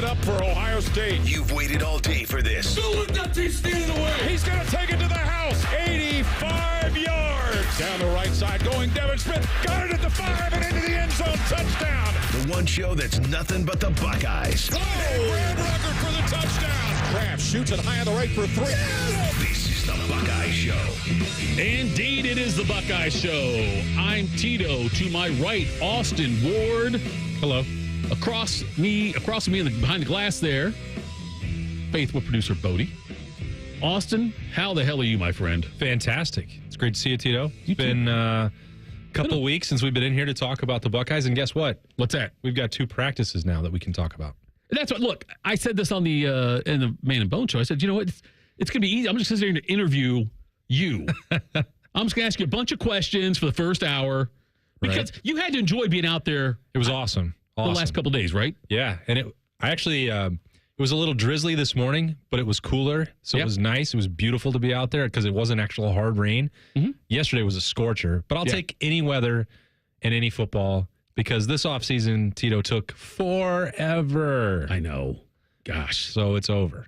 it up for Ohio State. You've waited all day for this. He's going to take it to the house. 85 yards. Down the right side going Devin Smith. Got it at the 5 and into the end zone. Touchdown. The one show that's nothing but the Buckeyes. Oh, Brad Rucker for the touchdown. Kraft shoots it high on the right for 3. This is the Buckeye Show. Indeed, it is the Buckeye Show. I'm Tito. To my right, Austin Ward. Hello. Across me behind the glass there, faithful producer Bodie. Austin, how the hell are you, my friend? Fantastic. It's great to see you, Tito. It's been a couple of weeks since we've been in here to talk about the Buckeyes, and guess what? What's that? We've got 2 practices now that we can talk about. That's what. Look, I said this on the in the Man and Bone show. I said, you know what? It's going to be easy. I'm just going to interview you. I'm just going to ask you a bunch of questions for the first hour because you had to enjoy being out there. It was awesome. The last couple of days, right? Yeah, and it was a little drizzly this morning, but it was cooler, so It was nice. It was beautiful to be out there because it wasn't actual hard rain. Mm-hmm. Yesterday was a scorcher, but I'll take any weather and any football because this offseason, Tito, took forever. I know. Gosh. So it's over.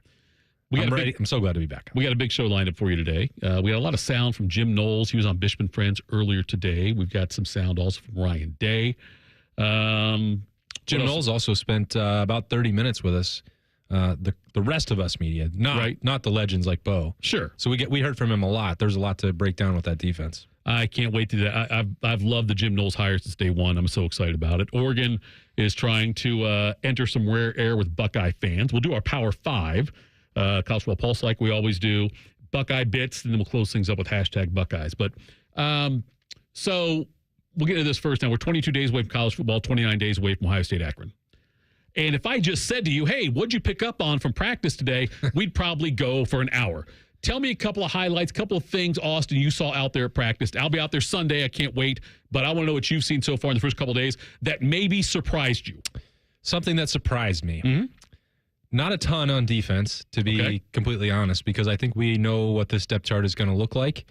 I'm so glad to be back. We got a big show lined up for you today. We got a lot of sound from Jim Knowles. He was on Bishop and Friends earlier today. We've got some sound also from Ryan Day. Jim Knowles also spent about 30 minutes with us. The rest of us media, not the legends like Bo. Sure. So we heard from him a lot. There's a lot to break down with that defense. I can't wait to do that. I've loved the Jim Knowles hire since day one. I'm so excited about it. Oregon is trying to enter some rare air with Buckeye fans. We'll do our Power 5, CFB Pulse like we always do, Buckeye bits, and then we'll close things up with hashtag Buckeyes. But so we'll get into this first now. We're 22 days away from college football, 29 days away from Ohio State Akron. And if I just said to you, hey, what'd you pick up on from practice today, we'd probably go for an hour. Tell me a couple of highlights, a couple of things, Austin, you saw out there at practice. I'll be out there Sunday. I can't wait. But I want to know what you've seen so far in the first couple of days that maybe surprised you. Something that surprised me. Mm-hmm. Not a ton on defense, to be completely honest, because I think we know what this depth chart is going to look like.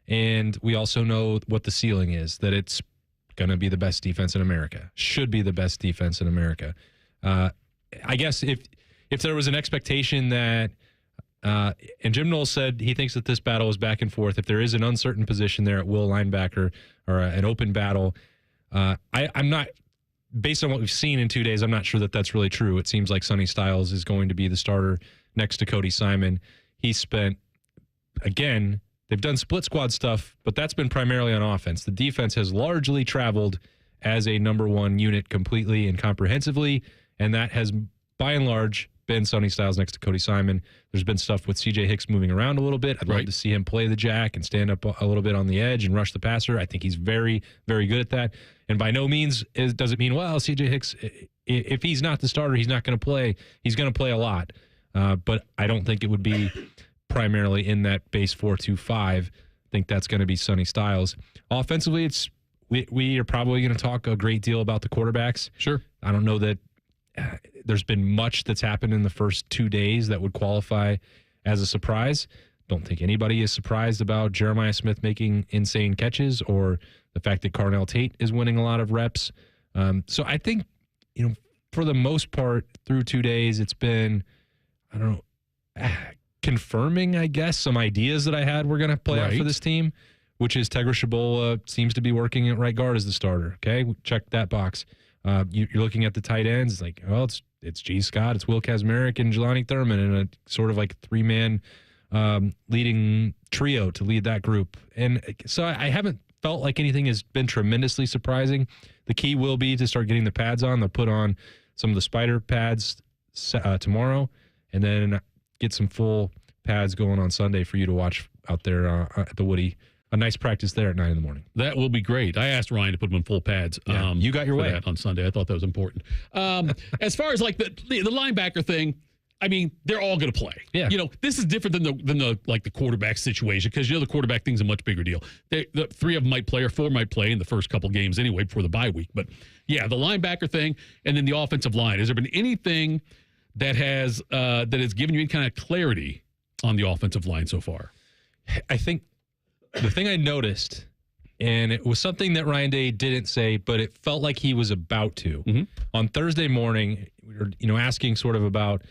And we also know what the ceiling is, that it's going to be the best defense in America, should be the best defense in America. I guess if there was an expectation that, and Jim Knowles said he thinks that this battle is back and forth. If there is an uncertain position there at will linebacker or an open battle, I'm not, based on what we've seen in 2 days, I'm not sure that that's really true. It seems like Sonny Styles is going to be the starter next to Cody Simon. He spent, again, they've done split squad stuff, but that's been primarily on offense. The defense has largely traveled as a number one unit completely and comprehensively, and that has, by and large, been Sonny Styles next to Cody Simon. There's been stuff with C.J. Hicks moving around a little bit. I'd love to see him play the jack and stand up a little bit on the edge and rush the passer. I think he's very, very good at that. And by no means does it mean, well, C.J. Hicks, if he's not the starter, he's not going to play. He's going to play a lot. But I don't think it would be primarily in that base 4-2-5. I think that's going to be Sonny Styles. Offensively, we are probably going to talk a great deal about the quarterbacks. Sure. I don't know that there's been much that's happened in the first 2 days that would qualify as a surprise. Don't think anybody is surprised about Jeremiah Smith making insane catches or the fact that Carnell Tate is winning a lot of reps. So I think, for the most part, through 2 days, it's been, confirming, I guess, some ideas that I had were going to play out for this team, which is Tegra Shabola seems to be working at right guard as the starter. Okay, check that box. You're looking at the tight ends. It's like, well, it's G. Scott, it's Will Kazmarek, and Jelani Thurman in a sort of like 3-man leading trio to lead that group. And so I haven't felt like anything has been tremendously surprising. The key will be to start getting the pads on. They'll put on some of the spider pads tomorrow, and then get some full pads going on Sunday for you to watch out there at the Woody. A nice practice there at 9 in the morning. That will be great. I asked Ryan to put them in full pads. Yeah, you got your way that on Sunday. I thought that was important. As far as like the linebacker thing, I mean, they're all going to play. Yeah. This is different than the quarterback situation because the quarterback thing's a much bigger deal. The 3 of them might play or 4 might play in the first couple games anyway before the bye week. But yeah, the linebacker thing and then the offensive line. Has there been anything that has given you any kind of clarity on the offensive line so far? I think the thing I noticed And it was something that Ryan Day didn't say, but it felt like he was about to. Mm-hmm. On Thursday morning, we were, asking sort of about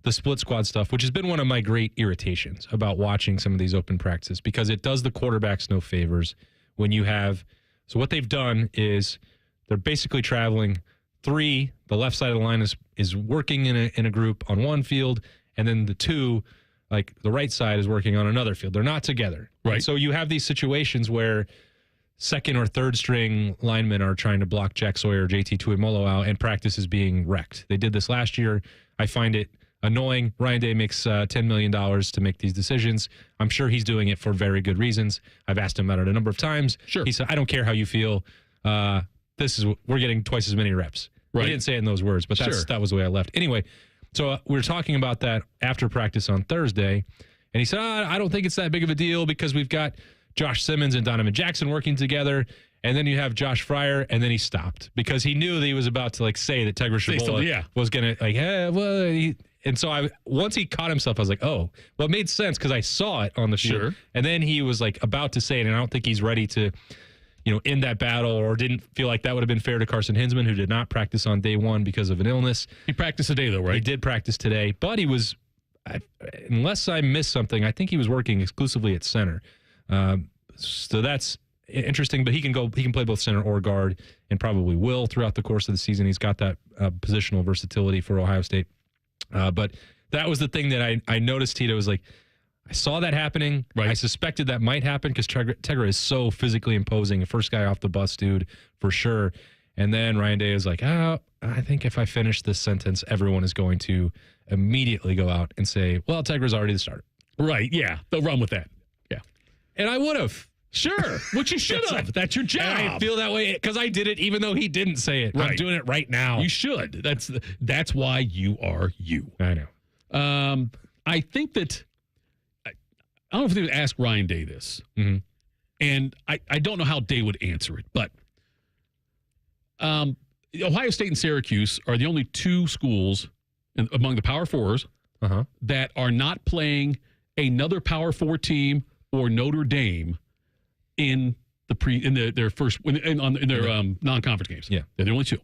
the split squad stuff, which has been one of my great irritations about watching some of these open practices, because it does the quarterbacks no favors when you have. So what they've done is they're basically traveling three. The left side of the line is working in a group on one field, and then the two, like the right side, is working on another field. They're not together. Right. And so you have these situations where second or third string linemen are trying to block Jack Sawyer or JT Tuimoloau out, and practice is being wrecked. They did this last year. I find it annoying. Ryan Day makes $10 million to make these decisions. I'm sure he's doing it for very good reasons. I've asked him about it a number of times. Sure. He said, I don't care how you feel. We're getting twice as many reps. Right. He didn't say it in those words, but that was the way I left. Anyway, so we were talking about that after practice on Thursday, and he said, I don't think it's that big of a deal because we've got Josh Simmons and Donovan Jackson working together, and then you have Josh Fryer, and then he stopped because he knew that he was about to say that Tegra Shabola was going to and so once he caught himself, I was like, oh, well, it made sense because I saw it on the field. Sure. And then he was about to say it, and I don't think he's ready to, end that battle, or didn't feel like that would have been fair to Carson Hinsman, who did not practice on day one because of an illness. He practiced today, though, right? He did practice today, but he was, unless I missed something, I think he was working exclusively at center. So that's interesting, but he can play both center or guard, and probably will throughout the course of the season. He's got that positional versatility for Ohio State. But that was the thing that I noticed, Tito, was I saw that happening. Right. I suspected that might happen because Tegra is so physically imposing. A first guy off the bus, dude, for sure. And then Ryan Day was like, I think if I finish this sentence, everyone is going to immediately go out and say, well, Tegra's already the starter. Right, yeah. They'll run with that. Yeah. And I would have. Sure, which you should have. That's your job. And I feel that way because I did it even though he didn't say it. Right. I'm doing it right now. You should. That's why you are you. I know. I think that I don't know if they would ask Ryan Day this, and I don't know how Day would answer it, but Ohio State and Syracuse are the only two schools among the Power Fours that are not playing another Power Four team or Notre Dame in their non-conference games. Yeah, they're the only two,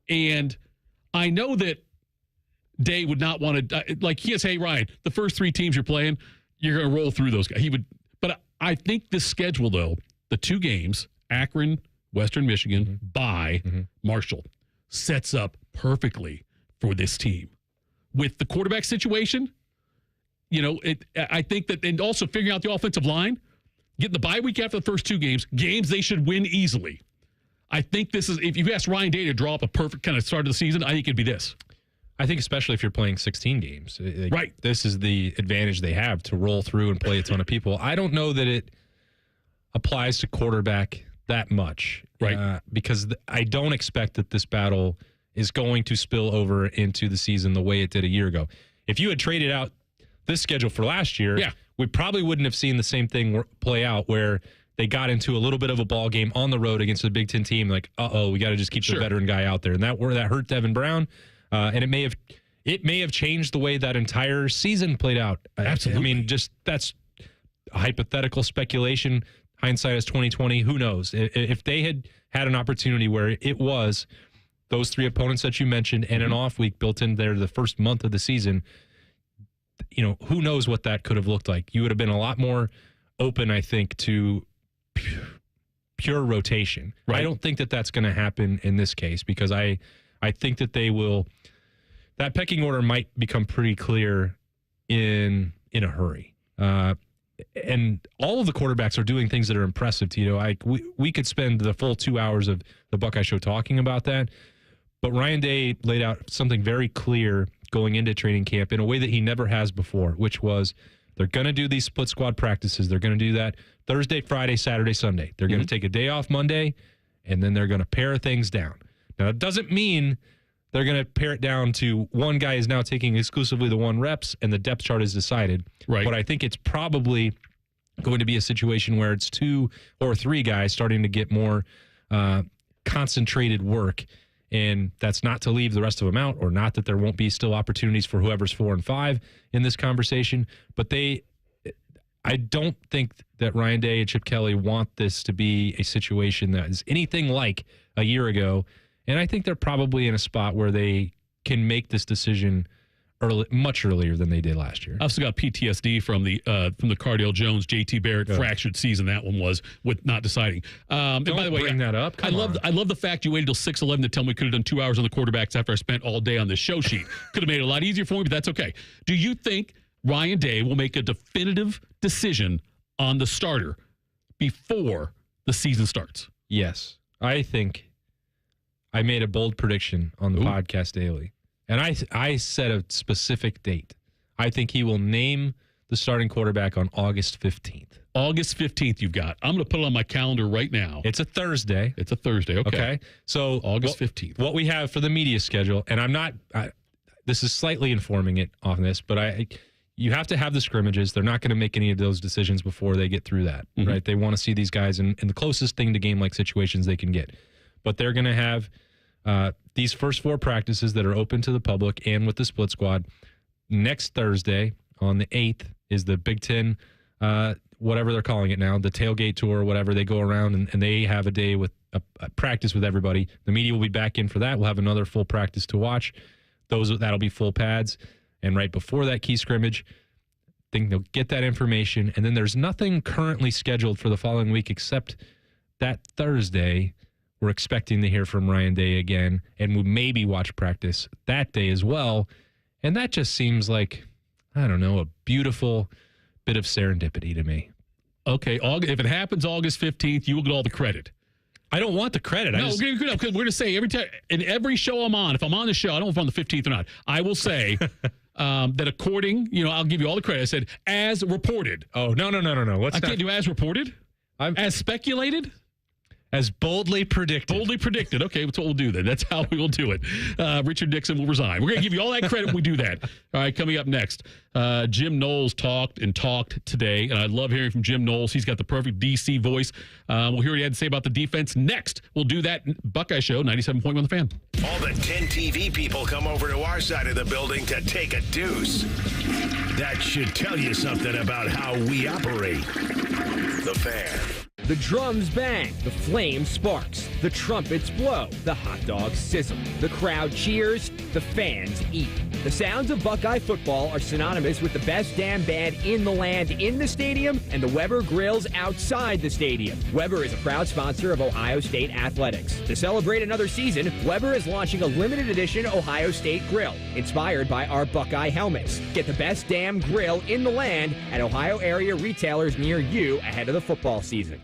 and I know that Day would not want to he can't say, hey, Ryan, the first three teams you're playing, you're going to roll through those guys. He would, but I think this schedule, though, the two games, Akron, Western Michigan, by Marshall, sets up perfectly for this team. With the quarterback situation, I think that, and also figuring out the offensive line, getting the bye week after the first two games they should win easily. I think this is, if you ask Ryan Day to draw up a perfect kind of start of the season, I think it'd be this. I think especially if you're playing 16 games. Right. This is the advantage they have to roll through and play a ton of people. I don't know that it applies to quarterback that much. Right. Because I don't expect that this battle is going to spill over into the season the way it did a year ago. If you had traded out this schedule for last year, we probably wouldn't have seen the same thing play out where they got into a little bit of a ball game on the road against a Big Ten team. We got to just keep the veteran guy out there. And that hurt Devin Brown. And it may have changed the way that entire season played out. Absolutely. I mean, just that's a hypothetical speculation. Hindsight is 2020. Who knows? If they had an opportunity where it was those three opponents that you mentioned and an off week built in there the first month of the season, who knows what that could have looked like? You would have been a lot more open, I think, to pure rotation. Right. I don't think that that's going to happen in this case because I think that they will. That pecking order might become pretty clear in a hurry. And all of the quarterbacks are doing things that are impressive, Tito. We could spend the full 2 hours of the Buckeye Show talking about that. But Ryan Day laid out something very clear going into training camp in a way that he never has before, which was they're going to do these split squad practices. They're going to do that Thursday, Friday, Saturday, Sunday. They're going to take a day off Monday, and then they're going to pare things down. Now, it doesn't mean they're going to pare it down to one guy is now taking exclusively the 1 reps and the depth chart is decided. Right. But I think it's probably going to be a situation where it's 2 or 3 guys starting to get more concentrated work. And that's not to leave the rest of them out, or not that there won't be still opportunities for whoever's 4 and 5 in this conversation. But I don't think that Ryan Day and Chip Kelly want this to be a situation that is anything like a year ago. And I think they're probably in a spot where they can make this decision much earlier than they did last year. I also got PTSD from the Cardale Jones, JT Barrett fractured season. That one was with not deciding. And by the way, bring that up. I love the fact you waited till 6:11 to tell me we could have done 2 hours on the quarterbacks after I spent all day on this show sheet. Could have made it a lot easier for me, but that's okay. Do you think Ryan Day will make a definitive decision on the starter before the season starts? Yes. I think I made a bold prediction on the podcast daily. And I set a specific date. I think he will name the starting quarterback on August 15th. August 15th you've got. I'm going to put it on my calendar right now. It's a Thursday. It's a Thursday, okay. So August 15th. What we have for the media schedule, and this is slightly informing it on this, but you have to have the scrimmages. They're not going to make any of those decisions before they get through that, right? They want to see these guys in the closest thing to game-like situations they can get. But they're going to have these first 4 practices that are open to the public and with the split squad. Next Thursday on the 8th is the Big Ten, whatever they're calling it now, the tailgate tour, whatever. They go around and they have a day with a practice with everybody. The media will be back in for that. We'll have another full practice to watch. That'll be full pads. And right before that key scrimmage, I think they'll get that information. And then there's nothing currently scheduled for the following week except that Thursday. We're expecting to hear from Ryan Day again, and we'll maybe watch practice that day as well. And that just seems like, I don't know, a beautiful bit of serendipity to me. Okay, if it happens August 15th, you will get all the credit. I don't want the credit. No, we're going to say every time, in every show I'm on, if I'm on the show, I don't know if I'm on the 15th or not, I will say that according, I'll give you all the credit. I said, as reported. Oh, no. I can't do as reported? As speculated? As boldly predicted. Boldly predicted. Okay, that's what we'll do then. That's how we will do it. Richard Nixon will resign. We're going to give you all that credit when we do that. All right, coming up next, Jim Knowles talked today, and I love hearing from Jim Knowles. He's got the perfect DC voice. We'll hear what he had to say about the defense next. We'll do that Buckeye Show, 97.1 The Fan. All the 10 TV people come over to our side of the building to take a deuce. That should tell you something about how we operate. The Fan. The drums bang, the flame sparks, the trumpets blow, the hot dogs sizzle, the crowd cheers, the fans eat. The sounds of Buckeye football are synonymous with the best damn band in the land in the stadium and the Weber Grills outside the stadium. Weber is a proud sponsor of Ohio State Athletics. To celebrate another season, Weber is launching a limited edition Ohio State grill, inspired by our Buckeye helmets. Get the best damn grill in the land at Ohio area retailers near you ahead of the football season.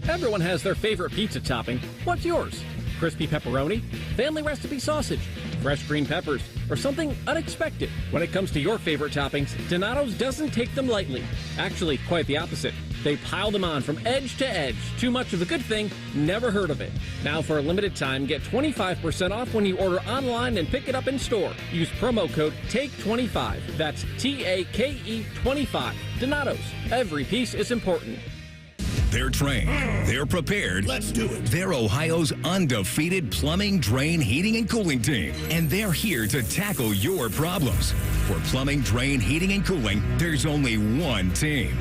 Everyone has their favorite pizza topping. What's yours? Crispy pepperoni, family recipe sausage, fresh green peppers, or something unexpected? When it comes to your favorite toppings, Donato's doesn't take them lightly. Actually, quite the opposite. They pile them on from edge to edge. Too much of a good thing, never heard of it. Now for a limited time, get 25% off when you order online and pick it up in store. Use promo code TAKE25. That's TAKE 25. Donato's. Every piece is important. They're trained. They're prepared. Let's do it. They're Ohio's undefeated plumbing, drain, heating, and cooling team. And they're here to tackle your problems. For plumbing, drain, heating, and cooling, there's only one team.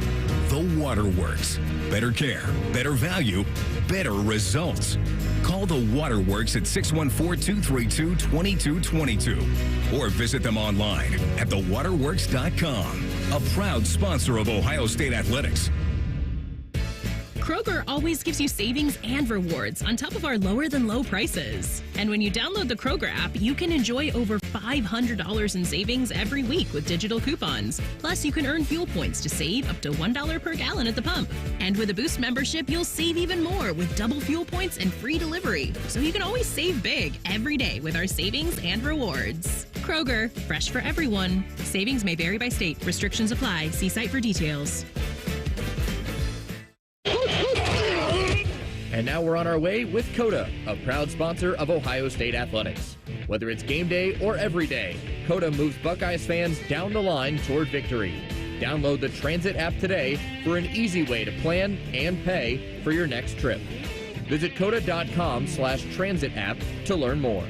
The Waterworks. Better care, better value, better results. Call the Waterworks at 614-232-2222 or visit them online at thewaterworks.com. A proud sponsor of Ohio State Athletics. Kroger always gives you savings and rewards on top of our lower-than-low prices. And when you download the Kroger app, you can enjoy over $500 in savings every week with digital coupons. Plus, you can earn fuel points to save up to $1 per gallon at the pump. And with a Boost membership, you'll save even more with double fuel points and free delivery. So you can always save big every day with our savings and rewards. Kroger, fresh for everyone. Savings may vary by state. Restrictions apply. See site for details. And now we're on our way with COTA, a proud sponsor of Ohio State Athletics. Whether it's game day or every day, COTA moves Buckeyes fans down the line toward victory. Download the Transit app today for an easy way to plan and pay for your next trip. Visit COTA.com/transit app to learn more.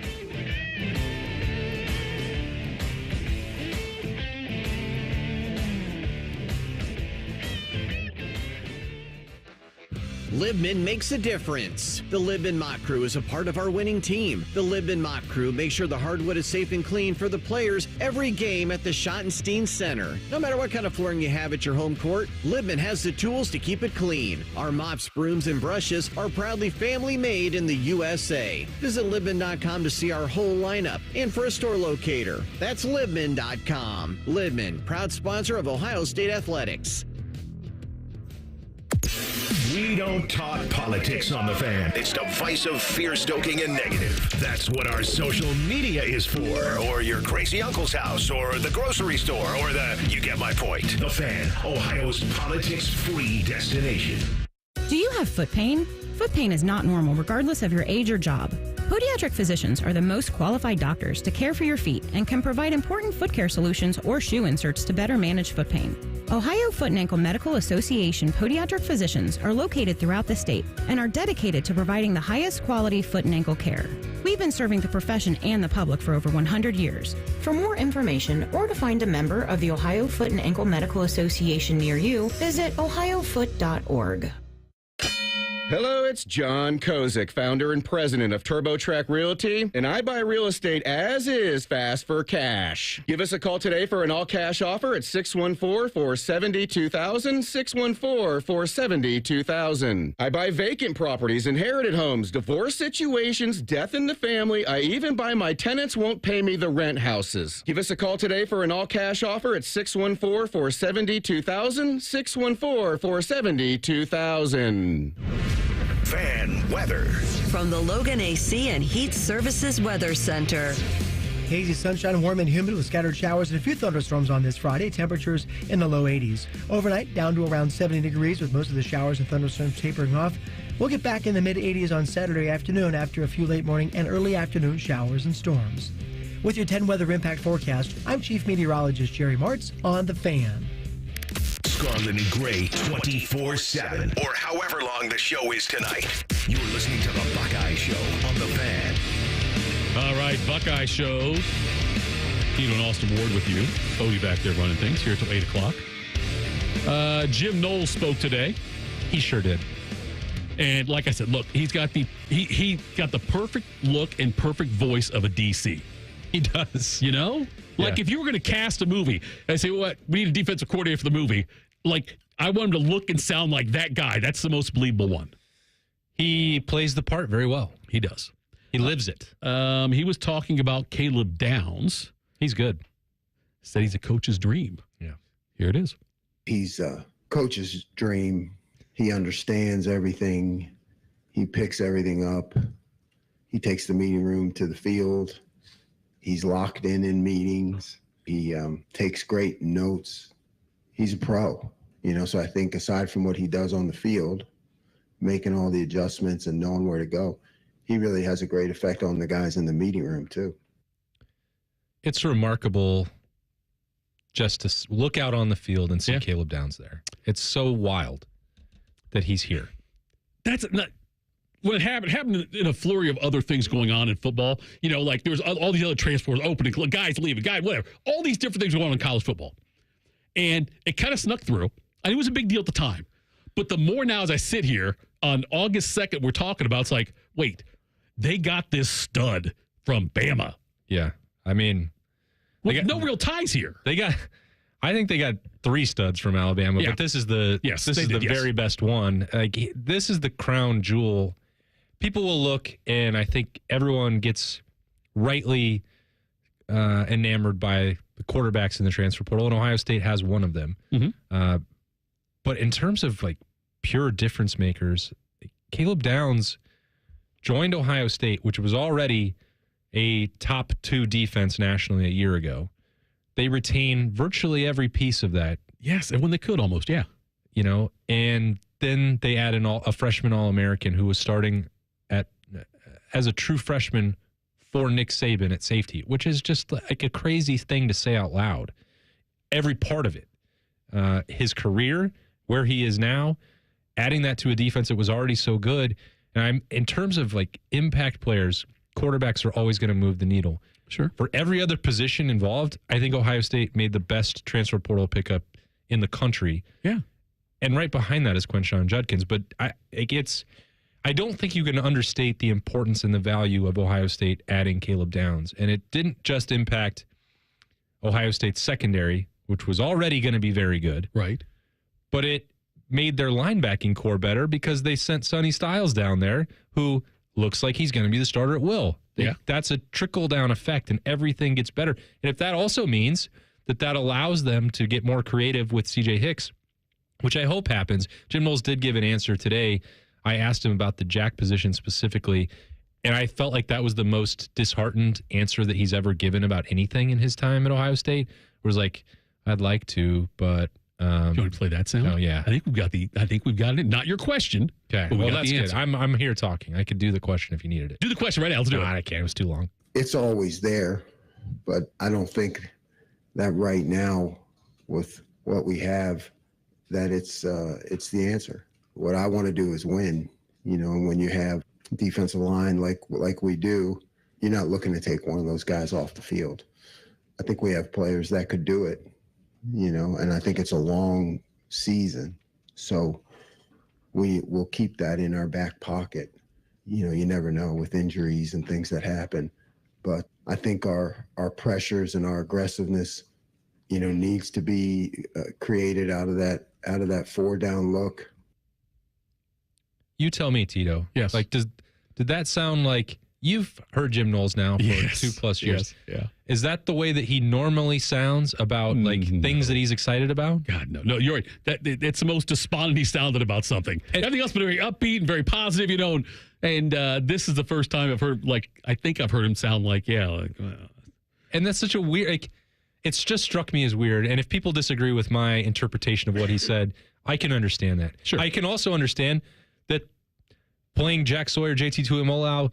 Libman makes a difference. The Libman Mock Crew is a part of our winning team. The Libman Mock Crew makes sure the hardwood is safe and clean for the players every game at the Schottenstein Center. No matter what kind of flooring you have at your home court, Libman has the tools to keep it clean. Our mops, brooms, and brushes are proudly family made in the USA. Visit Libman.com to see our whole lineup and for a store locator. That's Libman.com. Libman, proud sponsor of Ohio State Athletics. We don't talk politics on the Fan. It's divisive, fear-stoking, and negative. That's what our social media is for. Or your crazy uncle's house, or the grocery store, or you get my point. The Fan, Ohio's politics-free destination. Do you have foot pain? Foot pain is not normal regardless of your age or job. Podiatric physicians are the most qualified doctors to care for your feet and can provide important foot care solutions or shoe inserts to better manage foot pain. Ohio Foot and Ankle Medical Association podiatric physicians are located throughout the state and are dedicated to providing the highest quality foot and ankle care. We've been serving the profession and the public for over 100 years. For more information or to find a member of the Ohio Foot and Ankle Medical Association near you, visit ohiofoot.org. Hello, it's John Kozik, founder and president of TurboTrack Realty, and I buy real estate as is fast for cash. Give us a call today for an all-cash offer at 614-470-2000, 614-470-2000. I buy vacant properties, inherited homes, divorce situations, death in the family. I even buy my tenants won't pay me the rent houses. Give us a call today for an all-cash offer at 614-470-2000, 614-470-2000. Fan weather. From the Logan AC and Heat Services Weather Center. Hazy sunshine, warm and humid with scattered showers and a few thunderstorms on this Friday. Temperatures in the low 80s. Overnight, down to around 70 degrees with most of the showers and thunderstorms tapering off. We'll get back in the mid-80s on Saturday afternoon after a few late morning and early afternoon showers and storms. With your 10 weather impact forecast, I'm Chief Meteorologist Jerry Martz on The Fan. Scarlet and Gray 24/7, or however long the show is tonight. You're listening to the Buckeye Show on the Fan. All right, Buckeye Show. Tito Austin Ward with you. Odie back there running things here till 8 o'clock. Jim Knowles spoke today. He sure did. And like I said, look, he got the perfect look and perfect voice of a DC. He does. You know? Like, if you were going to cast a movie and say, what, we need a defensive coordinator for the movie, like, I want him to look and sound like that guy. That's the most believable one. He plays the part very well. He does. He lives it. He was talking about Caleb Downs. He's good. Said he's a coach's dream. Yeah. Here it is. He's a coach's dream. He understands everything. He picks everything up. He takes the meeting room to the field. He's locked in meetings. He takes great notes. He's a pro, so I think aside from what he does on the field, making all the adjustments and knowing where to go, he really has a great effect on the guys in the meeting room too. It's remarkable just to look out on the field and see Caleb Downs there. It's so wild that he's here. That's not... When it happened in a flurry of other things going on in football. Like there was all these other transfers opening, guys leaving, whatever. All these different things going on in college football. And it kind of snuck through. And it was a big deal at the time. But the more now as I sit here on August 2nd, we're talking about, it's like, wait, they got this stud from Bama. Yeah. I mean, no real ties here. I think they got 3 studs from Alabama, but this is the very best one. Like, this is the crown jewel. People will look, and I think everyone gets rightly enamored by the quarterbacks in the transfer portal, and Ohio State has one of them. Mm-hmm. But in terms of like pure difference makers, Caleb Downs joined Ohio State, which was already a top 2 defense nationally a year ago. They retain virtually every piece of that. Yes, and when they could almost, yeah. And then they add a freshman All-American who was starting as a true freshman for Nick Saban at safety, which is just like a crazy thing to say out loud. Every part of it. His career, where he is now, adding that to a defense that was already so good. And in terms of like impact players, quarterbacks are always going to move the needle. Sure. For every other position involved, I think Ohio State made the best transfer portal pickup in the country. Yeah. And right behind that is Quinshon Judkins. But I don't think you can understate the importance and the value of Ohio State adding Caleb Downs. And it didn't just impact Ohio State's secondary, which was already going to be very good. Right. But it made their linebacking core better because they sent Sonny Styles down there, who looks like he's going to be the starter at will. That's a trickle-down effect, and everything gets better. And if that also means that allows them to get more creative with C.J. Hicks, which I hope happens. Jim Knowles did give an answer today. I asked him about the jack position specifically, and I felt like that was the most disheartened answer that he's ever given about anything in his time at Ohio State. It was like, I'd like to, but... Do you want to play that sound? Oh, yeah. I think we've got it. Not your question. Okay. Well, that's good. I'm here talking. I could do the question if you needed it. Do the question right now. Let's do it. I can't. It was too long. It's always there, but I don't think that right now, with what we have, that it's the answer. What I want to do is win. And when you have defensive line like we do, you're not looking to take one of those guys off the field. I think we have players that could do it. And I think it's a long season. So we'll keep that in our back pocket. You never know with injuries and things that happen. But I think our pressures and our aggressiveness, needs to be created out of that 4-down look. You tell me, Tito. Yes. Like, did that sound like you've heard Jim Knowles now for 2+ years? Yes. Yeah. Is that the way that he normally sounds about things that he's excited about? God, no, you're right. It's the most despondent he sounded about that's everything else been very upbeat and very positive, and this is the first time I've heard, I think I've heard him sound and that's such a weird, it's just struck me as weird. And if people disagree with my interpretation of what he said, I can understand that. Sure. I can also understand that playing Jack Sawyer, JT Tuimoloau,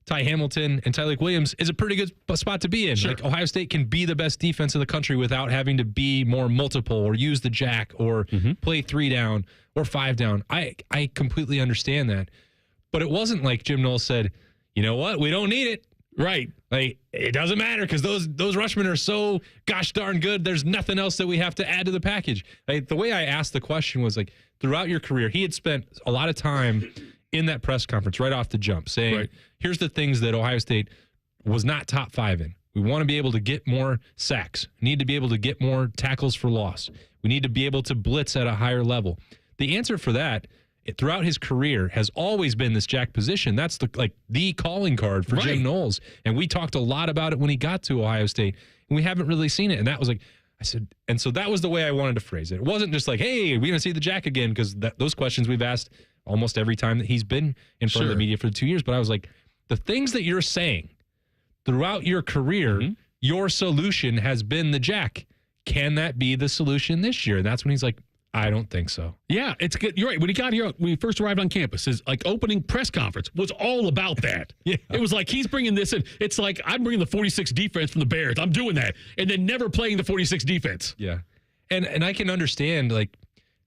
Ty Hamilton, and Tyleik Williams is a pretty good spot to be in. Sure. Ohio State can be the best defense in the country without having to be more multiple or use the jack or play 3 down or 5 down. I completely understand that. But it wasn't like Jim Knowles said, you know what, we don't need it. Right. It doesn't matter because those rushmen are so gosh darn good. There's nothing else that we have to add to the package. The way I asked the question was throughout your career, he had spent a lot of time in that press conference right off the jump saying, here's the things that Ohio State was not top 5 in. We want to be able to get more sacks. We need to be able to get more tackles for loss. We need to be able to blitz at a higher level. The answer for that throughout his career has always been this jack position. That's the calling card for Jim Knowles. And we talked a lot about it when he got to Ohio State, and we haven't really seen it. And that was I said, and so that was the way I wanted to phrase it. It wasn't just hey, we're going to see the jack again, because those questions we've asked almost every time that he's been in front of the media for the 2 years. But I was like, the things that you're saying throughout your career, your solution has been the jack. Can that be the solution this year? And that's when he's like, I don't think so. Yeah, it's good. You're right. When he got here, when he first arrived on campus, his opening press conference was all about that. It was like he's bringing this in. It's like I'm bringing the 46 defense from the Bears. I'm doing that, and then never playing the 46 defense. Yeah, and I can understand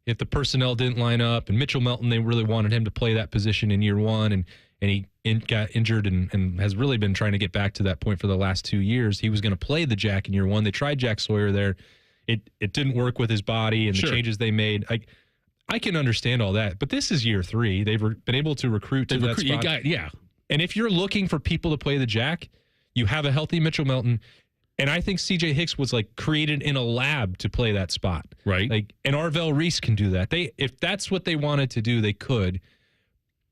if the personnel didn't line up, and Mitchell Melton, they really wanted him to play that position in year 1, and he got injured and has really been trying to get back to that point for the last 2 years. He was going to play the jack in year 1. They tried Jack Sawyer there. It didn't work with his body and the changes they made. I can understand all that, but this is year 3. They've been able to recruit to that spot. And if you're looking for people to play the jack, you have a healthy Mitchell Melton. And I think C.J. Hicks was created in a lab to play that spot. Right. And Arvell Reese can do that. If that's what they wanted to do, they could.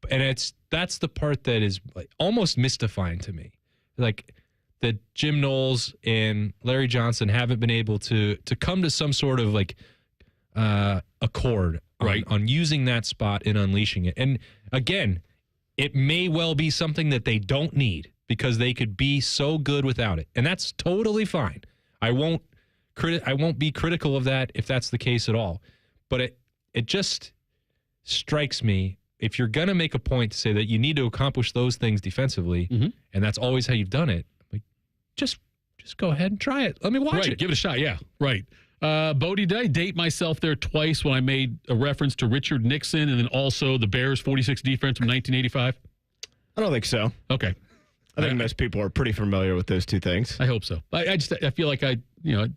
And that's the part that is almost mystifying to me. That Jim Knowles and Larry Johnson haven't been able to come to some sort of accord on using that spot and unleashing it. And again, it may well be something that they don't need because they could be so good without it. And that's totally fine. I won't be critical of that if that's the case at all. But it just strikes me, if you're going to make a point to say that you need to accomplish those things defensively, and that's always how you've done it, just go ahead and try it. Let me watch it. Give it a shot. Yeah, right. Bodie, did I date myself there twice when I made a reference to Richard Nixon and then also the Bears 46 defense from 1985? I don't think so. Okay. I think most people are pretty familiar with those two things. I hope so. I feel like I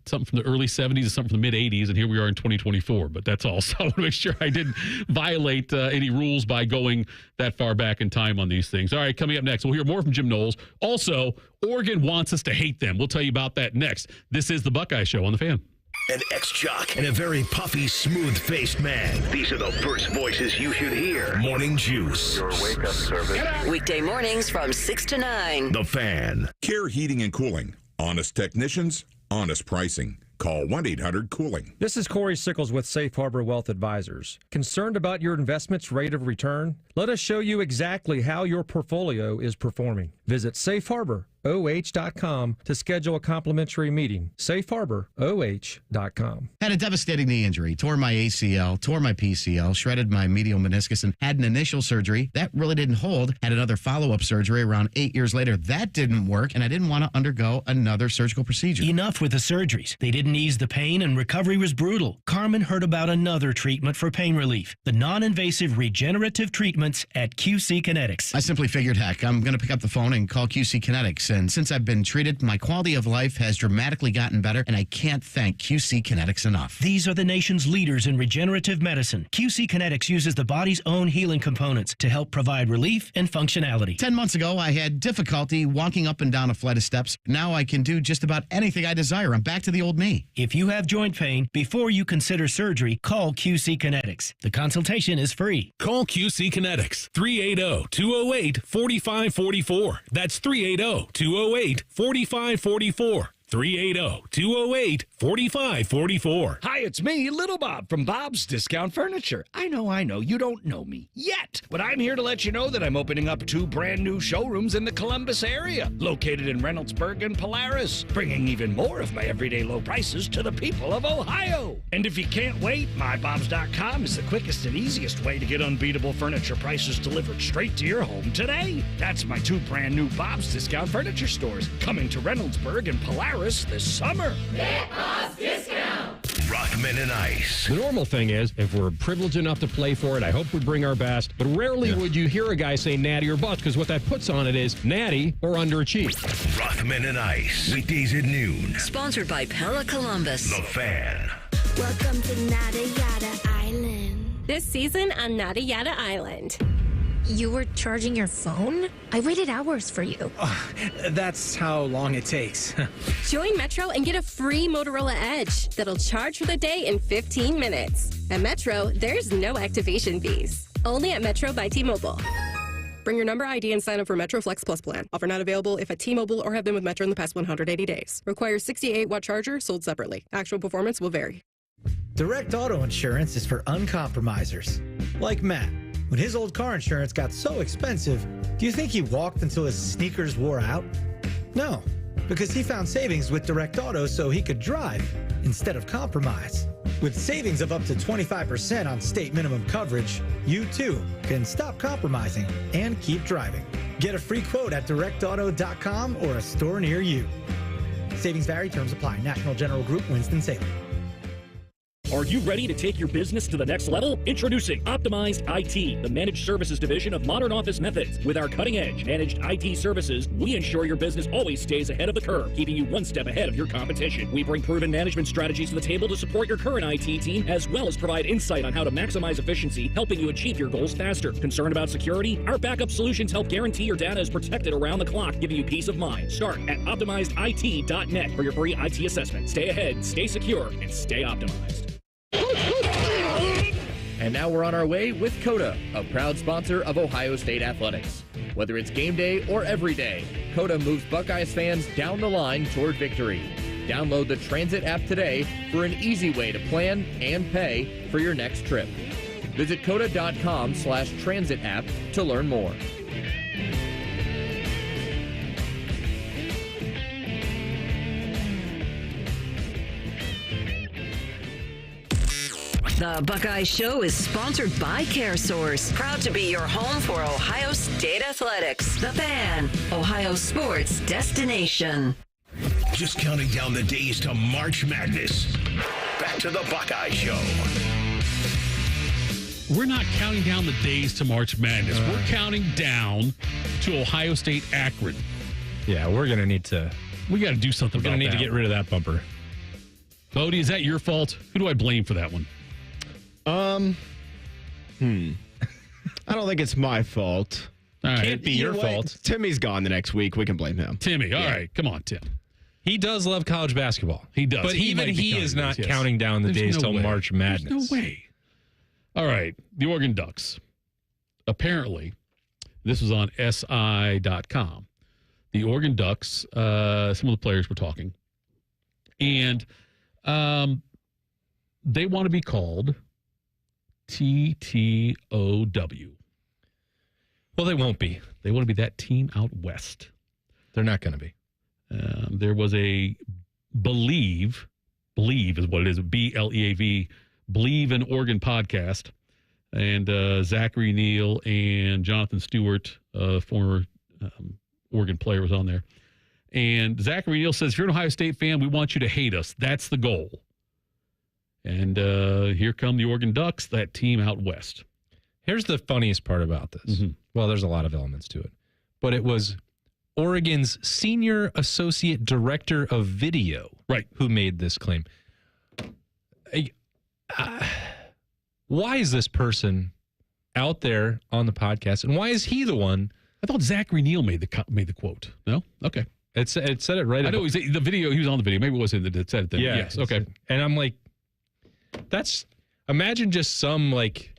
something from the early 70s and something from the mid 80s, and here we are in 2024. But that's all. So I want to make sure I didn't violate any rules by going that far back in time on these things. All right, coming up next, we'll hear more from Jim Knowles. Also, Oregon wants us to hate them. We'll tell you about that next. This is the Buckeye Show on The Fan. An ex-jock and a very puffy, smooth-faced man. These are the first voices you should hear. Morning Juice. Your wake-up service. Weekday mornings from 6 to 9. The Fan. Care Heating and Cooling. Honest technicians, honest pricing. Call 1-800-COOLING. This is Corey Sickles with Safe Harbor Wealth Advisors. Concerned about your investment's rate of return? Let us show you exactly how your portfolio is performing. Visit safeharboroh.com to schedule a complimentary meeting. safeharboroh.com. Had a devastating knee injury, tore my ACL, tore my PCL, shredded my medial meniscus, and had an initial surgery. That really didn't hold. Had another follow-up surgery around 8 years later. That didn't work, and I didn't want to undergo another surgical procedure. Enough with the surgeries. They didn't ease the pain, and recovery was brutal. Carmen heard about another treatment for pain relief, the non-invasive regenerative treatments at QC Kinetics. I simply figured, heck, I'm going to pick up the phone and call QC Kinetics. And since I've been treated, my quality of life has dramatically gotten better, and I can't thank QC Kinetics enough. These are the nation's leaders in regenerative medicine. QC Kinetics uses the body's own healing components to help provide relief and functionality. 10 months ago, I had difficulty walking up and down a flight of steps. Now I can do just about anything I desire. I'm back to the old me. If you have joint pain, before you consider surgery, call QC Kinetics. The consultation is free. Call QC Kinetics, 380-208-4544. That's 380-208-4544. 380-208-4544. Hi, it's me, Little Bob from Bob's Discount Furniture. I know, you don't know me yet, but I'm here to let you know that I'm opening up 2 brand new showrooms in the Columbus area, located in Reynoldsburg and Polaris, bringing even more of my everyday low prices to the people of Ohio. And if you can't wait, mybobs.com is the quickest and easiest way to get unbeatable furniture prices delivered straight to your home today. That's my 2 brand new Bob's Discount Furniture stores, coming to Reynoldsburg and Polaris this summer. Get Bob's discount. Rockman and Ice. The normal thing is, if we're privileged enough to play for it, I hope we bring our best. But rarely would you hear a guy say natty or bust, because what that puts on it is natty or underachieve. Rockman and Ice. Weekdays at noon. Sponsored by Pella Columbus. The Fan. Welcome to Nada Yada Island. This season on Nada Yada Island. You were charging your phone? I waited hours for you. That's how long it takes. Join Metro and get a free Motorola Edge that'll charge for the day in 15 minutes. At Metro, there's no activation fees. Only at Metro by T-Mobile. Bring your number ID and sign up for Metro Flex Plus plan. Offer not available if at T-Mobile or have been with Metro in the past 180 days. Requires 68-watt charger sold separately. Actual performance will vary. Direct auto insurance is for uncompromisers. Like Matt. When his old car insurance got so expensive, do you think he walked until his sneakers wore out? No, because he found savings with Direct Auto so he could drive instead of compromise. With savings of up to 25% on state minimum coverage, you too can stop compromising and keep driving. Get a free quote at directauto.com or a store near you. Savings vary, terms apply. National General Group, Winston-Salem. Are you ready to take your business to the next level? Introducing Optimized IT, the managed services division of Modern Office Methods. With our cutting-edge managed IT services, we ensure your business always stays ahead of the curve, keeping you one step ahead of your competition. We bring proven management strategies to the table to support your current IT team, as well as provide insight on how to maximize efficiency, helping you achieve your goals faster. Concerned about security? Our backup solutions help guarantee your data is protected around the clock, giving you peace of mind. Start at optimizedit.net for your free IT assessment. Stay ahead, stay secure, and stay optimized. And now we're on our way with COTA, a proud sponsor of Ohio State Athletics. Whether it's game day or every day, COTA moves Buckeyes fans down the line toward victory. Download the Transit app today for an easy way to plan and pay for your next trip. Visit COTA.com/transit app to learn more. The Buckeye Show is sponsored by CareSource. Proud to be your home for Ohio State Athletics. The Fan, Ohio sports destination. Just counting down the days to March Madness. Back to the Buckeye Show. We're not counting down the days to March Madness. We're counting down to Ohio State Akron. Yeah, we're going to need to. We got to do something about that. We're going to need to get rid of that bumper. Bodie, is that your fault? Who do I blame for that one? I don't think it's my fault. All right. Can't be your fault. Timmy's gone the next week. We can blame him. Timmy, all right. Come on, Tim. He does love college basketball. He does. But even he is not counting down the days till March Madness. There's no way. All right. The Oregon Ducks. Apparently, this was on SI.com. The Oregon Ducks, some of the players were talking. And they want to be called TTOW. Well, they won't be. They want to be that team out west. They're not going to be. There was a Believe is what it is, BLEAV, Believe in Oregon podcast. And Zachary Neal and Jonathan Stewart, former Oregon player, was on there. And Zachary Neal says, if you're an Ohio State fan, we want you to hate us. That's the goal. And here come the Oregon Ducks, that team out west. Here's the funniest part about this. Mm-hmm. Well, there's a lot of elements to it. But it was Oregon's Senior Associate Director of Video who made this claim. Why is this person out there on the podcast, and why is he the one? I thought Zachary Neal made the quote. No? Okay. It said it right. I know the video. He was on the video. Maybe it wasn't that said it then. Yeah. Yes. Okay. And I'm like, imagine just some like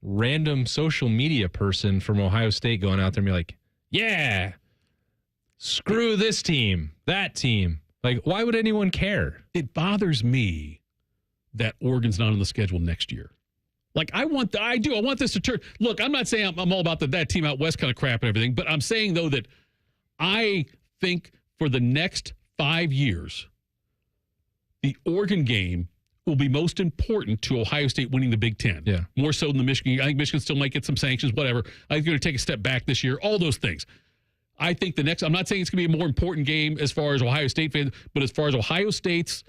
random social media person from Ohio State going out there and be like, yeah, screw this team, that team. Like, why would anyone care? It bothers me that Oregon's not on the schedule next year. Like, I want this to turn. Look, I'm not saying I'm all about that team out west kind of crap and everything, but I'm saying, though, that I think for the next 5 years, the Oregon game will be most important to Ohio State winning the Big Ten. Yeah. More so than the Michigan. I think Michigan still might get some sanctions, whatever. I think they're going to take a step back this year, all those things. I think I'm not saying it's going to be a more important game as far as Ohio State fans, but as far as Ohio State's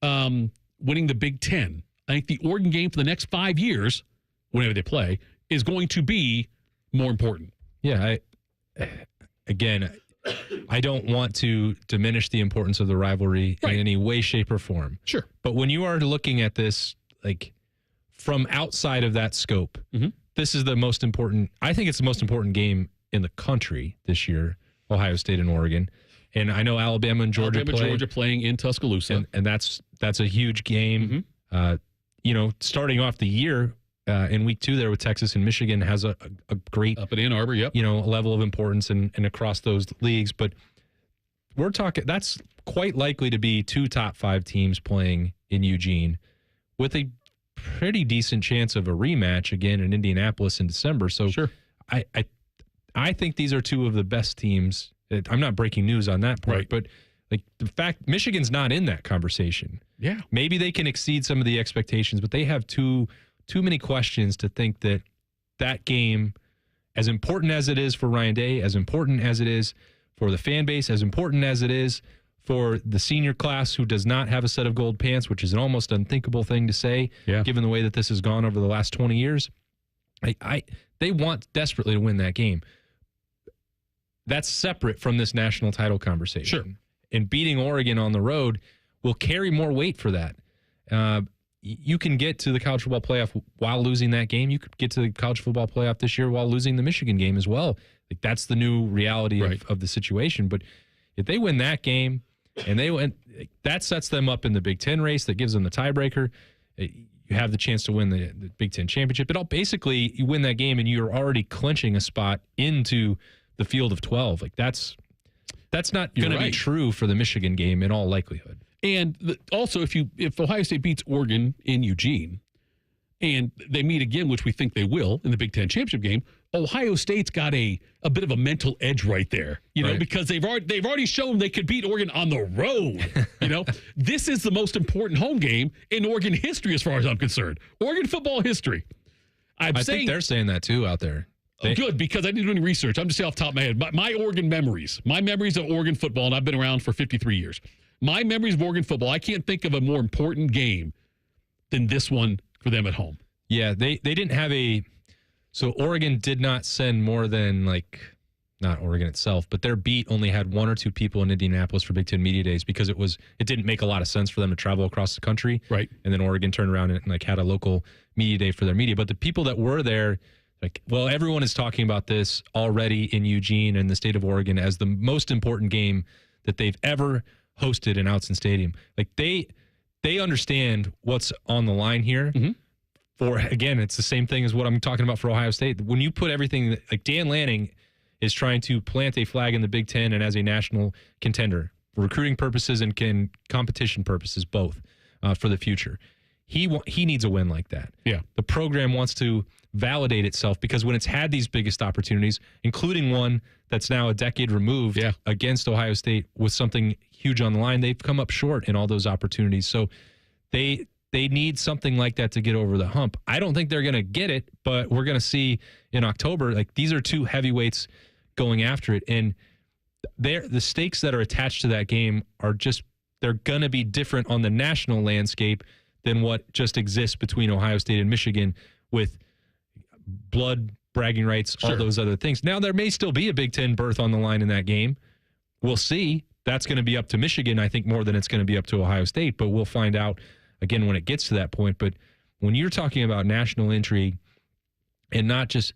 winning the Big Ten, I think the Oregon game for the next 5 years, whenever they play, is going to be more important. Yeah. I don't want to diminish the importance of the rivalry in any way, shape, or form. Sure. But when you are looking at this, like, from outside of that scope, this is the most important. I think it's the most important game in the country this year, Ohio State and Oregon. And I know Alabama and Georgia playing in Tuscaloosa. And that's a huge game. Starting off the year in week 2 there with Texas and Michigan has a great up at Ann Arbor, level of importance and across those leagues. But we're talking, that's quite likely to be 2 top 5 teams playing in Eugene with a pretty decent chance of a rematch again in Indianapolis in December. So sure. I think these are 2 of the best teams. I'm not breaking news on that part, but like the fact Michigan's not in that conversation. Yeah. Maybe they can exceed some of the expectations, but they have too many questions to think that game, as important as it is for Ryan Day, as important as it is for the fan base, as important as it is for the senior class who does not have a set of gold pants, which is an almost unthinkable thing to say, given the way that this has gone over the last 20 years. They want desperately to win that game. That's separate from this national title conversation. Sure. And beating Oregon on the road will carry more weight for that. You can get to the college football playoff while losing that game. You could get to the college football playoff this year while losing the Michigan game as well. Like, that's the new reality of the situation. But if they win that game and that sets them up in the Big Ten race, that gives them the tiebreaker. You have the chance to win the Big Ten championship. Basically, you win that game and you're already clinching a spot into the field of 12. Like, that's not going to be true for the Michigan game in all likelihood. And also, if Ohio State beats Oregon in Eugene and they meet again, which we think they will in the Big Ten championship game, Ohio State's got a bit of a mental edge right there, because they've already shown they could beat Oregon on the road. This is the most important home game in Oregon history, as far as I'm concerned. Oregon football history. I think they're saying that too out there. Good, because I didn't do any research. I'm just saying off the top of my head. My Oregon memories, of Oregon football, and I've been around for 53 years. My memories of Oregon football, I can't think of a more important game than this one for them at home. Yeah, they didn't have so Oregon did not send more than 9 not Oregon itself, but their beat only had 1 or 2 people in Indianapolis for Big Ten Media Days because it didn't make a lot of sense for them to travel across the country. Right. And then Oregon turned around and like had a local media day for their media. But the people that were there, like, well, everyone is talking about this already in Eugene and the state of Oregon as the most important game that they've ever hosted in Outson Stadium. Like they understand what's on the line here. Mm-hmm. For, again, it's the same thing as what I'm talking about for Ohio State. When you put everything, like Dan Lanning is trying to plant a flag in the Big Ten and as a national contender for recruiting purposes and competition purposes, both for the future. He needs a win like that. Yeah. The program wants to validate itself because when it's had these biggest opportunities, including one that's now a decade removed against Ohio State with something huge on the line, they've come up short in all those opportunities. So they need something like that to get over the hump. I don't think they're going to get it, but we're going to see in October, like these are 2 heavyweights going after it. And the stakes that are attached to that game are they're going to be different on the national landscape than what just exists between Ohio State and Michigan with blood, bragging rights, all those other things. Now, there may still be a Big Ten berth on the line in that game. We'll see. That's going to be up to Michigan, I think, more than it's going to be up to Ohio State, but we'll find out again when it gets to that point. But when you're talking about national intrigue and not just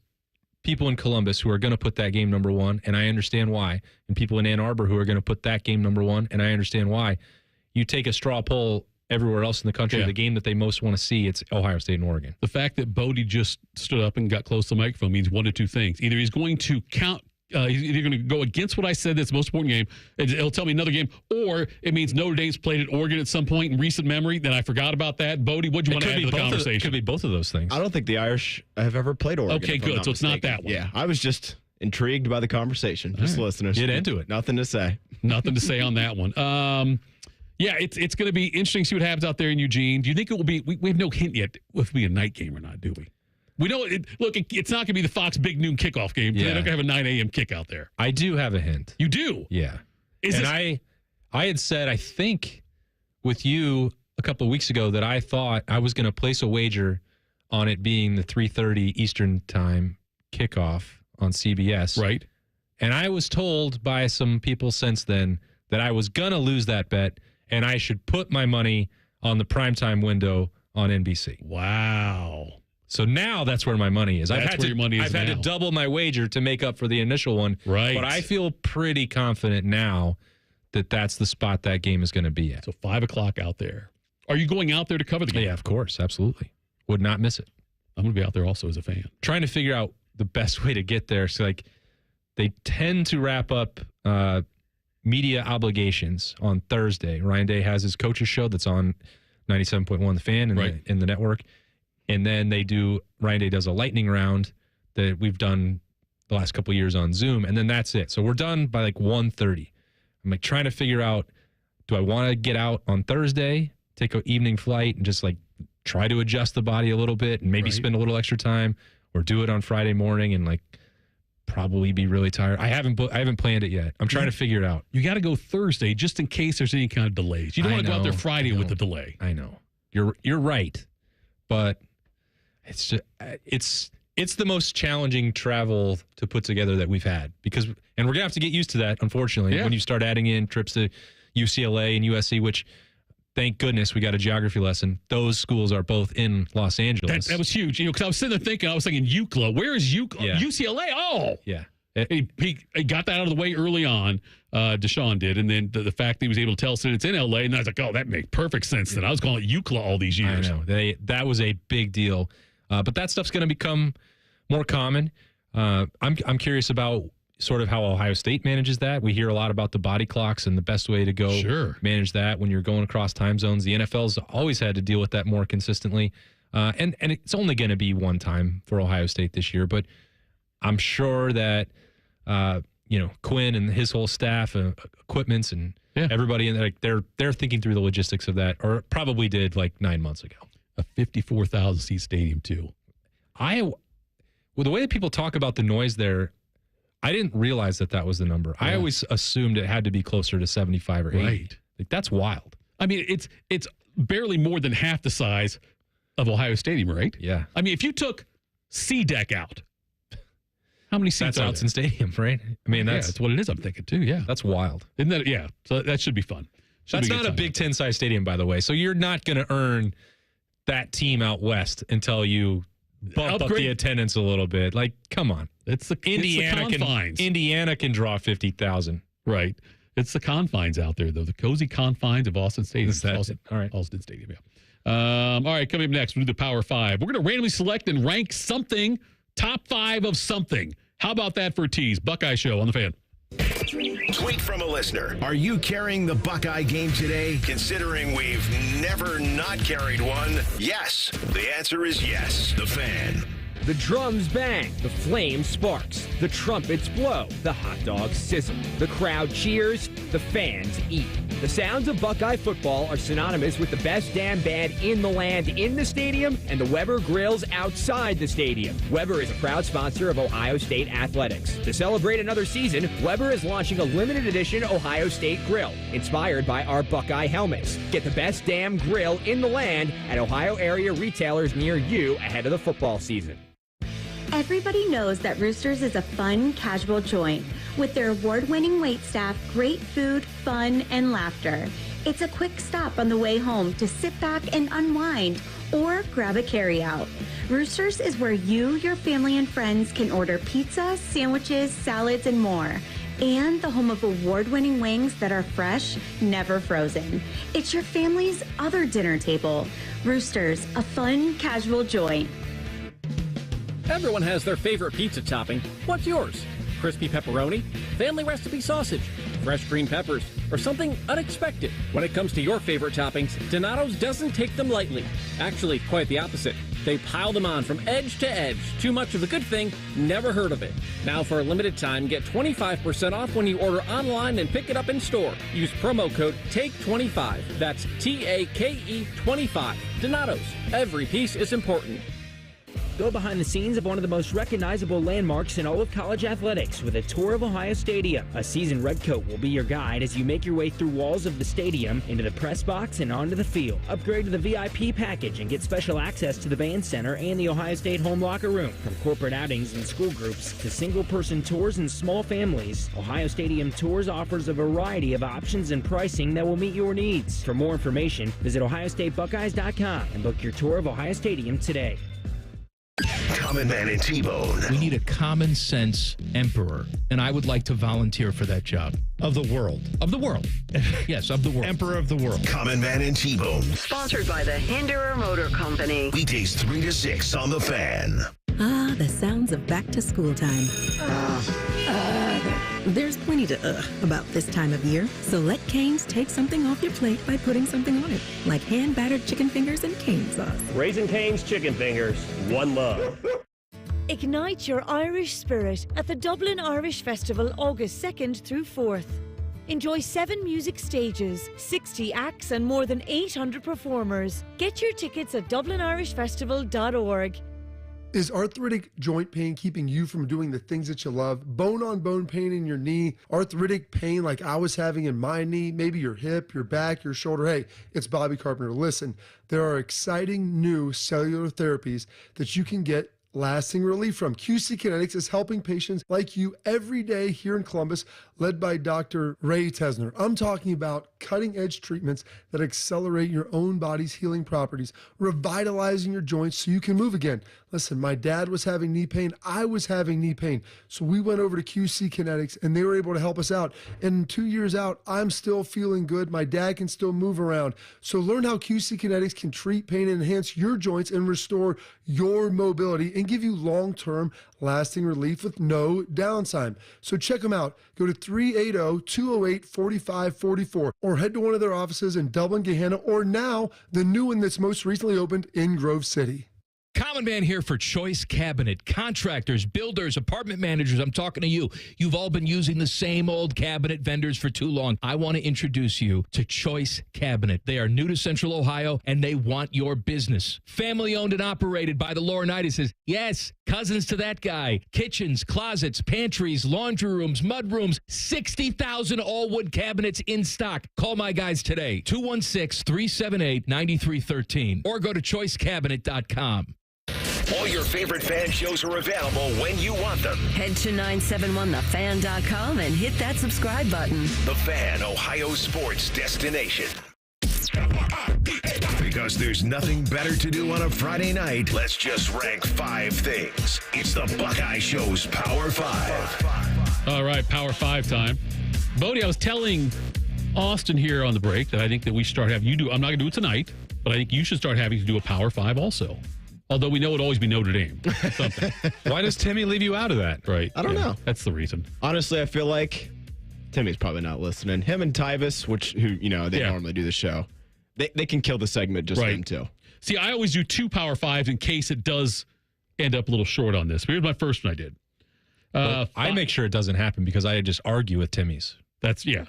people in Columbus who are going to put that game number 1, and I understand why, and people in Ann Arbor who are going to put that game number 1, and I understand why, you take a straw poll everywhere else in the country, the game that they most want to see, it's Ohio State and Oregon. The fact that Bodie just stood up and got close to the microphone means one of 2 things. Either he's going to he's either going to go against what I said, that's the most important game, it'll tell me another game, or it means Notre Dame's played at Oregon at some point in recent memory, then I forgot about that. Bodie, what do you want to add to the conversation? It could be both of those things. I don't think the Irish have ever played Oregon. Okay, good. So it's not that one. Yeah, I was just intrigued by the conversation. Just listeners. Get into it. Nothing to say. Nothing to say on that one. Yeah, it's going to be interesting to see what happens out there in Eugene. Do you think it will be, we have no hint yet if it'll be a night game or not, do we? We know, it's not going to be the Fox Big Noon kickoff game. Yeah. They're not going to have a 9 a.m. kick out there. I do have a hint. You do? Yeah. I had said, I think, with you a couple of weeks ago that I thought I was going to place a wager on it being the 3:30 Eastern time kickoff on CBS. Right. And I was told by some people since then that I was going to lose that bet and I should put my money on the primetime window on NBC. Wow. So now that's where my money is. That's where your money is I've had to double my wager to make up for the initial one. Right. But I feel pretty confident now that that's the spot that game is going to be at. So 5 o'clock out there. Are you going out there to cover the game? Yeah, of course. Absolutely. Would not miss it. I'm going to be out there also as a fan. Trying to figure out the best way to get there. So, like, they tend to wrap up media obligations on Thursday. Ryan Day has his coaches show that's on 97.1 The Fan in the network. And then Ryan Day does a lightning round that we've done the last couple of years on Zoom. And then that's it. So we're done by like 1:30. I'm like trying to figure out, do I want to get out on Thursday, take an evening flight and just like try to adjust the body a little bit and maybe spend a little extra time, or do it on Friday morning and like probably be really tired. I haven't planned it yet. I'm trying to figure it out. You got to go Thursday just in case there's any kind of delays. You don't want to go out there Friday with the delay. I know. You're right. But it's the most challenging travel to put together that we've had, and we're going to have to get used to that, unfortunately, when you start adding in trips to UCLA and USC, which thank goodness we got a geography lesson. Those schools are both in Los Angeles. That was huge. Because I was sitting there thinking, UCLA. Where is UCLA? Yeah. UCLA? Oh. Yeah. He got that out of the way early on. Deshaun did. And then the fact that he was able to tell us that it's in LA, and I was like, oh, that makes perfect sense. Then I was calling it UCLA all these years. I know. That was a big deal. But that stuff's going to become more common. I'm curious about sort of how Ohio State manages that. We hear a lot about the body clocks and the best way to go manage that when you're going across time zones. The NFL's always had to deal with that more consistently. And it's only going to be one time for Ohio State this year. But I'm sure that, Quinn and his whole staff, equipments and everybody in there, they're thinking through the logistics of that, or probably did like 9 months ago. A 54,000 seat stadium too. The way that people talk about the noise there, I didn't realize that was the number. Yeah. I always assumed it had to be closer to 75 or 80. Right. Like, that's wild. I mean, it's barely more than half the size of Ohio Stadium, right? Yeah. I mean, if you took C-Deck out, How many seats That's are Autzen Stadium, right? I mean, that's what it is. I'm thinking too. Yeah, that's wild. Isn't that? Yeah, so that should be fun. That's not a Big Ten size stadium, by the way. So you're not going to earn that team out west until you bump up the attendance a little bit. Like, come on. It's the confines. Indiana can draw 50,000. Right. It's the confines out there, though. The cozy confines of Austin Stadium. All right. Austin Stadium, yeah. All right, coming up next, we'll do the Power 5. We're going to randomly select and rank something, top 5 of something. How about that for a tease? Buckeye Show on the Fan. Tweet from a listener. Are you carrying the Buckeye game today? Considering we've never not carried one, yes. The answer is yes. The Fan. The drums bang, the flame sparks, the trumpets blow, the hot dogs sizzle, the crowd cheers, the fans eat. The sounds of Buckeye football are synonymous with the best damn band in the land in the stadium and the Weber Grills outside the stadium. Weber is a proud sponsor of Ohio State Athletics. To celebrate another season, Weber is launching a limited edition Ohio State grill, inspired by our Buckeye helmets. Get the best damn grill in the land at Ohio area retailers near you ahead of the football season. Everybody knows that Roosters is a fun, casual joint. With their award-winning waitstaff, great food, fun, and laughter. It's a quick stop on the way home to sit back and unwind or grab a carryout. Roosters is where you, your family, and friends can order pizza, sandwiches, salads, and more. And the home of award-winning wings that are fresh, never frozen. It's your family's other dinner table. Roosters, a fun, casual joint. Everyone has their favorite pizza topping. What's yours? Crispy pepperoni, family recipe sausage, fresh green peppers, or something unexpected? When it comes to your favorite toppings, Donato's doesn't take them lightly. Actually, quite the opposite. They pile them on from edge to edge. Too much of a good thing, never heard of it. Now for a limited time, get 25% off when you order online and pick it up in store. Use promo code TAKE25. That's TAKE 25. Donato's. Every piece is important. Go behind the scenes of one of the most recognizable landmarks in all of college athletics with a tour of Ohio Stadium. A seasoned redcoat will be your guide as you make your way through walls of the stadium, into the press box, and onto the field. Upgrade to the VIP package and get special access to the band center and the Ohio State home locker room. From corporate outings and school groups to single-person tours and small families, Ohio Stadium Tours offers a variety of options and pricing that will meet your needs. For more information, visit OhioStateBuckeyes.com and book your tour of Ohio Stadium today. Common Man and T-Bone. We need a common sense emperor, and I would like to volunteer for that job. Of the world. Of the world. Yes, of the world. Emperor of the world. Common Man and T-Bone. Sponsored by the Hinderer Motor Company. Weekdays 3 to 6 on The Fan. Ah, the sounds of back to school time. There's plenty to about this time of year, so let Cane's take something off your plate by putting something on it, like hand-battered chicken fingers and cane sauce. Raising Cane's Chicken Fingers. One love. Ignite your Irish spirit at the Dublin Irish Festival August 2nd through 4th. Enjoy 7 music stages, 60 acts and more than 800 performers. Get your tickets at dublinirishfestival.org. Is arthritic joint pain keeping you from doing the things that you love? Bone-on-bone pain in your knee, arthritic pain like I was having in my knee, maybe your hip, your back, your shoulder. Hey, it's Bobby Carpenter. Listen, there are exciting new cellular therapies that you can get lasting relief from. QC Kinetics is helping patients like you every day here in Columbus, led by Dr. Ray Tesner. I'm talking about cutting-edge treatments that accelerate your own body's healing properties, revitalizing your joints so you can move again. Listen, my dad was having knee pain. I was having knee pain. So we went over to QC Kinetics, and they were able to help us out. And 2 years out, I'm still feeling good. My dad can still move around. So learn how QC Kinetics can treat pain and enhance your joints and restore your mobility and give you long-term lasting relief with no downtime. So check them out. Go to 380-208-4544 or head to one of their offices in Dublin, Gahanna, or now the new one that's most recently opened in Grove City. Common Man here for Choice Cabinet. Contractors, builders, apartment managers, I'm talking to you. You've all been using the same old cabinet vendors for too long. I want to introduce you to Choice Cabinet. They are new to Central Ohio, and they want your business. Family owned and operated by the Laurinaitis. Yes, cousins to that guy. Kitchens, closets, pantries, laundry rooms, mud rooms, 60,000 all-wood cabinets in stock. Call my guys today, 216-378-9313, or go to choicecabinet.com. All your favorite fan shows are available when you want them. Head to 971thefan.com and hit that subscribe button. The Fan, Ohio sports destination. Because there's nothing better to do on a Friday night, let's just rank 5 things. It's the Buckeye Show's Power 5. All right, Power 5 time. Bodie, I was telling Austin here on the break that I think that we should start having you do. I'm not going to do it tonight, but I think you should start having to do a Power 5 also. Although we know it'll always be Notre Dame. Something. Why does Timmy leave you out of that? Right. I don't know. That's the reason. Honestly, I feel like Timmy's probably not listening. Him and Tyvis, who they normally do the show, they can kill the segment just them too. See, I always do 2 Power 5s in case it does end up a little short on this. But here's my first one I did. I make sure it doesn't happen because I just argue with Timmy's. That's the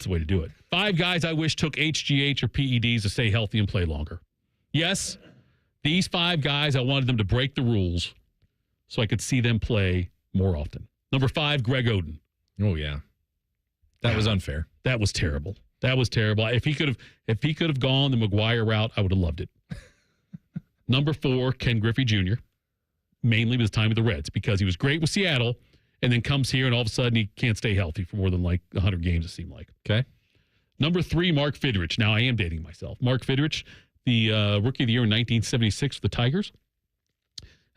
way to do it. 5 guys I wish took HGH or PEDs to stay healthy and play longer. Yes, these 5 guys, I wanted them to break the rules so I could see them play more often. Number 5, Greg Oden. Oh, yeah. That was unfair. That was terrible. If he could have gone the McGuire route, I would have loved it. Number 4, Ken Griffey Jr., mainly with his time with the Reds, because he was great with Seattle and then comes here and all of a sudden he can't stay healthy for more than like 100 games, it seemed like. Okay. Number 3, Mark Fidrich. Now I am dating myself. Mark Fidrich, the Rookie of the Year in 1976 for the Tigers.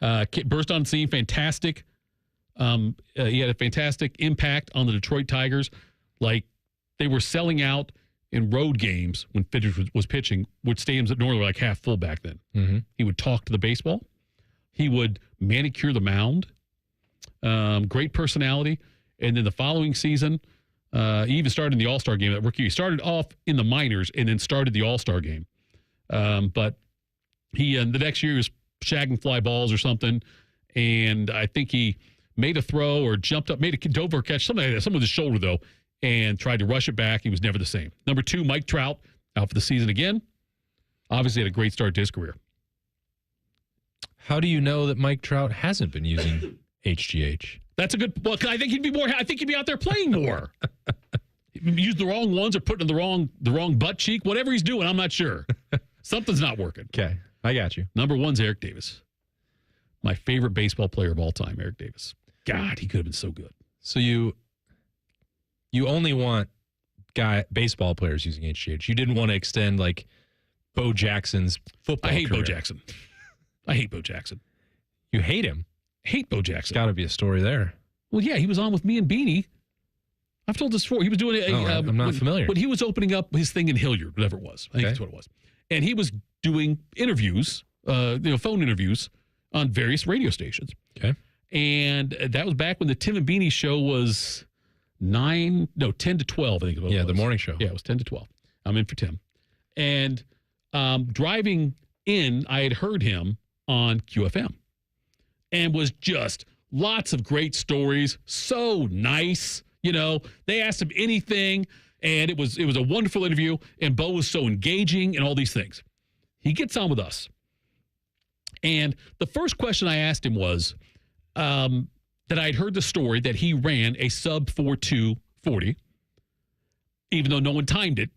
Burst on the scene, fantastic. He had a fantastic impact on the Detroit Tigers. Like, they were selling out in road games when Fidrich was pitching, which stadiums that normally were like half full back then. Mm-hmm. He would talk to the baseball. He would manicure the mound. Great personality. And then the following season, he even started in the All-Star game. That rookie, he started off in the minors and then started the All-Star game. But he, the next year, he was shagging fly balls or something. And I think he made a throw or jumped up, dove or catch, something like that, something with his shoulder, though, and tried to rush it back. He was never the same. Number 2, Mike Trout, out for the season again. Obviously had a great start to his career. How do you know that Mike Trout hasn't been using HGH? That's a good. Well, I think he'd be more. I think he'd be out there playing more. Use the wrong ones or putting in the wrong butt cheek. Whatever he's doing, I'm not sure. Something's not working. Okay, I got you. Number 1's Eric Davis, my favorite baseball player of all time. Eric Davis. God, he could have been so good. So you only want baseball players using HGH. You didn't want to extend like Bo Jackson's football. I hate career. Bo Jackson. I hate Bo Jackson. You hate him? Hate Bo Jackson. Got to be a story there. Well, yeah, he was on with me and Beanie. I've told this before. He was doing I'm not familiar. When he was opening up his thing in Hilliard, whatever it was. I think that's what it was. And he was doing interviews, phone interviews on various radio stations. Okay. And that was back when the Tim and Beanie show was 10 to 12, I think it was. Yeah, the morning show. Yeah, it was 10 to 12. I'm in for Tim. And driving in, I had heard him on QFM and was just lots of great stories. So nice. They asked him anything, and it was a wonderful interview, and Bo was so engaging and all these things. He gets on with us. And the first question I asked him was that I'd heard the story that he ran a sub 4.2 40, even though no one timed it.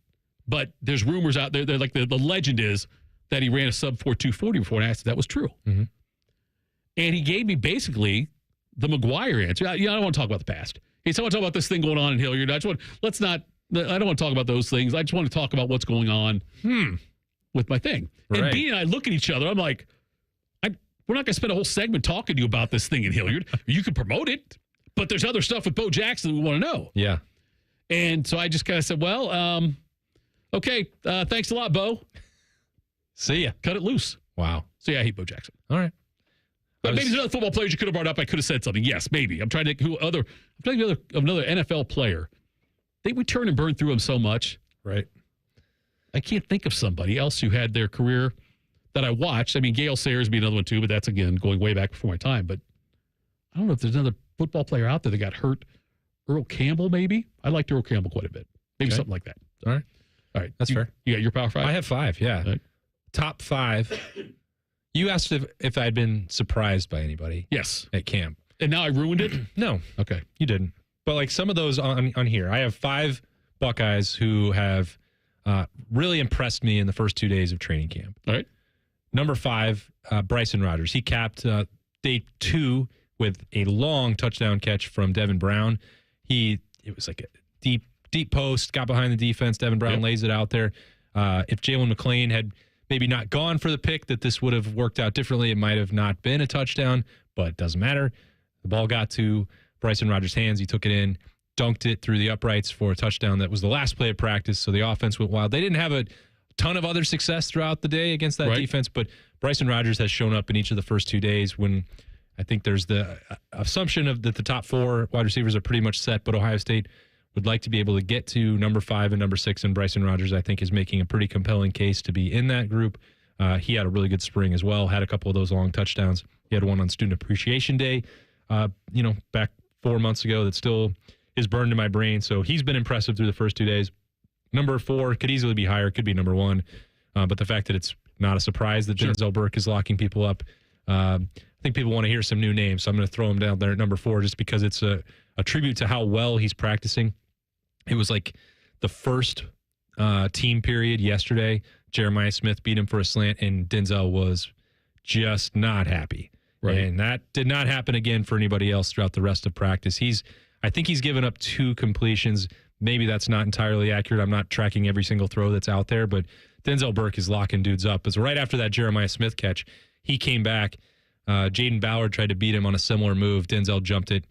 But there's rumors out there, like the legend is that he ran a sub 4.2 40 before, and I asked if that was true. Mm-hmm. And he gave me basically the McGuire answer. I don't want to talk about the past. He said, I want to talk about this thing going on in Hilliard. I don't want to talk about those things. I just want to talk about what's going on with my thing. Right. And Beanie and I look at each other. I'm like, we're not going to spend a whole segment talking to you about this thing in Hilliard. You can promote it, but there's other stuff with Bo Jackson we want to know. Yeah. And so I just kind of said, well, okay, thanks a lot, Bo. See ya. Cut it loose. Wow. So, yeah, I hate Bo Jackson. All right. But maybe there's other football players you could have brought up. I could have said something. Yes, maybe. I'm trying to think of another NFL player. They would turn and burn through them so much. Right. I can't think of somebody else who had their career that I watched. I mean, Gale Sayers would be another one too, but that's, again, going way back before my time. But I don't know if there's another football player out there that got hurt. Earl Campbell, maybe? I liked Earl Campbell quite a bit. Maybe something like that. All right. That's fair. You got your Power 5? I have 5, yeah. Right. Top 5. You asked if I'd been surprised by anybody. Yes. At camp. And now I ruined it? No. Okay. You didn't. But like some of those on here, I have 5 Buckeyes who have really impressed me in the first 2 days of training camp. All right. Number 5, Bryson Rogers. He capped day 2 with a long touchdown catch from Devin Brown. It was like a deep post, got behind the defense. Devin Brown lays it out there. If Jalen McClain had maybe not gone for the pick, that this would have worked out differently. It might have not been a touchdown, but it doesn't matter. The ball got to Bryson Rogers' hands. He took it in, dunked it through the uprights for a touchdown. That was the last play of practice, so the offense went wild. They didn't have a ton of other success throughout the day against that defense, but Bryson Rogers has shown up in each of the first 2 days when I think there's the assumption of that the top 4 wide receivers are pretty much set, but Ohio State would like to be able to get to number 5 and number 6, and Bryson Rogers, I think, is making a pretty compelling case to be in that group. He had a really good spring as well, had a couple of those long touchdowns. He had one on Student Appreciation Day, back 4 months ago that still is burned in my brain. So he's been impressive through the first 2 days. Number 4 could easily be higher, could be number 1. But the fact that it's not a surprise that Denzel Burke is locking people up, I think people want to hear some new names. So I'm going to throw him down there at number 4 just because it's a tribute to how well he's practicing. It was like the first team period yesterday. Jeremiah Smith beat him for a slant, and Denzel was just not happy. Right. And that did not happen again for anybody else throughout the rest of practice. I think he's given up 2 completions. Maybe that's not entirely accurate. I'm not tracking every single throw that's out there, but Denzel Burke is locking dudes up. It's right after that Jeremiah Smith catch. He came back. Jaden Ballard tried to beat him on a similar move. Denzel jumped it.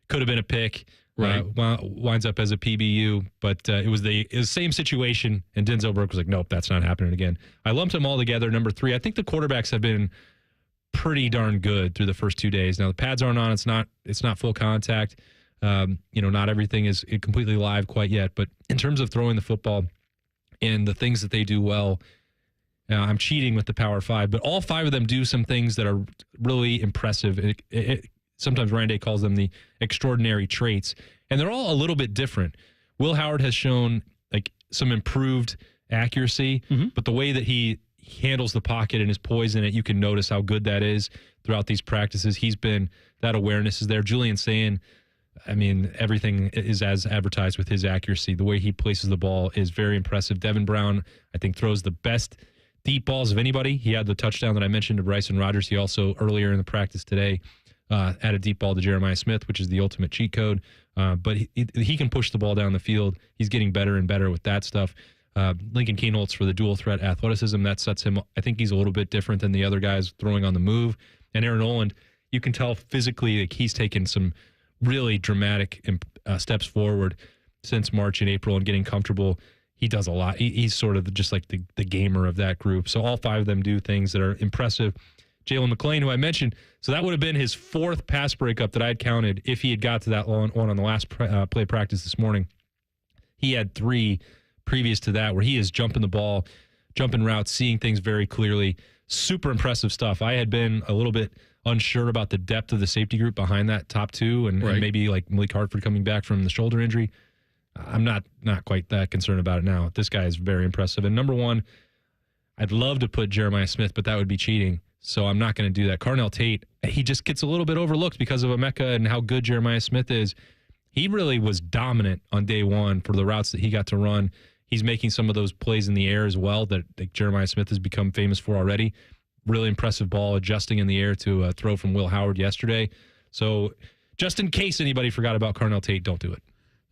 Could have been a pick. Right. Winds up as a PBU, but it was the same situation, and Denzel Burke was like, nope, that's not happening again. I lumped them all together. Number 3, I think the quarterbacks have been pretty darn good through the first 2 days. Now, the pads aren't on. It's not full contact. Not everything is completely live quite yet, but in terms of throwing the football and the things that they do well, I'm cheating with the Power 5, but all 5 of them do some things that are really impressive. Sometimes Ryan Day calls them the extraordinary traits, and they're all a little bit different. Will Howard has shown like some improved accuracy, but the way that he handles the pocket and his poise in it, you can notice how good that is throughout these practices. That awareness is there. Julian Sayin, everything is as advertised with his accuracy. The way he places the ball is very impressive. Devin Brown, I think, throws the best deep balls of anybody. He had the touchdown that I mentioned to Bryson Rogers. He also, earlier in the practice today, had a deep ball to Jeremiah Smith, which is the ultimate cheat code. But he can push the ball down the field. He's getting better and better with that stuff. Lincoln Kienholz for the dual threat athleticism. That sets him, I think he's a little bit different than the other guys throwing on the move. And Aaron Oland, you can tell physically like he's taken some really dramatic steps forward since March and April and getting comfortable. He does a lot. He's sort of just like the gamer of that group. So all 5 of them do things that are impressive. Jalen McClain, who I mentioned, so that would have been his 4th pass breakup that I had counted if he had got to that one on the last play practice this morning. He had 3 previous to that where he is jumping the ball, jumping routes, seeing things very clearly. Super impressive stuff. I had been a little bit unsure about the depth of the safety group behind that top 2 and maybe like Malik Hartford coming back from the shoulder injury. I'm not quite that concerned about it now. This guy is very impressive. And number 1, I'd love to put Jeremiah Smith, but that would be cheating. So I'm not going to do that. Carnell Tate, he just gets a little bit overlooked because of Emeka and how good Jeremiah Smith is. He really was dominant on day 1 for the routes that he got to run. He's making some of those plays in the air as well that Jeremiah Smith has become famous for already. Really impressive ball, adjusting in the air to a throw from Will Howard yesterday. So just in case anybody forgot about Carnell Tate, don't do it.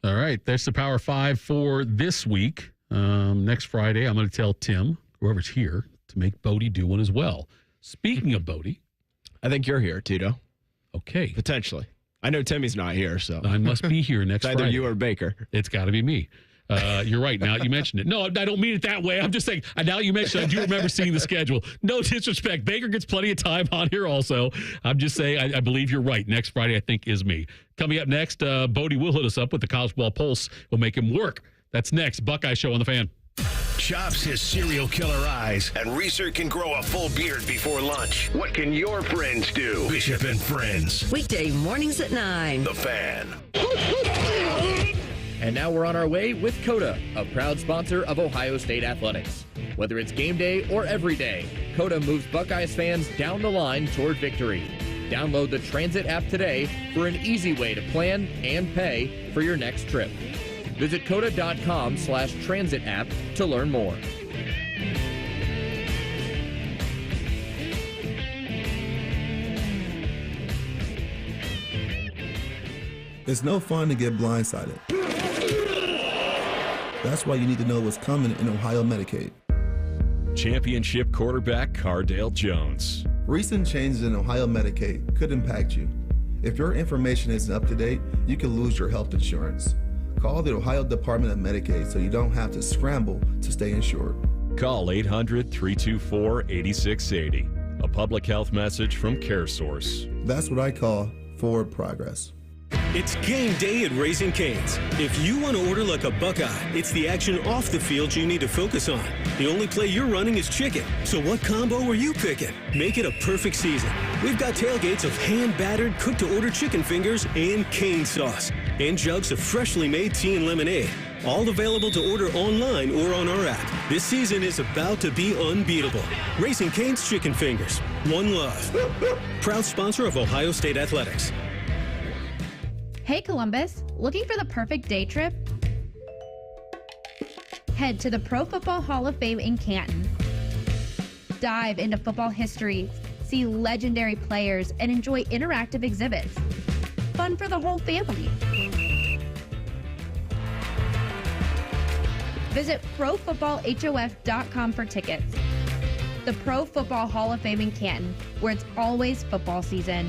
All right, that's the Power 5 for this week. Next Friday, I'm going to tell Tim, whoever's here, to make Bodie do one as well. Speaking of Bodie, I think you're here, Tito. Okay. Potentially. I know Timmy's not here, so. I must be here next Friday. Either you or Baker. It's got to be me. You're right. Now you mentioned it. No, I don't mean it that way. I'm just saying, now you mentioned it, I do remember seeing the schedule. No disrespect. Baker gets plenty of time on here also. I'm just saying, I believe you're right. Next Friday, I think, is me. Coming up next, Bodie will hit us up with the College Ball Pulse. We'll make him work. That's next. Buckeye Show on the Fan. Chops his serial killer eyes, and Reeser can grow a full beard before lunch. What can your friends do? Bishop and Friends. Weekday mornings at 9. The Fan. And now we're on our way with COTA, a proud sponsor of Ohio State Athletics. Whether it's game day or every day, COTA moves Buckeyes fans down the line toward victory. Download the Transit app today for an easy way to plan and pay for your next trip. Visit COTA.com/transit app to learn more. It's no fun to get blindsided. That's why you need to know what's coming in Ohio Medicaid. Championship quarterback Cardale Jones. Recent changes in Ohio Medicaid could impact you. If your information isn't up to date, you can lose your health insurance. Call the Ohio Department of Medicaid so you don't have to scramble to stay insured. Call 800-324-8680. A public health message from CareSource. That's what I call forward progress. It's game day at Raising Cane's. If you want to order like a Buckeye, it's the action off the field you need to focus on. The only play you're running is chicken. So what combo are you picking? Make it a perfect season. We've got tailgates of hand-battered, cooked-to-order chicken fingers and cane sauce. And jugs of freshly made tea and lemonade. All available to order online or on our app. This season is about to be unbeatable. Raising Cane's Chicken Fingers. One love. Proud sponsor of Ohio State Athletics. Hey Columbus, looking for the perfect day trip? Head to the Pro Football Hall of Fame in Canton. Dive into football history, see legendary players, and enjoy interactive exhibits. Fun for the whole family. Visit ProFootballHOF.com for tickets. The Pro Football Hall of Fame in Canton, where it's always football season.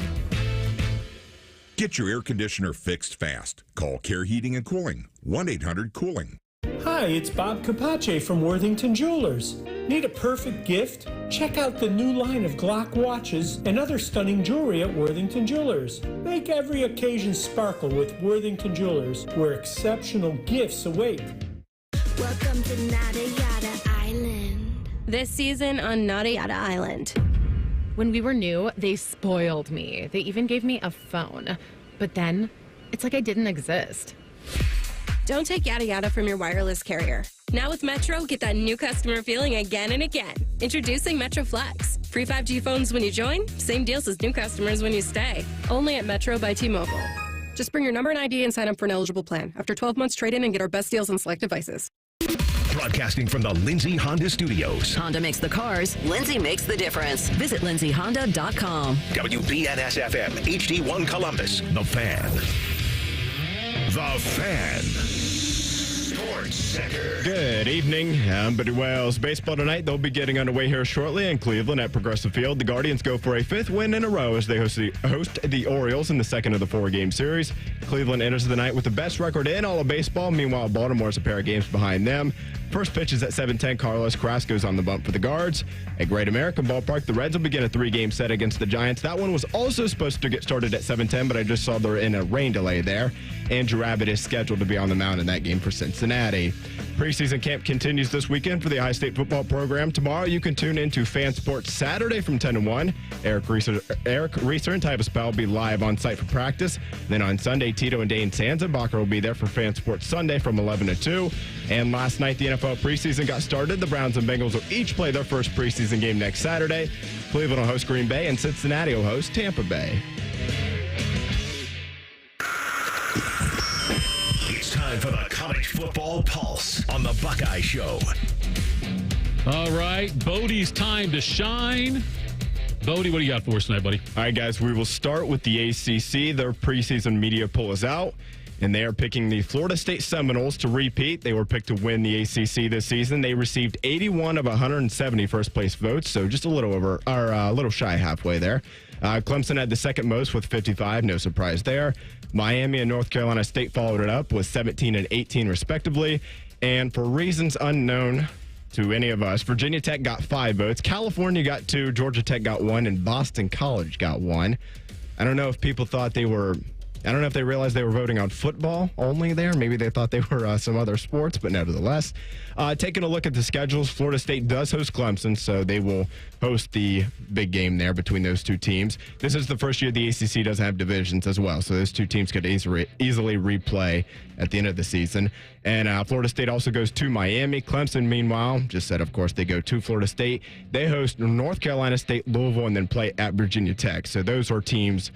Get your air conditioner fixed fast. Call Care Heating and Cooling, 1-800-COOLING. Hi, it's Bob Capace from Worthington Jewelers. Need a perfect gift? Check out the new line of Glock watches and other stunning jewelry at Worthington Jewelers. Make every occasion sparkle with Worthington Jewelers, where exceptional gifts await. Welcome to Nada Yada Island. This season on Nada Yada Island. When we were new, they spoiled me. They even gave me a phone. But then, it's like I didn't exist. Don't take yada yada from your wireless carrier. Now with Metro, get that new customer feeling again and again. Introducing Metro Flex. Free 5G phones when you join, same deals as new customers when you stay. Only at Metro by T-Mobile. Just bring your number and ID and sign up for an eligible plan. After 12 months, trade in and get our best deals on select devices. Broadcasting from the Lindsay Honda Studios. Honda makes the cars. Lindsay makes the difference. Visit lindsayhonda.com. WBNS-FM, HD1 Columbus. The Fan. The Fan. Sports Center. Good evening. I'm Buddy Wells. Baseball tonight, they'll be getting underway here shortly in Cleveland at Progressive Field. The Guardians go for a fifth win in a row as they host the Orioles in the second of the four-game series. Cleveland enters the night with the best record in all of baseball. Meanwhile, Baltimore's a pair of games behind them. First pitch is at 7:10. Carlos Carrasco's on the bump for the Guards. At Great American Ballpark, the Reds will begin a three-game set against the Giants. That one was also supposed to get started at 7:10, but I just saw they're in a rain delay there. Andrew Rabbit is scheduled to be on the mound in that game for Cincinnati. Preseason camp continues this weekend for the Ohio State football program. Tomorrow, you can tune into Fan Sports Saturday from 10 to 1. Eric Reeser and Tyvis Powell will be live on site for practice. Then on Sunday, Tito and Dane Sanzenbacher will be there for Fan Sports Sunday from 11 to 2. And last night, the NFL preseason got started. The Browns and Bengals will each play their first preseason game next Saturday. Cleveland will host Green Bay, and Cincinnati will host Tampa Bay. It's time for the College Football Pulse on the Buckeye Show. All right, Bodie's time to shine. Bodie, what do you got for us tonight, buddy? All right, guys, we will start with the ACC. Their preseason media poll is out, and they are picking the Florida State Seminoles to repeat. They were picked to win the ACC this season. They received 81 of 170 first-place votes, so just a little shy halfway there. Clemson had the second most with 55, no surprise there. Miami and North Carolina State followed it up with 17 and 18 respectively. And for reasons unknown to any of us, Virginia Tech got 5 votes, California got 2, Georgia Tech got 1, and Boston College got 1. I don't know if people thought they were... I don't know if they realized they were voting on football only there. Maybe they thought they were some other sports, but nevertheless. Taking a look at the schedules, Florida State does host Clemson, so they will host the big game there between those two teams. This is the first year the ACC doesn't have divisions as well, so those two teams could easily replay at the end of the season. And Florida State also goes to Miami. Clemson, meanwhile, just said, of course, they go to Florida State. They host North Carolina State, Louisville, and then play at Virginia Tech. So those are teams...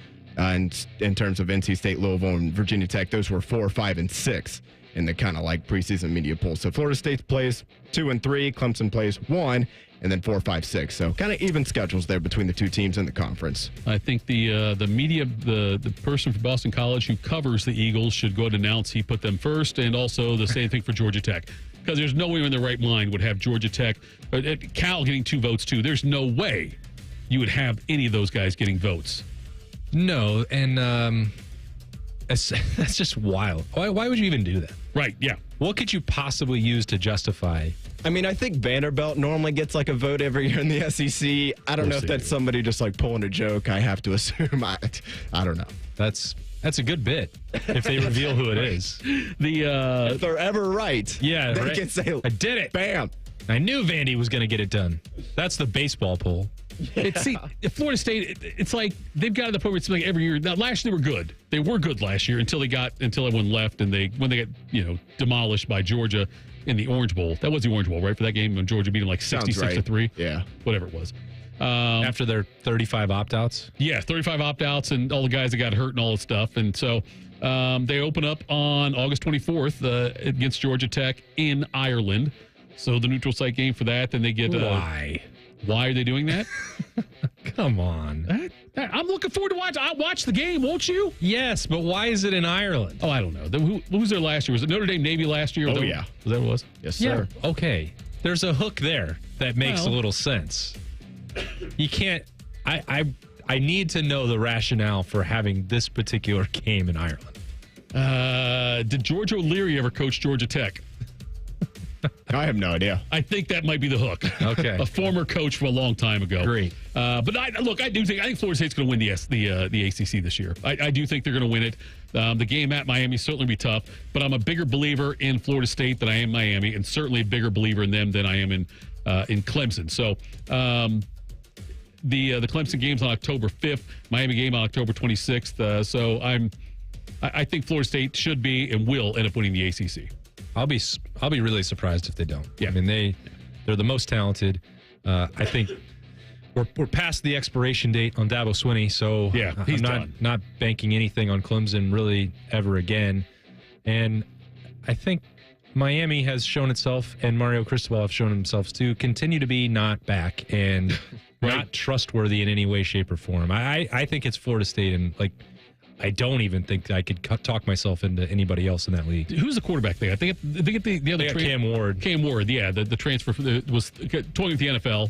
in terms of NC State, Louisville, and Virginia Tech, those were 4, 5, and 6 in the kind of like preseason media poll. So Florida State plays 2 and 3, Clemson plays 1, and then 4, 5, 6. So kind of even schedules there between the two teams in the conference. I think the media, the person from Boston College who covers the Eagles should go ahead and announce he put them first, and also the same thing for Georgia Tech. Because there's no way in their right mind would have Georgia Tech, Cal getting 2 votes too. There's no way you would have any of those guys getting votes. No, and that's just wild. Why would you even do that? Right, yeah. What could you possibly use to justify? I mean, I think Vanderbilt normally gets like a vote every year in the SEC. I don't know if that's somebody just like pulling a joke. I have to assume. I don't know. That's a good bit if they reveal who it is. If they're ever right, yeah, they right? can say, I did it. Bam. I knew Vandy was going to get it done. That's the baseball poll. See, Florida State, it's like they've got to the point where it's like every year. Now, last year they were good. They were good last year until everyone left and when they got demolished by Georgia in the Orange Bowl. That was the Orange Bowl, right? For that game when Georgia beat them like 66-3. Yeah, whatever it was. After their 35 opt-outs? Yeah, 35 opt-outs and all the guys that got hurt and all that stuff. And so they open up on August 24th against Georgia Tech in Ireland. So the neutral site game for that. Then they get... Why are they doing that? Come on. I'm looking forward to watch. I'll watch the game, won't you? Yes, but why is it in Ireland? Oh, I don't know. Who was there last year? Was it Notre Dame Navy last year? Oh, yeah. Was that what it was? Yes, sir. Yeah. Okay. There's a hook there that makes a little sense. You can't... I need to know the rationale for having this particular game in Ireland. Did George O'Leary ever coach Georgia Tech? I have no idea. I think that might be the hook. Okay. A former coach from a long time ago. Great. But I think Florida State's going to win the ACC this year. I do think they're going to win it. The game at Miami certainly be tough, but I'm a bigger believer in Florida State than I am Miami, and certainly a bigger believer in them than I am in Clemson. So the Clemson game's on October 5th, Miami game on October 26th. So I think Florida State should be and will end up winning the ACC. I'll be really surprised if they don't. Yeah. I mean they're the most talented. I think we're past the expiration date on Dabo Swinney, so yeah, he's not banking anything on Clemson really ever again. And I think Miami has shown itself, and Mario Cristobal have shown themselves to continue to be not back and not trustworthy in any way, shape, or form. I think it's Florida State, and I don't even think I could talk myself into anybody else in that league. Who's the quarterback there? I think they get the other Cam Ward. Cam Ward, yeah. The transfer was toying with the NFL.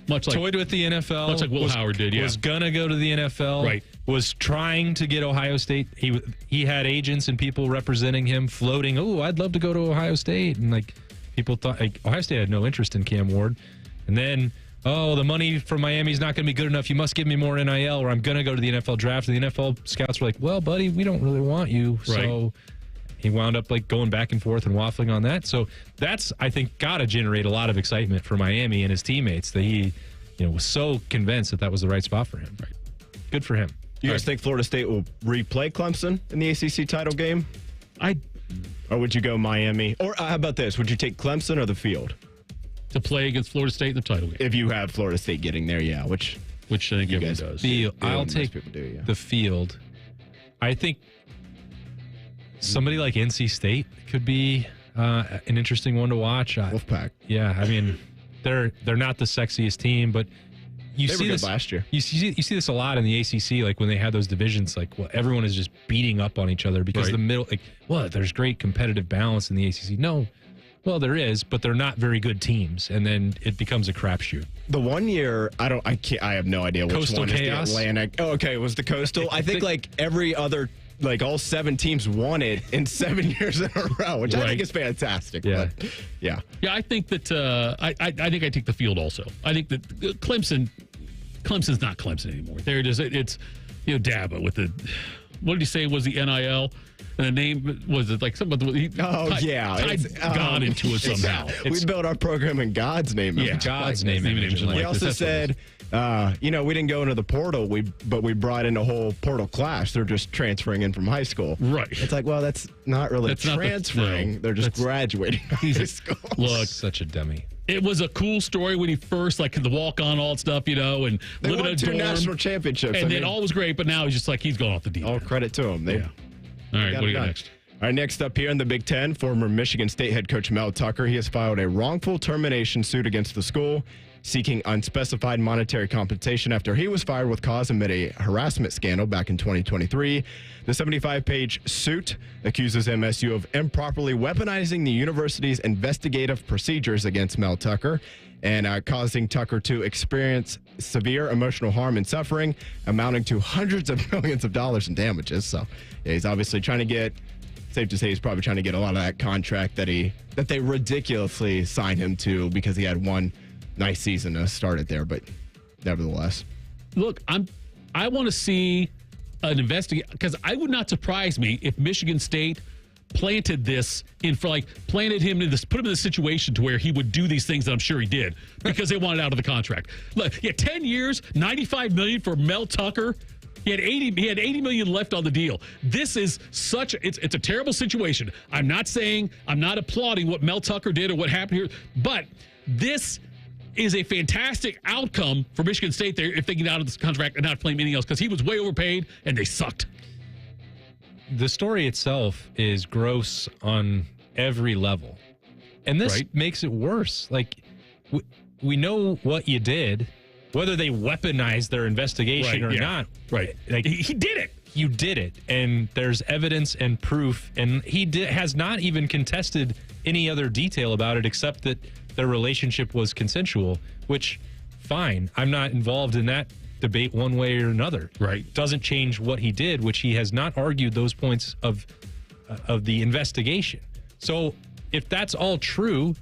Toyed with the NFL. Much like Will Howard did, yeah. Was going to go to the NFL. Right. Was trying to get Ohio State. He had agents and people representing him floating, oh, I'd love to go to Ohio State. And people thought Ohio State had no interest in Cam Ward. And then... oh, the money from Miami is not going to be good enough. You must give me more NIL or I'm going to go to the NFL draft. And the NFL scouts were like, well, buddy, we don't really want you. Right. So he wound up going back and forth and waffling on that. So that's, I think, got to generate a lot of excitement for Miami and his teammates that he was so convinced that was the right spot for him. Right. Good for him. You guys think Florida State will replay Clemson in the ACC title game? Or would you go Miami? Or how about this? Would you take Clemson or the field? To play against Florida State in the title game. If you have Florida State getting there, yeah. Which I think everyone does. I'll take the field. I think somebody like NC State could be an interesting one to watch. Wolfpack. Yeah, I mean, they're not the sexiest team, but you see this last year. You see this a lot in the ACC, like when they had those divisions, everyone is just beating up on each other because the middle, there's great competitive balance in the ACC. No. Well, there is, but they're not very good teams, and then it becomes a crapshoot. The 1 year, I have no idea which Coastal one Chaos? is the Atlantic. Oh, okay, it was the Coastal. I think every other, all 7 teams won it in 7 years in a row, which I think is fantastic. Yeah, but, yeah. I think that I think I take the field also. I think that Clemson's not Clemson anymore. There it is. It's Dabo with the what did he say was the NIL. And the name was it something? Tied God into it somehow. We built our program in God's name. Yeah, God's name. He also said, we didn't go into the portal, but we brought in a whole portal class. They're just transferring in from high school. Right. It's that's not really transferring. They're just graduating high school. Look, such a dummy. It was a cool story when he first the walk on all that stuff, and they living won in a 2 dorm, national championships, and then all was great. But now he's just he's gone off the deep. All credit to him. Yeah. All right, what do you got next? All right, next up here in the Big Ten, former Michigan State head coach Mel Tucker. He has filed a wrongful termination suit against the school. seeking unspecified monetary compensation after he was fired with cause amid a harassment scandal back in 2023. The 75-page suit accuses MSU of improperly weaponizing the university's investigative procedures against Mel Tucker and causing Tucker to experience severe emotional harm and suffering, amounting to hundreds of millions of dollars in damages. So yeah, he's obviously trying to get, safe to say, he's probably trying to get a lot of that contract that they ridiculously signed him to because he had one nice season to start it there. But nevertheless, look, I want to see an investigation, because I would not surprise me if Michigan State planted this planted him in this, put him in this situation to where he would do these things that I'm sure he did because they wanted out of the contract. Look, 10 years, $95 million for Mel Tucker. He had $80 million left on the deal. This is it's a terrible situation. I'm not applauding what Mel Tucker did or what happened here, but this is a fantastic outcome for Michigan State there if they get out of this contract and not claim anything else, because he was way overpaid and they sucked. The story itself is gross on every level. And this makes it worse. Like, we know what you did, whether they weaponized their investigation or not. Right. Like, he did it. You did it. And there's evidence and proof. And he has not even contested any other detail about it except that their relationship was consensual, which, fine. I'm not involved in that debate one way or another. Right. Doesn't change what he did, which he has not argued those points of the investigation. So if that's all true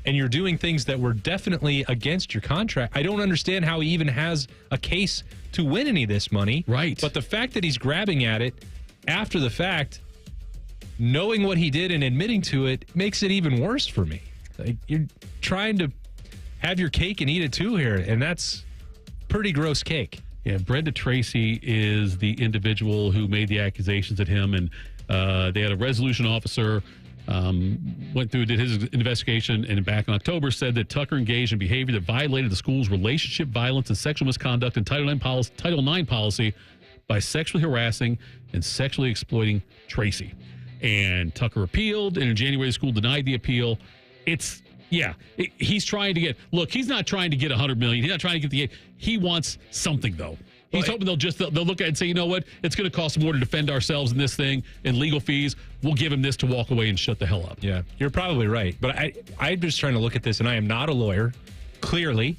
and you're doing things that were definitely against your contract, I don't understand how he even has a case to win any of this money. Right. But the fact that he's grabbing at it after the fact, knowing what he did and admitting to it, makes it even worse for me. Like, you're trying to have your cake and eat it too here, and that's pretty gross cake. Yeah, Brenda Tracy is the individual who made the accusations at him, and they had a resolution officer did his investigation, and back in October said that Tucker engaged in behavior that violated the school's relationship violence and sexual misconduct and Title IX policy by sexually harassing and sexually exploiting Tracy. And Tucker appealed, and in January the school denied the appeal. He's trying to get, he's not trying to get $100 million. He's not trying to get he wants something, though. He's hoping they'll look at it and say, you know what, it's going to cost more to defend ourselves in this thing and legal fees. We'll give him this to walk away and shut the hell up. Yeah, you're probably right. But I'm just trying to look at this, and I am not a lawyer, clearly.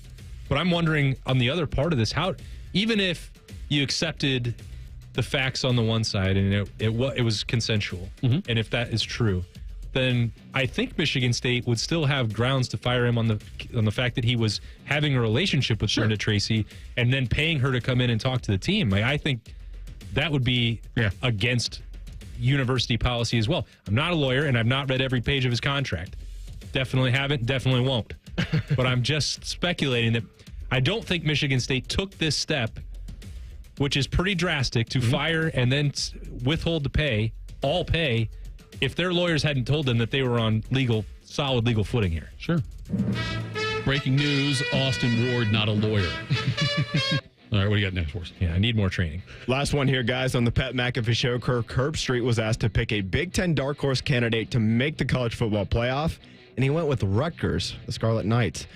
But I'm wondering on the other part of this, how, even if you accepted the facts on the one side and it was consensual, and if that is true, then I think Michigan State would still have grounds to fire him on the fact that he was having a relationship with Brenda Tracy and then paying her to come in and talk to the team. Like, I think that would be against university policy as well. I'm not a lawyer, and I've not read every page of his contract. Definitely haven't, definitely won't. But I'm just speculating that I don't think Michigan State took this step, which is pretty drastic, to fire and then withhold the pay, all pay, if their lawyers hadn't told them that they were on solid legal footing here. Sure. Breaking news, Austin Ward, not a lawyer. All right, what do you got next for us? Yeah, I need more training. Last one here, guys. On the Pat McAfee Show, Kirk Herbstreit was asked to pick a Big Ten dark horse candidate to make the college football playoff, and he went with Rutgers, the Scarlet Knights.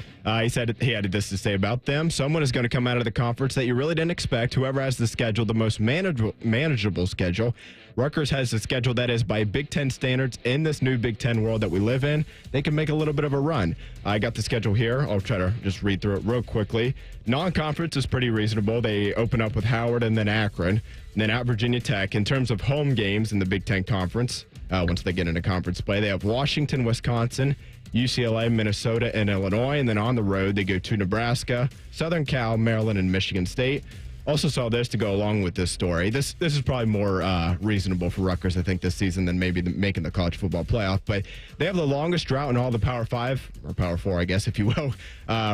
He said he had this to say about them. Someone is going to come out of the conference that you really didn't expect. Whoever has the most manageable schedule. Rutgers has a schedule that is by Big Ten standards in this new Big Ten world that we live in. They can make a little bit of a run. I got the schedule here. I'll try to just read through it real quickly. Non-conference is pretty reasonable. They open up with Howard and then Akron, and then at Virginia Tech. In terms of home games in the Big Ten Conference, once they get into conference play, they have Washington, Wisconsin, UCLA, Minnesota, and Illinois. And then on the road, they go to Nebraska, Southern Cal, Maryland, and Michigan State. Also saw this to go along with this story. This is probably more reasonable for Rutgers, I think, this season than maybe making the college football playoff. But they have the longest drought in all the Power 5, or Power 4, I guess, if you will,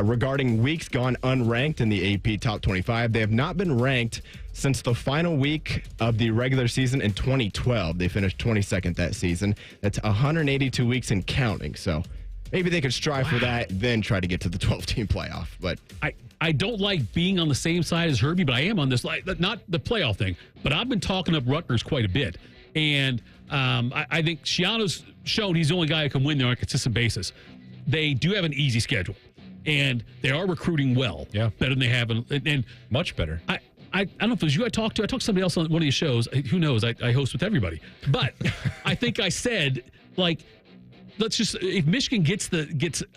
regarding weeks gone unranked in the AP Top 25. They have not been ranked since the final week of the regular season in 2012. They finished 22nd that season. That's 182 weeks and counting. So maybe they could strive for that, then try to get to the 12-team playoff. But I don't like being on the same side as Herbie, but I am on this, not the playoff thing, but I've been talking up Rutgers quite a bit. And I think Schiano's shown he's the only guy who can win there on a consistent basis. They do have an easy schedule. And they are recruiting well. Yeah. Better than they have. And much better. I don't know if it was you I talked to somebody else on one of these shows. Who knows? I host with everybody. But I think I said, like, let's just, if Michigan gets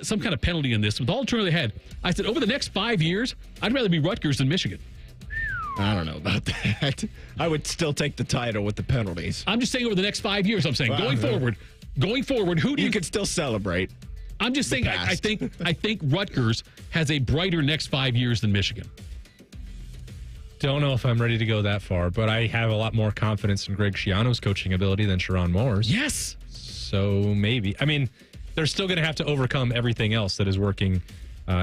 some kind of penalty in this, with all the turnover they had, I said, over the next 5 years, I'd rather be Rutgers than Michigan. I don't know about that. I would still take the title with the penalties. I'm just saying over the next 5 years, I'm saying. Going forward, who do you could still celebrate? I'm just saying, I think Rutgers has a brighter next 5 years than Michigan. Don't know if I'm ready to go that far, but I have a lot more confidence in Greg Schiano's coaching ability than Sharon Moore's. Yes. So maybe. I mean, they're still going to have to overcome everything else that is working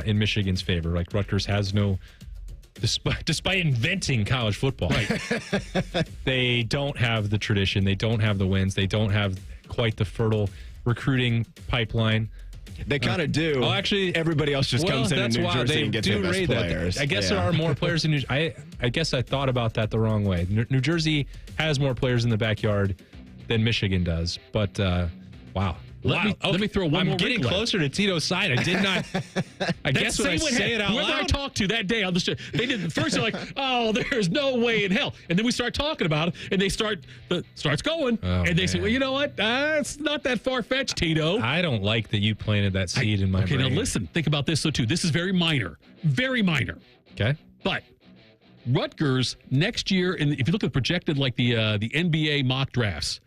in Michigan's favor. Like Rutgers has no, despite inventing college football, they don't have the tradition. They don't have the wins. They don't have quite the fertile recruiting pipeline. They kind of do. Oh, actually, everybody else just comes in New Jersey and gets their best players. I guess there are more players in New Jersey. I guess I thought about that the wrong way. New Jersey has more players in the backyard than Michigan does. But, wow. Let me throw one more. I'm getting closer to Tito's side. I did not. I guess when I say it out loud. Whoever I talked to that day on the show, they did. First, they're like, "Oh, there's no way in hell," and then we start talking about it, and they starts going, and they say, "Well, you know what? It's not that far fetched, Tito." I don't like that you planted that seed in my brain. Okay, now listen. Think about this, though, too. This is very minor. Okay, but Rutgers next year, and if you look at projected like the NBA mock drafts,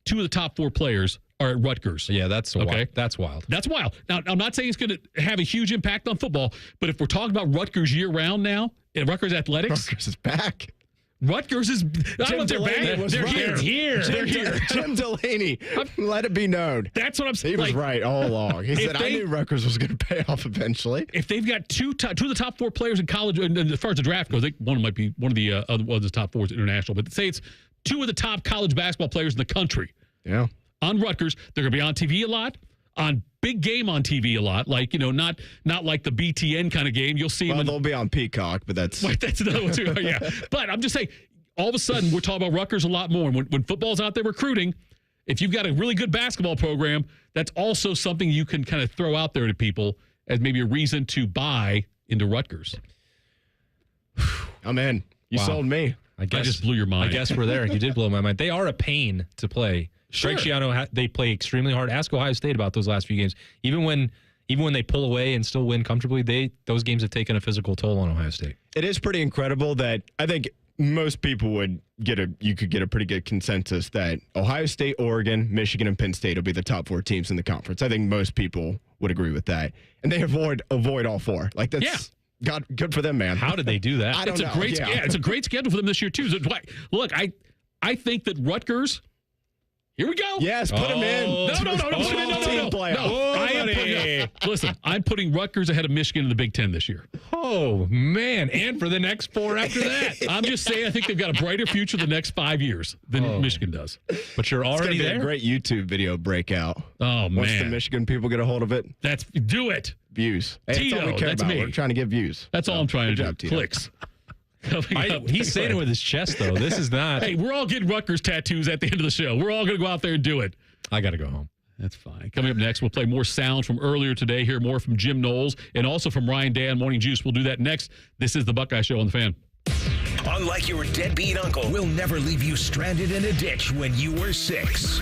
2 of the top 4 players are at Rutgers. Yeah, that's okay. That's wild. That's wild. Now, I'm not saying it's going to have a huge impact on football, but if we're talking about Rutgers year-round now, and Rutgers athletics. Rutgers is back. Rutgers is. I don't know if they're back. They're here. They're here. Jim Delaney. Let it be known. That's what I'm saying. He was right all along. He said, I knew Rutgers was going to pay off eventually. If they've got two of the top 4 players in college, and as far as the draft goes, I think one might be one of the other top 4 is international, but say it's 2 of the top college basketball players in the country. Yeah. On Rutgers, they're going to be on TV a lot, on big game on TV a lot, like, not like the BTN kind of game. You'll see them. They'll be on Peacock, but that's another one too. Yeah, but I'm just saying, all of a sudden, we're talking about Rutgers a lot more. And when football's out there recruiting, if you've got a really good basketball program, that's also something you can kind of throw out there to people as maybe a reason to buy into Rutgers. I'm in. You sold me. I just blew your mind. I guess we're there. You did blow my mind. They are a pain to play. Sure. Greg Schiano, they play extremely hard. Ask Ohio State about those last few games. Even when they pull away and still win comfortably, those games have taken a physical toll on Ohio State. It is pretty incredible that I think most people you could get a pretty good consensus that Ohio State, Oregon, Michigan, and Penn State will be the top 4 teams in the conference. I think most people would agree with that. And they avoid all 4. Like that's good for them, man. How did they do that? I don't know. It's a great schedule for them this year too. Look, I think that Rutgers. Here we go. Yes, put them in. No. Listen, I'm putting Rutgers ahead of Michigan in the Big Ten this year. Oh, man. And for the next 4 after that. I'm just saying I think they've got a brighter future the next 5 years than Michigan does. But you're already there. A great YouTube video breakout. Oh, man. Once the Michigan people get a hold of it. Do it. Views. Hey, Tito, that's all we care that's about. me. We're trying to get views. That's all I'm trying to do. Clicks. He's saying it with his chest, though. This is not. Hey, we're all getting Rutgers tattoos at the end of the show. We're all going to go out there and do it. I got to go home. That's fine. Coming up next, we'll play more sounds from earlier today, hear more from Jim Knowles, and also from Ryan Day on Morning Juice. We'll do that next. This is the Buckeye Show on the Fan. Unlike your deadbeat uncle, we'll never leave you stranded in a ditch when you were 6.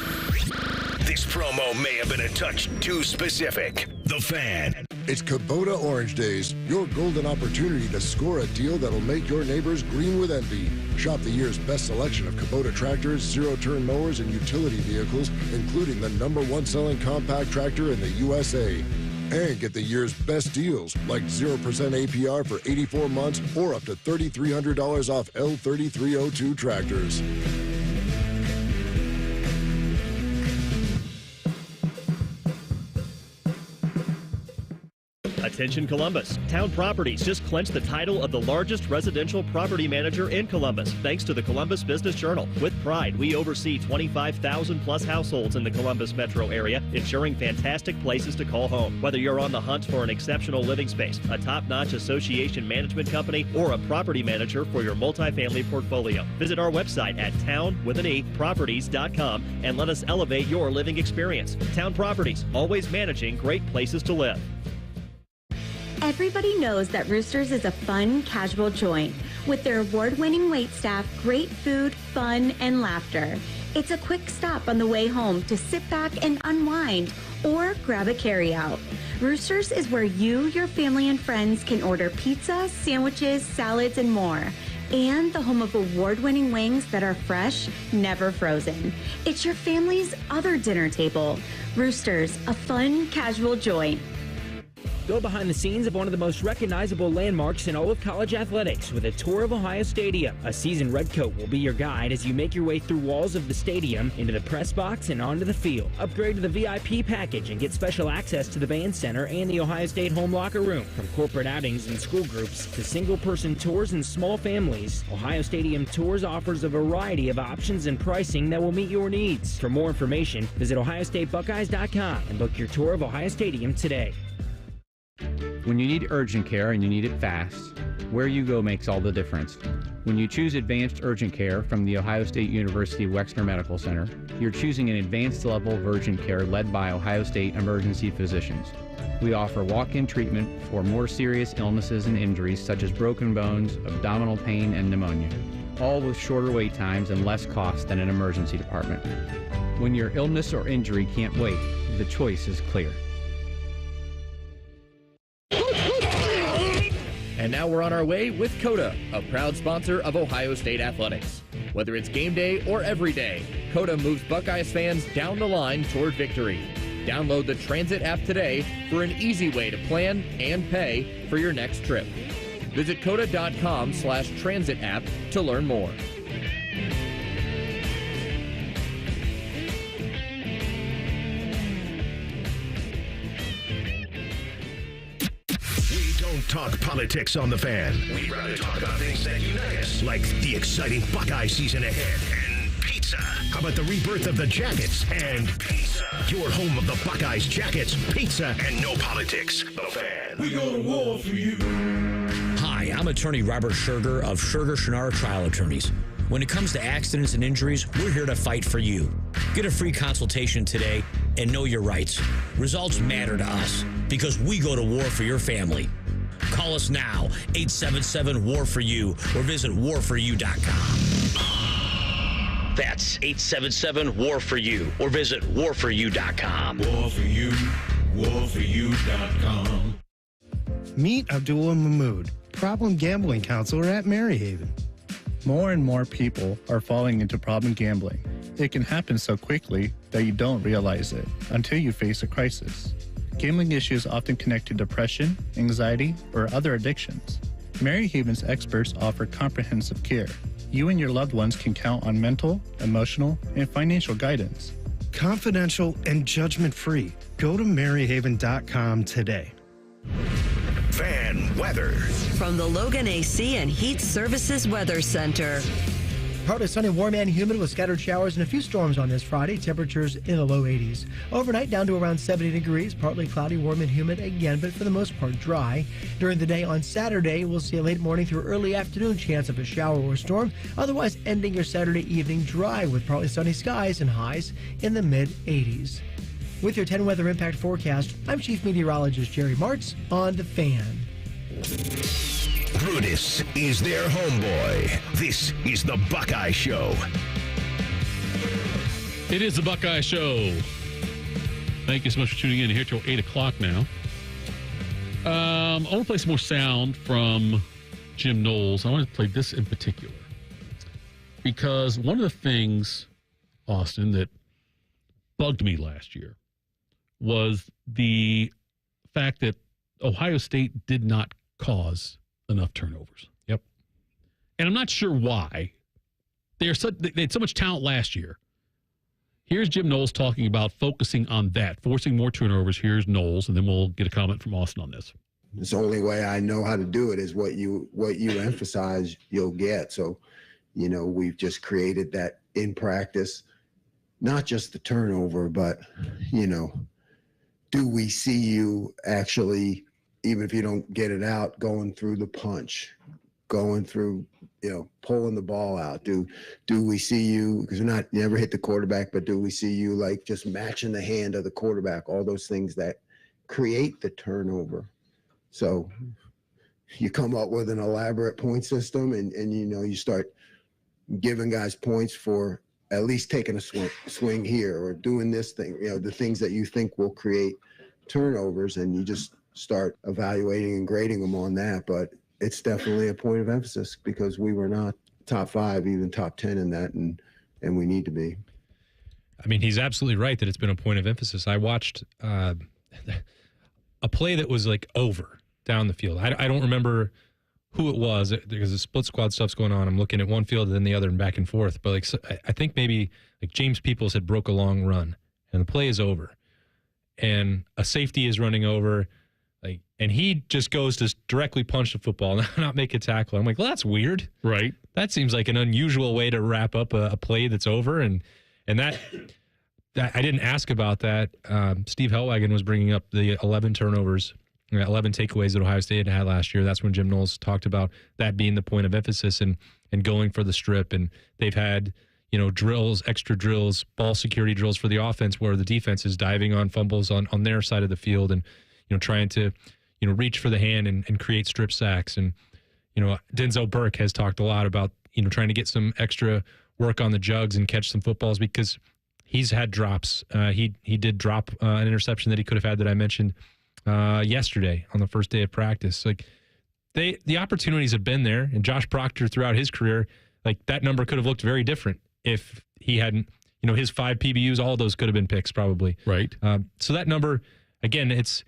This promo may have been a touch too specific. The Fan. It's Kubota Orange Days, your golden opportunity to score a deal that'll make your neighbors green with envy. Shop the year's best selection of Kubota tractors, zero-turn mowers, and utility vehicles, including the #1 selling compact tractor in the USA. And get the year's best deals, like 0% APR for 84 months or up to $3,300 off L3302 tractors. Attention Columbus. Town Properties just clinched the title of the largest residential property manager in Columbus, thanks to the Columbus Business Journal. With pride, we oversee 25,000 plus households in the Columbus metro area, ensuring fantastic places to call home. Whether you're on the hunt for an exceptional living space, a top-notch association management company, or a property manager for your multifamily portfolio, visit our website at town.properties.com and let us elevate your living experience. Town Properties, always managing great places to live. Everybody knows that Roosters is a fun, casual joint with their award-winning waitstaff, great food, fun, and laughter. It's a quick stop on the way home to sit back and unwind or grab a carryout. Roosters is where you, your family, and friends can order pizza, sandwiches, salads, and more. And the home of award-winning wings that are fresh, never frozen. It's your family's other dinner table. Roosters, a fun, casual joint. Go behind the scenes of one of the most recognizable landmarks in all of college athletics with a tour of Ohio Stadium. A seasoned redcoat will be your guide as you make your way through walls of the stadium, into the press box, and onto the field. Upgrade to the VIP package and get special access to the band center and the Ohio State home locker room. From corporate outings and school groups to single-person tours and small families, Ohio Stadium Tours offers a variety of options and pricing that will meet your needs. For more information, visit ohiostatebuckeyes.com and book your tour of Ohio Stadium today. When you need urgent care and you need it fast, where you go makes all the difference. When you choose advanced urgent care from the Ohio State University Wexner Medical Center, you're choosing an advanced level of urgent care led by Ohio State emergency physicians. We offer walk-in treatment for more serious illnesses and injuries such as broken bones, abdominal pain, and pneumonia, all with shorter wait times and less cost than an emergency department. When your illness or injury can't wait, the choice is clear. And now we're on our way with COTA, a proud sponsor of Ohio State Athletics. Whether it's game day or every day, COTA moves Buckeyes fans down the line toward victory. Download the Transit app today for an easy way to plan and pay for your next trip. Visit COTA.com/transit app to learn more. Talk politics on the Fan. We'd rather talk about things that unite us, like the exciting Buckeye season ahead and pizza. How about the rebirth of the Jackets and pizza? Your home of the Buckeyes, Jackets, pizza, and no politics. The Fan. We go to war for you. Hi, I'm attorney Robert Scherger of Scherger Schnarr Trial Attorneys. When it comes to accidents and injuries, we're here to fight for you. Get a free consultation today and know your rights. Results matter to us because we go to war for your family. Call us now, 877-WAR-FOR-YOU, or visit warforyou.com. That's 877-WAR-FOR-YOU, or visit warforyou.com. War for you, warforyou.com. Meet Abdullah Mahmood, problem gambling counselor at Maryhaven. More and more people are falling into problem gambling. It can happen so quickly that you don't realize it until you face a crisis. Gambling issues often connect to depression, anxiety, or other addictions. Maryhaven's experts offer comprehensive care. You and your loved ones can count on mental, emotional, and financial guidance. Confidential and judgment-free. Go to maryhaven.com today. Fan weather. From the Logan AC and Heat Services Weather Center. Partly sunny, warm and humid with scattered showers and a few storms on this Friday. Temperatures in the low 80s. Overnight down to around 70 degrees. Partly cloudy, warm and humid again, but for the most part dry. During the day on Saturday, we'll see a late morning through early afternoon chance of a shower or storm. Otherwise, ending your Saturday evening dry with partly sunny skies and highs in the mid 80s. With your 10 weather impact forecast, I'm Chief Meteorologist Jerry Martz on The Fan. Brutus is their homeboy. This is the Buckeye Show. It is the Buckeye Show. Thank you so much for tuning in here till 8 o'clock now. I want to play some more sound from Jim Knowles. I want to play this in particular because one of the things, Austin, that bugged me last year was the fact that Ohio State did not cause enough turnovers. Yep. And I'm not sure why. They had so much talent last year. Here's Jim Knowles talking about focusing on that, forcing more turnovers. Here's Knowles, and then we'll get a comment from Austin on this. It's the only way I know how to do it is what you emphasize, you'll get. So, we've just created that in practice, not just the turnover, but, do we see you actually, even if you don't get it out, going through the punch, going through, pulling the ball out? Do we see you, because you never hit the quarterback, but do we see you like just matching the hand of the quarterback, all those things that create the turnover? So you come up with an elaborate point system and you start giving guys points for at least taking a swing here or doing this thing, the things that you think will create turnovers, and you just start evaluating and grading them on that. But it's definitely a point of emphasis because we were not top 5, even top 10 in that, and we need to be. I mean, he's absolutely right that it's been a point of emphasis. I watched a play that was like over down the field. I don't remember who it was because the split squad stuff's going on. I'm looking at one field and then the other and back and forth. But like, so I think maybe like James Peoples had broke a long run and the play is over, and a safety is running over, like, and he just goes to directly punch the football, not make a tackle. I'm like, well, that's weird, right? That seems like an unusual way to wrap up a play that's over, and that I didn't ask about that. Steve Hellwagon was bringing up the 11 turnovers, 11 takeaways that Ohio State had last year. That's when Jim Knowles talked about that being the point of emphasis and going for the strip. And they've had, drills, extra drills, ball security drills for the offense where the defense is diving on fumbles on their side of the field and, trying to, reach for the hand and create strip sacks. And, Denzel Burke has talked a lot about, trying to get some extra work on the jugs and catch some footballs because he's had drops. He did drop an interception that he could have had that I mentioned yesterday on the first day of practice. Like the opportunities have been there, and Josh Proctor throughout his career, like that number could have looked very different if he hadn't, his 5 PBUs, all of those could have been picks probably. Right. So that number, again, it's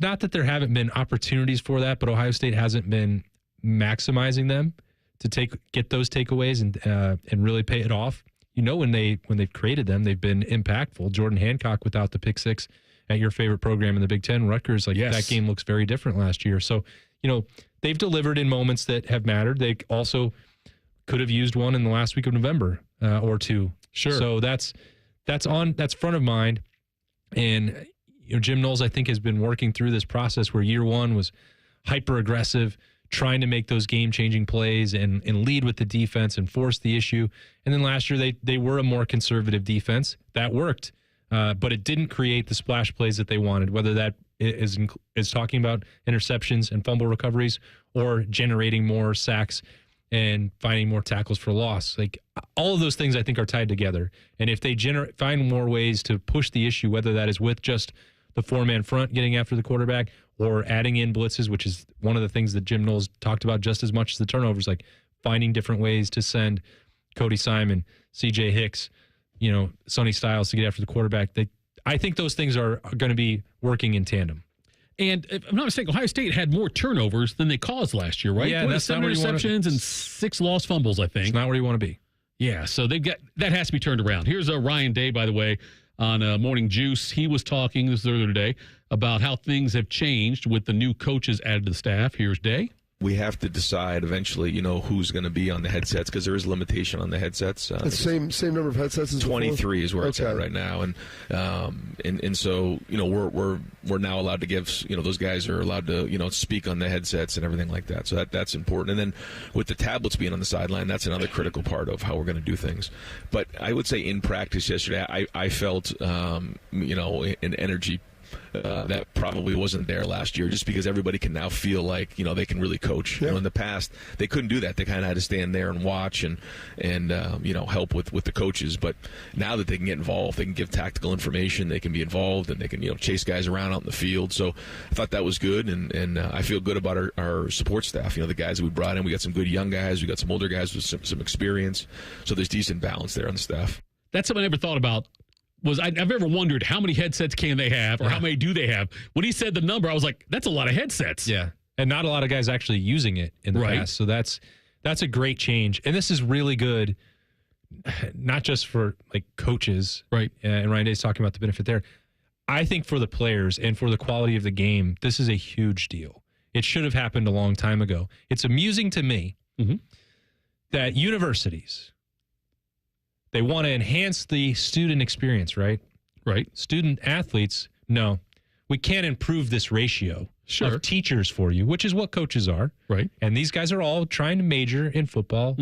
not that there haven't been opportunities for that, but Ohio State hasn't been maximizing them to get those takeaways and really pay it off. When they've created them, they've been impactful. Jordan Hancock without the pick 6 at your favorite program in the Big Ten, Rutgers, that game looks very different last year. So, they've delivered in moments that have mattered. They also could have used one in the last week of November or two. Sure. So that's front of mind. And Jim Knowles, I think, has been working through this process where year one was hyper aggressive, trying to make those game-changing plays and lead with the defense and force the issue. And then last year they were a more conservative defense. That worked, but it didn't create the splash plays that they wanted, whether that is talking about interceptions and fumble recoveries or generating more sacks and finding more tackles for loss. Like all of those things I think are tied together. And if they find more ways to push the issue, whether that is with just the 4-man front getting after the quarterback or adding in blitzes, which is one of the things that Jim Knowles talked about just as much as the turnovers, like finding different ways to send Cody Simon, CJ Hicks, Sonny Styles to get after the quarterback. I think those things are going to be working in tandem. And if I'm not mistaken, Ohio State had more turnovers than they caused last year, right? Yeah, that's 7 interceptions and 6 lost fumbles, I think. It's not where you want to be. Yeah, so that has to be turned around. Here's Ryan Day, by the way, on Morning Juice. He was talking this earlier today about how things have changed with the new coaches added to the staff. Here's Day. We have to decide eventually, who's going to be on the headsets because there is limitation on the headsets. The same number of headsets as 23 is where it's at right now, and so we're now allowed to give those guys are allowed to speak on the headsets and everything like that. So that's important. And then with the tablets being on the sideline, that's another critical part of how we're going to do things. But I would say in practice yesterday, I felt an energy. That probably wasn't there last year just because everybody can now feel like, they can really coach. In the past, they couldn't do that. They kind of had to stand there and watch and help with the coaches. But now that they can get involved, they can give tactical information, they can be involved, and they can, chase guys around out in the field. So I thought that was good, and I feel good about our support staff. The guys that we brought in, we got some good young guys, we got some older guys with some experience. So there's decent balance there on the staff. That's something I never thought about. I've ever wondered how many headsets can they have or how many do they have. When he said the number, I was like, that's a lot of headsets. Yeah, and not a lot of guys actually using it in the past. So that's a great change. And this is really good, not just for like coaches. Right. And Ryan Day's talking about the benefit there. I think for the players and for the quality of the game, this is a huge deal. It should have happened a long time ago. It's amusing to me that universities, they want to enhance the student experience, right? Right. Student athletes, no. We can't improve this ratio of teachers for you, which is what coaches are. Right. And these guys are all trying to major in football.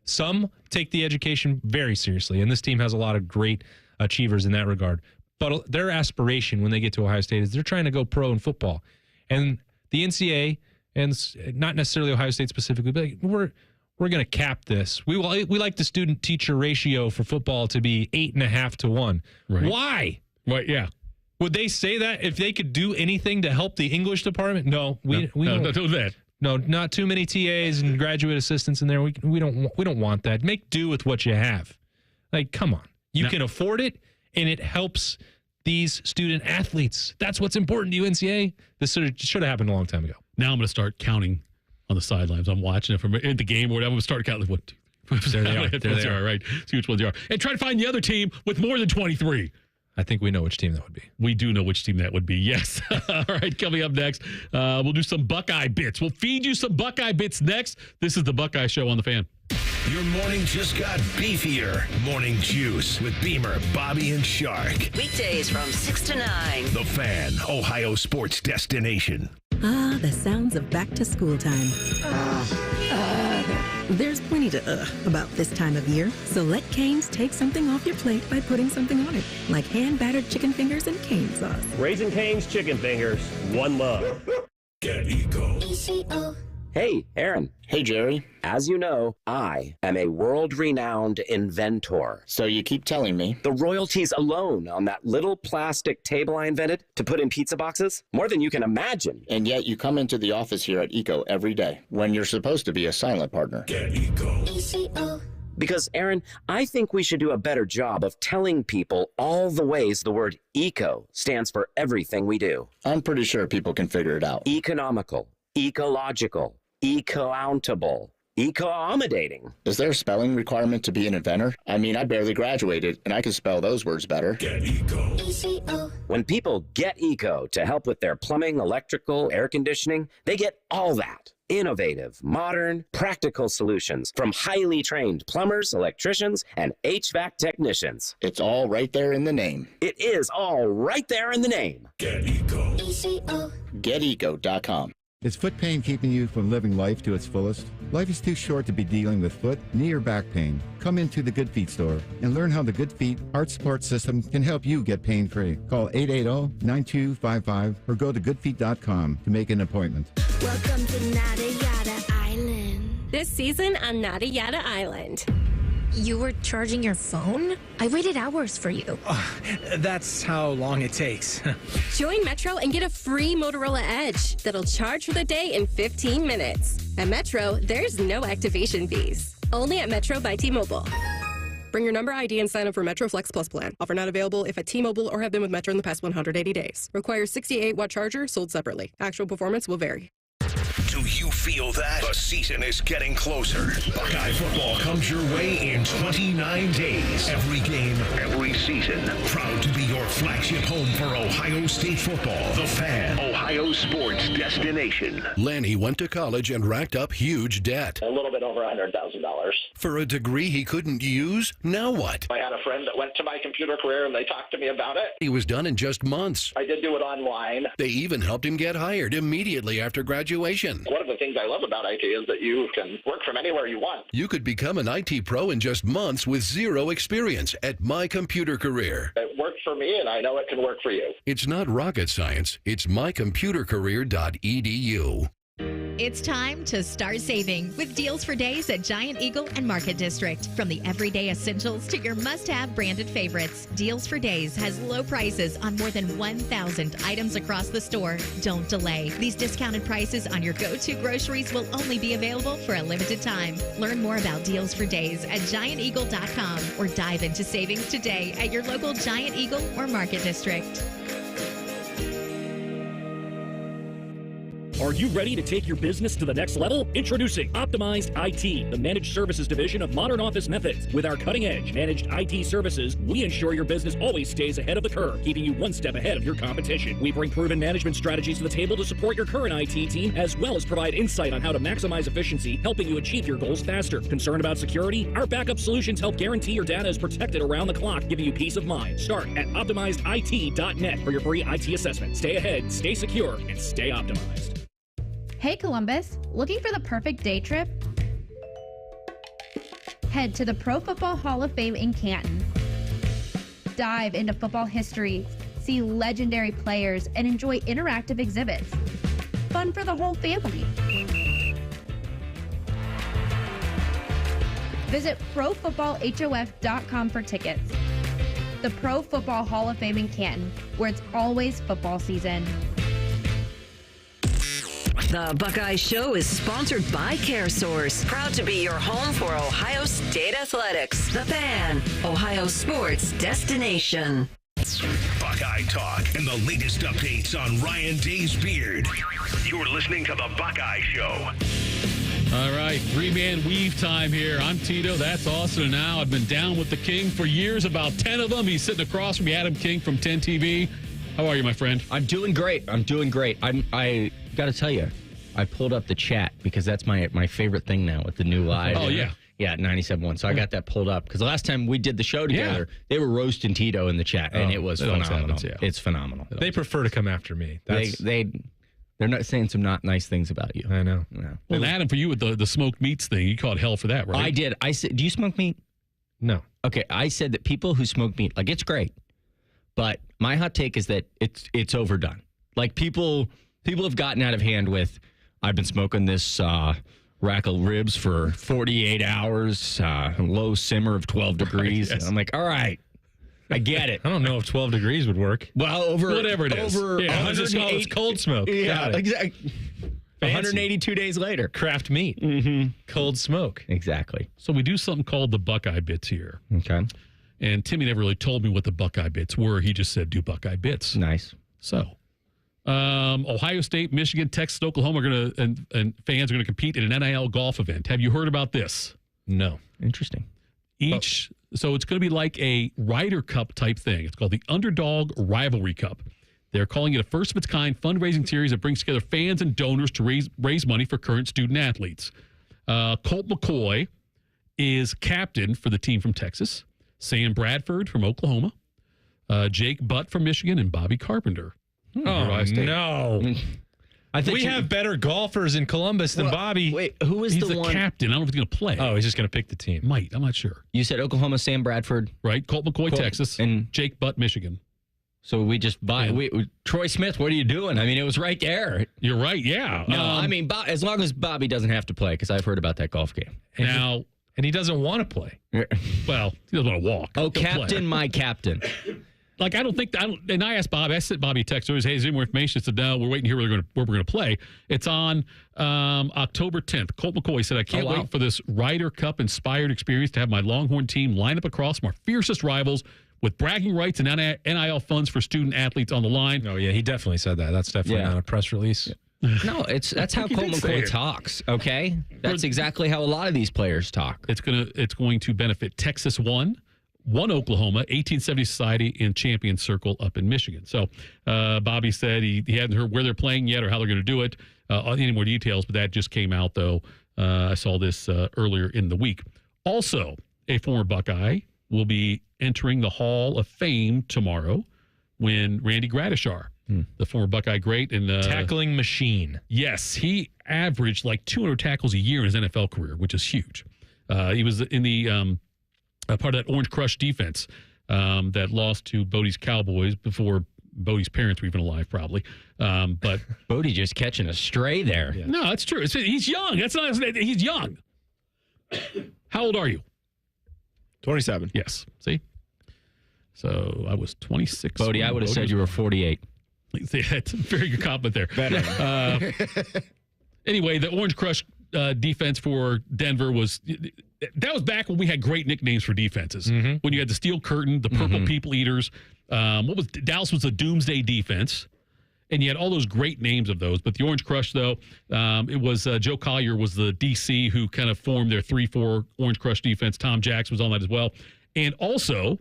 Some take the education very seriously, and this team has a lot of great achievers in that regard. But their aspiration when they get to Ohio State is they're trying to go pro in football. And the NCAA, and not necessarily Ohio State specifically, but we're going to cap this. We like the student-teacher ratio for football to be 8.5 to 1. Right. Why? Right, yeah. Would they say that if they could do anything to help the English department? No, we don't do that. No, not too many TAs and graduate assistants in there. We don't want that. Make do with what you have. Like, come on. You can afford it, and it helps these student athletes. That's what's important to you, NCAA. This should have happened a long time ago. Now I'm going to start counting on the sidelines. I'm watching it from in the game or whatever. I'm going to start counting. 1, 2, 3. There they are. Right. See which ones they are. And try to find the other team with more than 23. I think we know which team that would be. We do know which team that would be, yes. All right, coming up next, we'll do some Buckeye bits. We'll feed you some Buckeye bits next. This is the Buckeye Show on the Fan. Your morning just got beefier. Morning Juice with Beamer, Bobby, and Shark. Weekdays from 6 to 9. The Fan, Ohio sports destination. Ah, the sounds of back to school time. There's plenty to about this time of year, so let Cane's take something off your plate by putting something on it, like hand-battered chicken fingers and cane sauce. Raising Cane's chicken fingers, one love. Get Eco. Hey, Aaron. Hey, Jerry. As you know, I am a world-renowned inventor. So you keep telling me. The royalties alone on that little plastic table I invented to put in pizza boxes, more than you can imagine. And yet you come into the office here at Eco every day when you're supposed to be a silent partner. Get Eco. Because, Aaron, I think we should do a better job of telling people all the ways the word eco stands for everything we do. I'm pretty sure people can figure it out. Economical, ecological, eco-countable, eco-accommodating. Is there a spelling requirement to be an inventor? I mean, I barely graduated, and I can spell those words better. Get Eco. When people get eco to help with their plumbing, electrical, air conditioning, they get all that. Innovative, modern, practical solutions from highly trained plumbers, electricians, and HVAC technicians. It's all right there in the name. It is all right there in the name. Get Eco. GetEco.com. Is foot pain keeping you from living life to its fullest? Life is too short to be dealing with foot, knee, or back pain. Come into the Good Feet store and learn how the Good Feet Heart Support System can help you get pain-free. Call 880-9255 or go to goodfeet.com to make an appointment. Welcome to Nada Yada Island. This season on Nada Yada Island. You were charging your phone? I waited hours for you. That's how long it takes. Join Metro and get a free Motorola Edge that'll charge for the day in 15 minutes. At Metro, there's no activation fees. Only at Metro by T-Mobile. Bring your number ID and sign up for Metro Flex Plus plan. Offer not available if at T-Mobile or have been with Metro in the past 180 days. Requires 68-watt charger sold separately. Actual performance will vary. Do you feel that? The season is getting closer. Buckeye football comes your way in 29 days. Every game, every season. Proud to be your flagship home for Ohio State football. The Fan, Ohio sports destination. Lanny went to college and racked up huge debt. A little bit over $100,000. For a degree he couldn't use? Now what? I had a friend that went to my computer career and they talked to me about it. He was done in just months. I did do it online. They even helped him get hired immediately after graduation. One of the things I love about IT is that you can work from anywhere you want. You could become an IT pro in just months with zero experience at My Computer Career. It worked for me, and I know it can work for you. It's not rocket science. It's mycomputercareer.edu. It's time to start saving with deals for days at Giant Eagle and Market District. From the everyday essentials to your must-have branded favorites, Deals for Days has low prices on more than 1,000 items across the store. Don't delay. These discounted prices on your go-to groceries will only be available for a limited time. Learn more about Deals for Days at GiantEagle.com or dive into savings today at your local Giant Eagle or Market District. Are you ready to take your business to the next level? Introducing Optimized IT, the managed services division of Modern Office Methods. With our cutting-edge managed IT services, we ensure your business always stays ahead of the curve, keeping you one step ahead of your competition. We bring proven management strategies to the table to support your current IT team, as well as provide insight on how to maximize efficiency, helping you achieve your goals faster. Concerned about security? Our backup solutions help guarantee your data is protected around the clock, giving you peace of mind. Start at optimizedit.net for your free IT assessment. Stay ahead, stay secure, and stay optimized. Hey Columbus, looking for the perfect day trip? Head to the Pro Football Hall of Fame in Canton. Dive into football history, see legendary players, and enjoy interactive exhibits. fun for the whole family. Visit ProFootballHOF.com for tickets. The Pro Football Hall of Fame in Canton, where it's always football season. The Buckeye Show is sponsored by CareSource, proud to be your home for Ohio State athletics. The Fan, Ohio sports destination. Buckeye talk and the latest updates on Ryan Day's beard. You're listening to the Buckeye Show. All right, three-man weave time here. I'm Tito. That's Austin. And now I've been down with the King for years, about 10 of them. He's sitting across from me, Adam King from 10 TV. How are you, my friend? I'm doing great. I got to tell you, I pulled up the chat because that's my favorite thing now with the new live. Oh, yeah. Yeah, 97.1. So I got that pulled up because the last time we did the show together, they were roasting Tito in the chat, and it was phenomenal. Happens, yeah. It's phenomenal. They prefer to come after me. They're not saying some not nice things about you. I know. No. Well, Adam, for you with the smoked meats thing, you caught hell for that, right? I did. I said, do you smoke meat? No. Okay, I said that people who smoke meat, like, it's great, but my hot take is that it's overdone. Like, people have gotten out of hand with, I've been smoking this rack of ribs for 48 hours, low simmer of 12 degrees. Yes. I'm like, all right, I get it. I don't know if 12 degrees would work. Well, whatever it is. Over 108, it's cold smoke. Yeah, exactly. 182 days later. Craft meat. Mm-hmm. Cold smoke. Exactly. So we do something called the Buckeye Bits here. Okay. And Timmy never really told me what the Buckeye Bits were. He just said, do Buckeye Bits. Nice. So, Ohio State, Michigan, Texas, Oklahoma are going to, and fans are going to compete in an NIL golf event. Have you heard about this? No. Interesting. So it's going to be like a Ryder Cup type thing. It's called the Underdog Rivalry Cup. They're calling it a first of its kind fundraising series that brings together fans and donors to raise money for current student athletes. Colt McCoy is captain for the team from Texas, Sam Bradford from Oklahoma, Jake Butt from Michigan, and Bobby Carpenter. Oh, no. I think we have better golfers in Columbus than Bobby. Wait, who is He's the one? captain. I don't know if he's going to play. Oh, he's just going to pick the team. Might. I'm not sure. You said Oklahoma, Sam Bradford. Right. Colt McCoy, Texas. And Jake Butt, Michigan. So we just buy. Troy Smith, what are you doing? I mean, it was right there. You're right. Yeah. No, I mean, as long as Bobby doesn't have to play, because I've heard about that golf game. Now, and he doesn't want to play. Well, he doesn't want to walk. Oh, captain, my captain. Like, and I asked Bob, I sent Bobby a text, hey, is there any more information? He said, no, we're waiting to hear where we're going to play. It's on October 10th. Colt McCoy said, I can't wait for this Ryder Cup inspired experience to have my Longhorn team line up across from our fiercest rivals with bragging rights and NIL funds for student athletes on the line. Oh, yeah, he definitely said that. That's definitely not a press release. No, that's how Colt McCoy talks, okay? That's exactly how a lot of these players talk. It's going to benefit Texas 1 Oklahoma, 1870 Society, and Champion Circle up in Michigan. So Bobby said he hadn't heard where they're playing yet or how they're going to do it, any more details, but that just came out, though. I saw this earlier in the week. Also, a former Buckeye will be entering the Hall of Fame tomorrow when Randy Gradishar, the former Buckeye great. And tackling machine. Yes, he averaged like 200 tackles a year in his NFL career, which is huge. He was in the part of that Orange Crush defense that lost to Bodie's Cowboys before Bodie's parents were even alive, probably. But Bodie just catching a stray there. Yeah. No, that's true. He's young. He's young. How old are you? 27. Yes. See? So I was 26. Bodie, I would have said you were 48. That's a very good compliment there. Better. Anyway, the Orange Crush defense for Denver was back when we had great nicknames for defenses. Mm-hmm. When you had the Steel Curtain, the Purple People Eaters. Dallas was the Doomsday defense. And you had all those great names of those. But the Orange Crush, though, it was Joe Collier was the DC who kind of formed their 3-4 Orange Crush defense. Tom Jackson was on that as well. And also,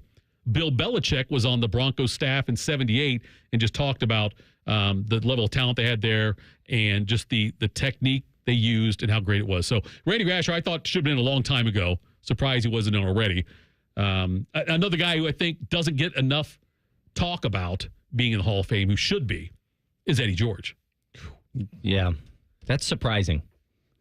Bill Belichick was on the Broncos staff in 78 and just talked about the level of talent they had there and just the technique they used and how great it was. So Randy Gradishar, I thought should have been a long time ago. Surprised he wasn't in already. Another guy who I think doesn't get enough talk about being in the Hall of Fame, who should be, is Eddie George. Yeah, that's surprising.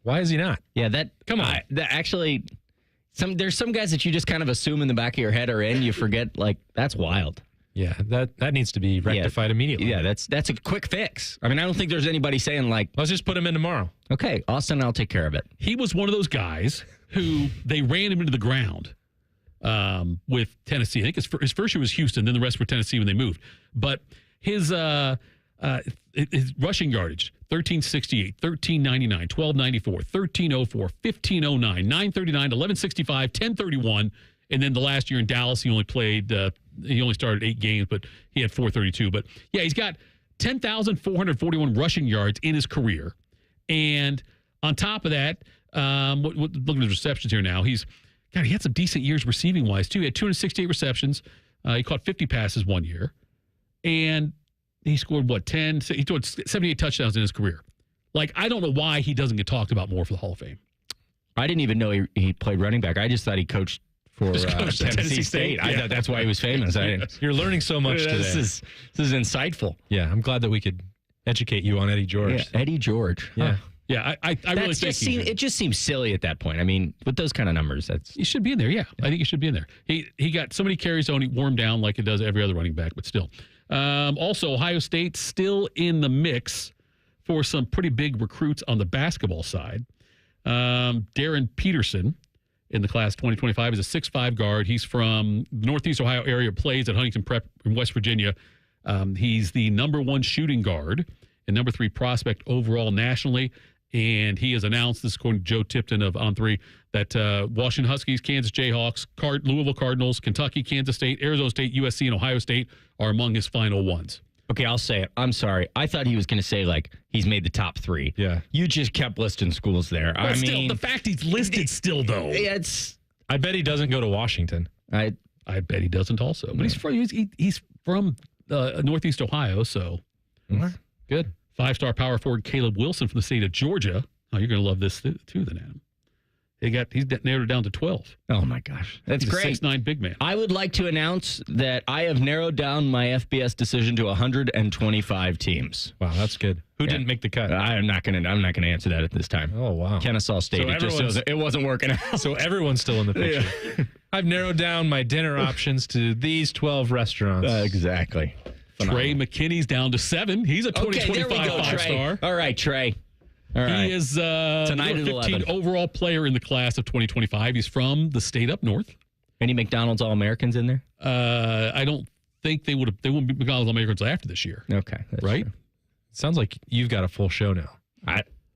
Why is he not? Yeah, come on. There's some guys that you just kind of assume in the back of your head are in. You forget, like, that's wild. Yeah, that needs to be rectified immediately. Yeah, that's a quick fix. I mean, I don't think there's anybody saying like, let's just put him in tomorrow. Okay, Austin, I'll take care of it. He was one of those guys who they ran him into the ground with Tennessee. I think his first year was Houston, then the rest were Tennessee when they moved. But his rushing yardage, 1368, 1399, 1294, 1304, 1509, 939, 1165, 1031, and then the last year in Dallas, he only started 8 games, but he had 432. But yeah, he's got 10,441 rushing yards in his career. And on top of that, look at his receptions here now. He had some decent years receiving wise too. He had 268 receptions. He caught 50 passes one year. And he scored, 10? He scored 78 touchdowns in his career. Like, I don't know why he doesn't get talked about more for the Hall of Fame. I didn't even know he played running back. I just thought he coached for Tennessee State. I thought that's why he was famous. You're learning so much today. This is insightful. Yeah, I'm glad that we could educate you on Eddie George. Yeah, Eddie George. Yeah. Huh. Yeah, I really think it just seems silly at that point. I mean, with those kind of numbers, he should be in there. Yeah, I think he should be in there. He got so many carries on, he wore him down like it does every other running back, but still. Also, Ohio State still in the mix for some pretty big recruits on the basketball side. Darren Peterson in the class 2025 is a 6'5" guard. He's from the Northeast Ohio area, plays at Huntington Prep in West Virginia. He's the number 1 shooting guard and number 3 prospect overall nationally. And he has announced, this according to Joe Tipton of On3, that Washington Huskies, Kansas Jayhawks, Louisville Cardinals, Kentucky, Kansas State, Arizona State, USC, and Ohio State are among his final ones. Okay, I'll say it. I'm sorry. I thought he was going to say, like, he's made the top 3. Yeah. You just kept listing schools there. But still, the fact he's listed still, though. I bet he doesn't go to Washington. I bet he doesn't also. But he's from Northeast Ohio, so. Good. 5-star power forward Caleb Wilson from the state of Georgia. Oh, you're going to love this too, then, Adam. He's narrowed it down to 12. Oh, my gosh. That's he's great. A 6'9" big man. I would like to announce that I have narrowed down my FBS decision to 125 teams. Wow, that's good. Who didn't make the cut? I'm not going to answer that at this time. Oh, wow. Kennesaw State. So it wasn't working out. So everyone's still in the picture. Yeah. I've narrowed down my dinner options to these 12 restaurants. Exactly. Trey McKinney's down to 7. He's a 2025 5-star. All right, Trey. All right. He is tonight at 15 overall player in the class of 2025. He's from the state up north. Any McDonald's All-Americans in there? I don't think they won't be McDonald's All-Americans after this year. Okay. Right? True. Sounds like you've got a full show now.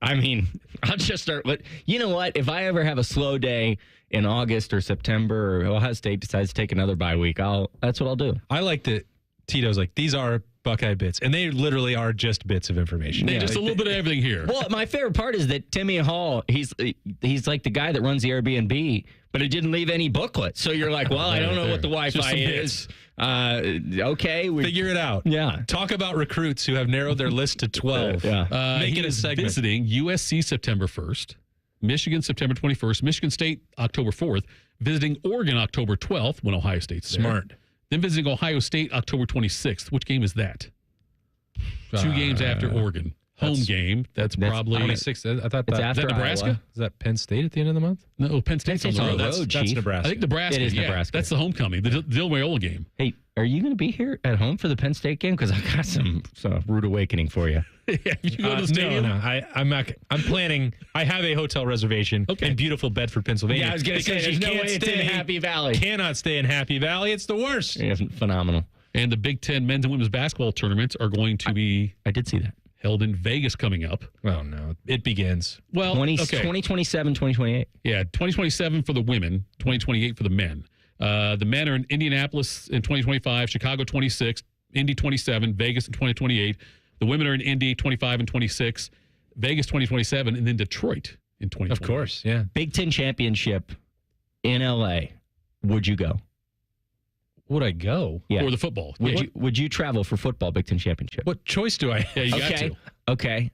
I mean, I'll just start with, you know what? If I ever have a slow day in August or September, or Ohio State decides to take another bye week, that's what I'll do. I like that Tito's like, these are Buckeye bits, and they literally are just bits of information. Yeah, just a little bit of everything here. Well, my favorite part is that Timmy Hall, he's like the guy that runs the Airbnb, but he didn't leave any booklet. So you're like, well, I don't know what the Wi-Fi is. Okay. Figure it out. Yeah. Talk about recruits who have narrowed their list to 12. Make it a segment. Visiting USC September 1st, Michigan September 21st, Michigan State October 4th, visiting Oregon October 12th when Ohio State's there. Smart. Then visiting Ohio State October 26th. Which game is that? 2 games after Oregon. Home game. That's probably 26th. I thought it's that after is that Nebraska. Iowa. Is that Penn State at the end of the month? No, Penn State's on the road. That's Nebraska. I think Nebraska. It is Nebraska. That's the homecoming. The Dillon Ola game. Hey, are you going to be here at home for the Penn State game? Because I got some rude awakening for you. Yeah, you go to the stadium. No, I'm not. I'm planning. I have a hotel reservation in beautiful Bedford, Pennsylvania. Yeah, I was going to say there's no way it's in Happy Valley. Cannot stay in Happy Valley. It's the worst. Yeah, phenomenal. And the Big Ten men's and women's basketball tournaments are going to be. I did see that. Held in Vegas coming up. Oh, no. It begins. Well, 2027, 2028. Yeah, 2027 for the women, 2028 for the men. The men are in Indianapolis in 2025, Chicago 26, Indy 27, Vegas in 2028. The women are in Indy 25 and 26, Vegas 2027, and then Detroit in 2028. Of course, yeah. Big Ten championship in LA. Would you go? Would I go? Yeah. For the football. Would you travel for football Big Ten championship? What choice do I have? Yeah, you got to. Okay.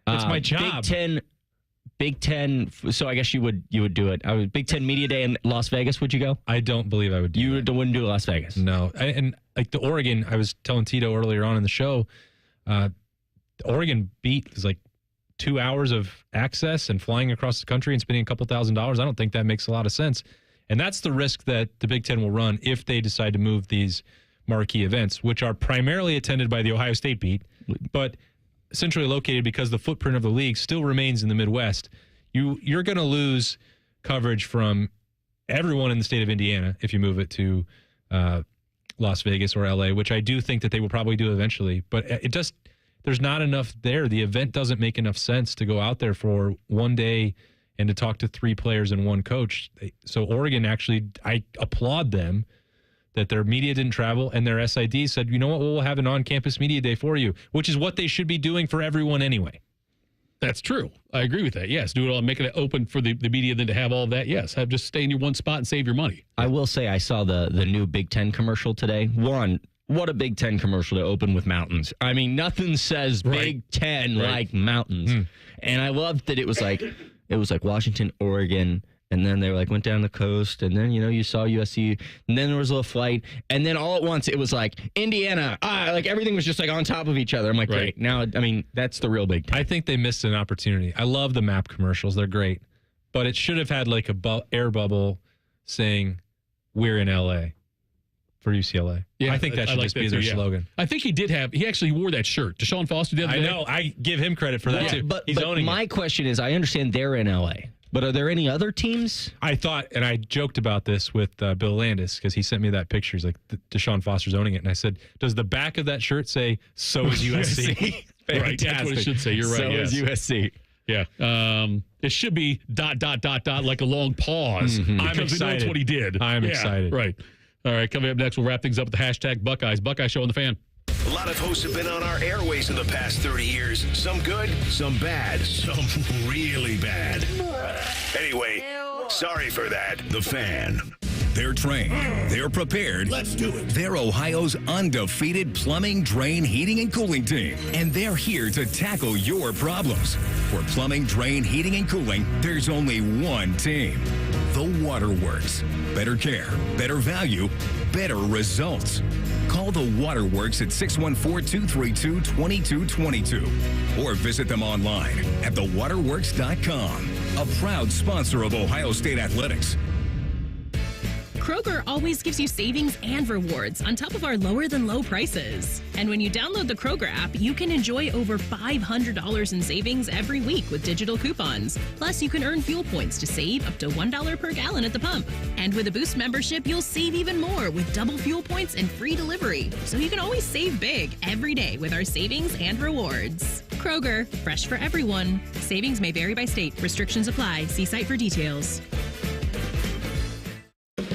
It's my job. Big Ten. So I guess you would do it. Big Ten Media Day in Las Vegas. Would you go? I don't believe I would do that. You wouldn't do Las Vegas? No. And like the Oregon, I was telling Tito earlier on in the show, the Oregon beat is like 2 hours of access and flying across the country and spending a couple $1,000s. I don't think that makes a lot of sense. And that's the risk that the Big Ten will run if they decide to move these marquee events, which are primarily attended by the Ohio State beat, but centrally located because the footprint of the league still remains in the Midwest. You're going to lose coverage from everyone in the state of Indiana if you move it to Las Vegas or LA, which I do think that they will probably do eventually. But there's not enough there. The event doesn't make enough sense to go out there for one day and to talk to 3 players and 1 coach. So Oregon actually, I applaud them that their media didn't travel and their SID said, you know what, we'll have an on-campus media day for you, which is what they should be doing for everyone anyway. That's true. I agree with that. Yes, do it all, making it open for the media, then to have all that. Yes, just stay in your one spot and save your money. I will say I saw the new Big Ten commercial today. What a Big Ten commercial to open with mountains. I mean, nothing says Big Ten like mountains. And I loved that it was like Washington, Oregon, and then they went down the coast, and then, you saw USC, and then there was a little flight, and then all at once it was like Indiana, everything was just on top of each other. I'm like, great. Now, I mean, that's the real Big Ten. I think they missed an opportunity. I love the map commercials. They're great. But it should have had a air bubble saying, we're in LA for UCLA. Yeah, I think that should just be their slogan. I think he actually wore that shirt. Deshaun Foster the other day. I know. I give him credit for that too. But my question is, I understand they're in LA. But are there any other teams? I thought, and I joked about this with Bill Landis because he sent me that picture. He's like, Deshaun Foster's owning it. And I said, does the back of that shirt say, so is USC? Right, that's what it should say. You're right. So is USC. Yeah. It should be ... like a long pause. Mm-hmm. I'm excited. That's what he did. I'm excited. Right. All right, coming up next, we'll wrap things up with the hashtag Buckeyes. Buckeye Show on the Fan. A lot of hosts have been on our airways in the past 30 years. Some good, some bad, some really bad. Anyway, sorry for that. The Fan. They're trained. They're prepared. Let's do it. They're Ohio's undefeated plumbing, drain, heating, and cooling team. And they're here to tackle your problems. For plumbing, drain, heating, and cooling, there's only one team. The Waterworks. Better care, better value, better results. Call the Waterworks at 614-232-2222 or visit them online at thewaterworks.com. A proud sponsor of Ohio State Athletics. Kroger always gives you savings and rewards on top of our lower-than-low prices. And when you download the Kroger app, you can enjoy over $500 in savings every week with digital coupons. Plus, you can earn fuel points to save up to $1 per gallon at the pump. And with a Boost membership, you'll save even more with double fuel points and free delivery. So you can always save big every day with our savings and rewards. Kroger, fresh for everyone. Savings may vary by state. Restrictions apply. See site for details.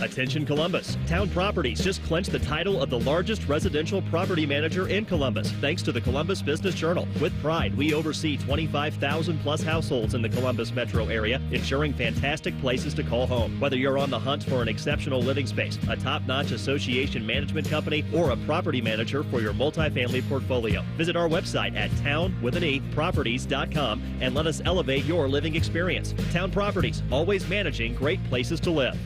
Attention Columbus. Town Properties just clinched the title of the largest residential property manager in Columbus, thanks to the Columbus Business Journal. With pride, we oversee 25,000 plus households in the Columbus metro area, ensuring fantastic places to call home. Whether you're on the hunt for an exceptional living space, a top-notch association management company, or a property manager for your multifamily portfolio, visit our website at town.properties.com and let us elevate your living experience. Town Properties, always managing great places to live.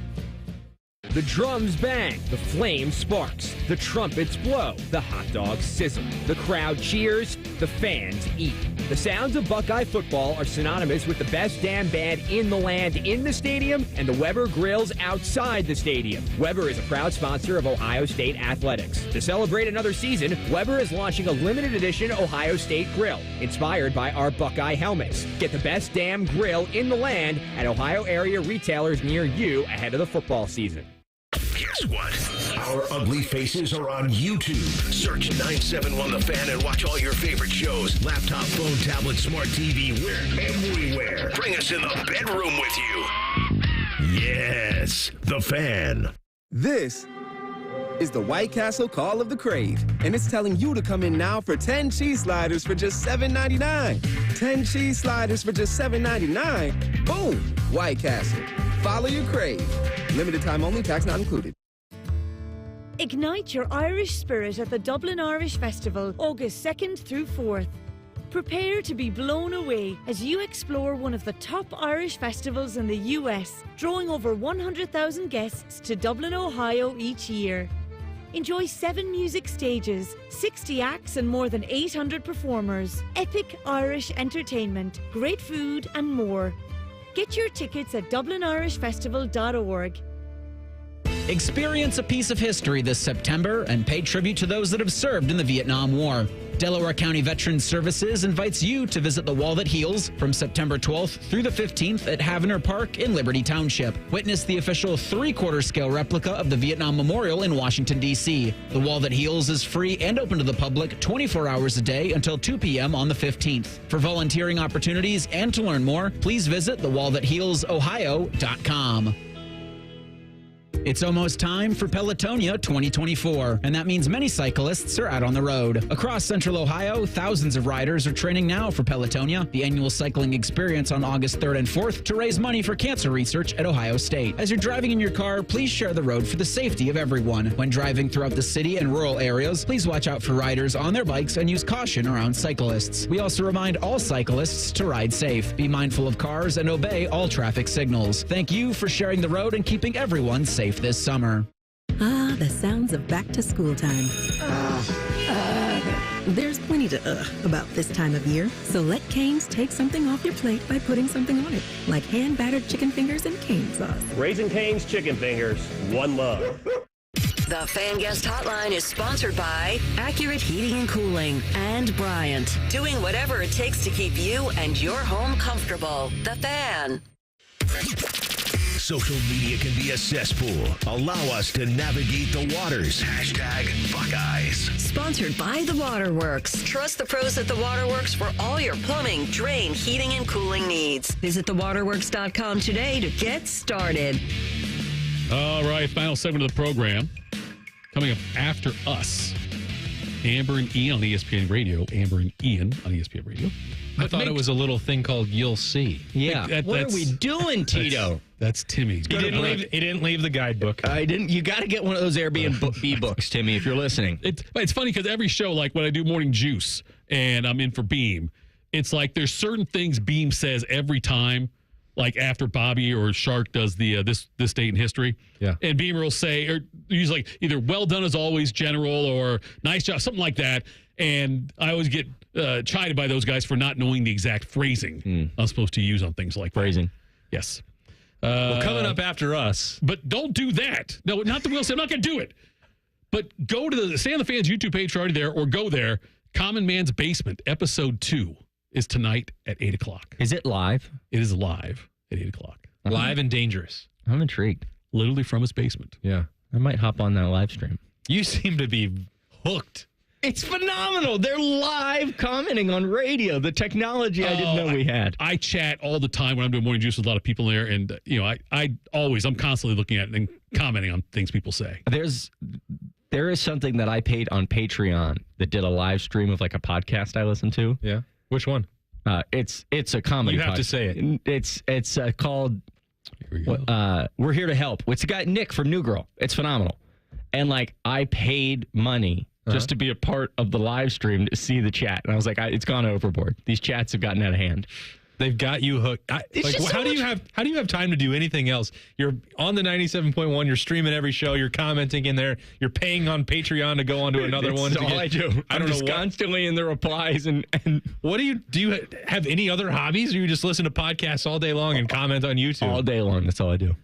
The drums bang, the flame sparks, the trumpets blow, the hot dogs sizzle, the crowd cheers, the fans eat. The sounds of Buckeye football are synonymous with the best damn band in the land in the stadium and the Weber Grills outside the stadium. Weber is a proud sponsor of Ohio State Athletics. To celebrate another season, Weber is launching a limited edition Ohio State Grill, inspired by our Buckeye helmets. Get the best damn grill in the land at Ohio area retailers near you ahead of the football season. Guess what? Our ugly faces are on YouTube. Search 971 The Fan and watch all your favorite shows. Laptop, phone, tablet, smart TV, we're everywhere. Bring us in the bedroom with you. Yes, The Fan. This is the White Castle Call of the Crave, and it's telling you to come in now for 10 cheese sliders for just $7.99. 10 cheese sliders for just $7.99. Boom! White Castle. Follow your crave. Limited time only, tax not included. Ignite your Irish spirit at the Dublin Irish Festival, August 2nd through 4th. Prepare to be blown away as you explore one of the top Irish festivals in the US, drawing over 100,000 guests to Dublin, Ohio each year. Enjoy 7 music stages, 60 acts and more than 800 performers, epic Irish entertainment, great food and more. Get your tickets at DublinIrishFestival.org. Experience a piece of history this September and pay tribute to those that have served in the Vietnam War. Delaware County Veterans Services invites you to visit the Wall That Heals from September 12th through the 15th at Havener Park in Liberty Township. Witness the official 3/4 scale replica of the Vietnam Memorial in Washington, D.C. The Wall That Heals is free and open to the public 24 hours a day until 2 p.m. on the 15th. For volunteering opportunities and to learn more, please visit thewallthathealsohio.com. It's almost time for Pelotonia 2024, and that means many cyclists are out on the road. Across Central Ohio, thousands of riders are training now for Pelotonia, the annual cycling experience on August 3rd and 4th to raise money for cancer research at Ohio State. As you're driving in your car, please share the road for the safety of everyone. When driving throughout the city and rural areas, please watch out for riders on their bikes and use caution around cyclists. We also remind all cyclists to ride safe, be mindful of cars, and obey all traffic signals. Thank you for sharing the road and keeping everyone safe this summer. Ah, the sounds of back to school time. There's plenty to about this time of year, so let Cane's take something off your plate by putting something on it, like hand-battered chicken fingers and cane sauce. Raising Cane's Chicken Fingers, one love. The Fan Guest Hotline is sponsored by Accurate Heating and Cooling and Bryant, doing whatever it takes to keep you and your home comfortable. The Fan. Social media can be a cesspool. Allow us to navigate the waters. #Buckeyes. Sponsored by The Waterworks. Trust the pros at The Waterworks for all your plumbing, drain, heating, and cooling needs. Visit thewaterworks.com today to get started. All right, final segment of the program. Coming up after us, Amber and Ian on ESPN Radio. Amber and Ian on ESPN Radio. I thought it was a little thing called You'll See. Yeah. What are we doing, Tito? That's Timmy. He didn't leave the guidebook. I didn't. You got to get one of those Airbnb books, Timmy, if you're listening. It's funny because every show, like when I do Morning Juice and I'm in for Beam, it's like there's certain things Beam says every time, like after Bobby or Shark does the this date in history. Yeah. And Beamer will say, or he's like either well done as always, General, or nice job, something like that. And I always get chided by those guys for not knowing the exact phrasing I'm supposed to use on things like phrasing. That. Yes. Well, coming up after us. But don't do that. No, not the Will say. I'm not going to do it. But go to Stay on the Fans YouTube page already there, or go there. Common Man's Basement, episode 2 is tonight at 8 o'clock. Is it live? It is live at 8 o'clock. Live and dangerous. I'm intrigued. Literally from his basement. Yeah. I might hop on that live stream. You seem to be hooked. It's phenomenal. They're live commenting on radio. The technology I didn't know we had. I chat all the time when I'm doing Morning Juice with a lot of people there. And, I'm constantly looking at it and commenting on things people say. There is something that I paid on Patreon that did a live stream of like a podcast I listened to. Yeah. Which one? It's a comedy. You have to say it. It's called We're Here to Help. It's a guy, Nick from New Girl. It's phenomenal. And like I paid money just to be a part of the live stream to see the chat. And I was like, it's gone overboard. These chats have gotten out of hand. They've got you hooked. How do you have time to do anything else? You're on the 97.1. You're streaming every show. You're commenting in there. You're paying on Patreon to go onto another one. That's all I do. I'm just constantly in the replies. And what do you have any other hobbies, or you just listen to podcasts all day long and comment on YouTube all day long? That's all I do.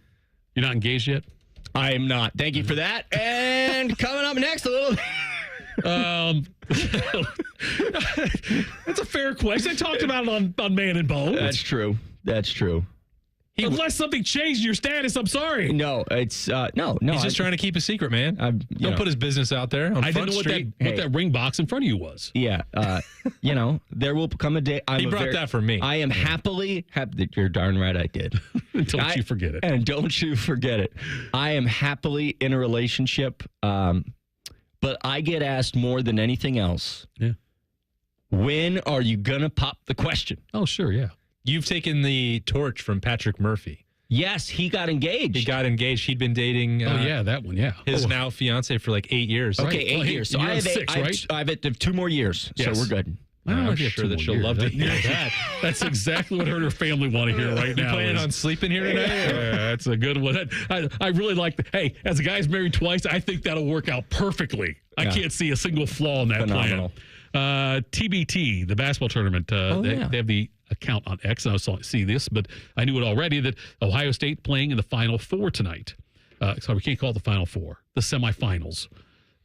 You're not engaged yet? I am not. Thank you for that. And coming up next, a little. That's a fair question. I talked about it on Man and Bone. That's true. Unless something changed your status, I'm sorry. No, it's no. He's just trying to keep a secret, man. Don't put his business out there. I didn't know what that ring box in front of you was. Yeah, there will come a day. He brought that for me. I am happily. You're darn right, I did. Don't you forget it. And don't you forget it. I am happily in a relationship. But I get asked more than anything else. Yeah. When are you going to pop the question? Oh, sure, yeah. You've taken the torch from Patrick Murphy. Yes, he got engaged. He'd been dating. That one, yeah. His now fiance for like 8 years. Okay, 8 years. So I have 6, right? I have 2 more years. Yes. So we're good. I'm sure that she'll love to hear that. That's exactly what her and her family want to hear right now. You planning on sleeping here tonight? Yeah, that's a good one. I really like hey, as a guy's married twice, I think that'll work out perfectly. I can't see a single flaw in that Phenomenal. plan. TBT, the basketball tournament, they have the account on X. I see this, but I knew it already that Ohio State playing in the Final Four tonight. Sorry, we can't call it the Final Four. The semifinals.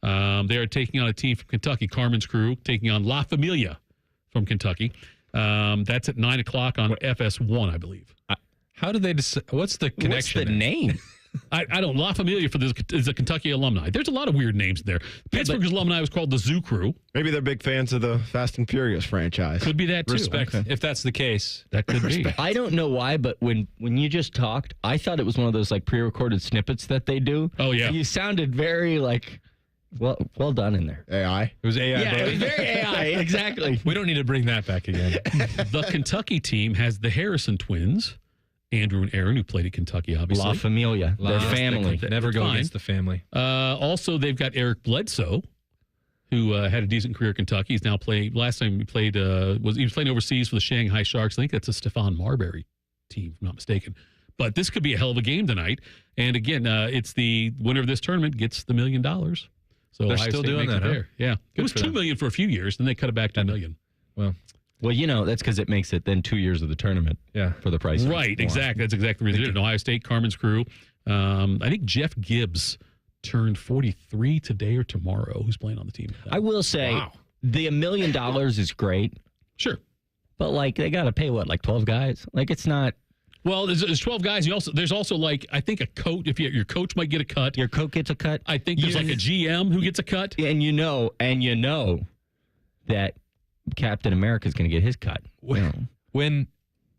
They are taking on a team from Kentucky, Carmen's crew, taking on La Familia from Kentucky. That's at 9 o'clock on FS1, I believe. How do they decide? What's the connection? What's the name? I don't. La Familia is a Kentucky alumni. There's a lot of weird names there. Pittsburgh's alumni was called the Zoo Crew. Maybe they're big fans of the Fast and Furious franchise. Could be that too. Respect. Okay. If that's the case, that could be. I don't know why, but when you just talked, I thought it was one of those like pre-recorded snippets that they do. Oh yeah. You sounded very like. Well done in there. AI. It was AI. Yeah, it was very AI. Exactly. We don't need to bring that back again. The Kentucky team has the Harrison twins, Andrew and Aaron, who played at Kentucky, obviously. La Familia. Their family. Never go against the family. Also, they've got Eric Bledsoe, who had a decent career at Kentucky. He's now playing. Last time he played he was playing overseas for the Shanghai Sharks. I think that's a Stephon Marbury team, if I'm not mistaken. But this could be a hell of a game tonight. And again, it's the winner of this tournament gets the $1 million. So they're Ohio still State doing that, huh? Yeah. It was $2 million for a few years, then they cut it back to $1 million. Well, that's because it makes it then 2 years of the tournament. Yeah. For the price. Right, exactly. That's exactly what they did. Ohio State, Carmen's crew. I think Jeff Gibbs turned 43 today or tomorrow, who's playing on the team. I will say the $1 million is great. Sure. But like they got to pay like 12 guys? Like it's not. Well, there's 12 guys. There's also like I think a coach. If your coach might get a cut. Your coach gets a cut. I think there's like a GM who gets a cut. And you know that Captain America is going to get his cut. When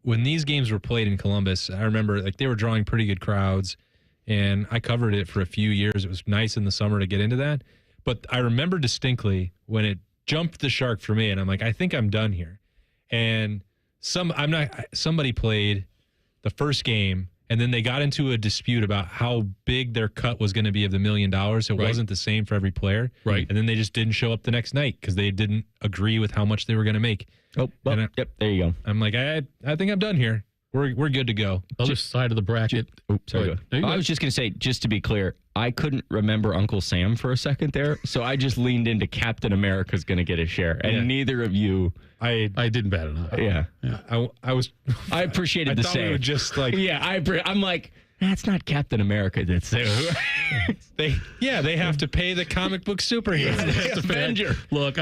these games were played in Columbus, I remember like they were drawing pretty good crowds, and I covered it for a few years. It was nice in the summer to get into that, but I remember distinctly when it jumped the shark for me, and I'm like, I think I'm done here. And somebody played the first game, and then they got into a dispute about how big their cut was going to be of the $1 million. It wasn't the same for every player. Right. And then they just didn't show up the next night because they didn't agree with how much they were going to make. Oh, well, yep, there you go. I'm like, I think I'm done here. We're good to go. Other side of the bracket. Sorry. I was just going to say, just to be clear, I couldn't remember Uncle Sam for a second there, so I just leaned into Captain America's going to get a share, and neither of you. I didn't bat an eye. Yeah. I appreciated the same. We were just like, I'm like, that's not Captain America. That's they have to pay the comic book superhero. Avenger. Look,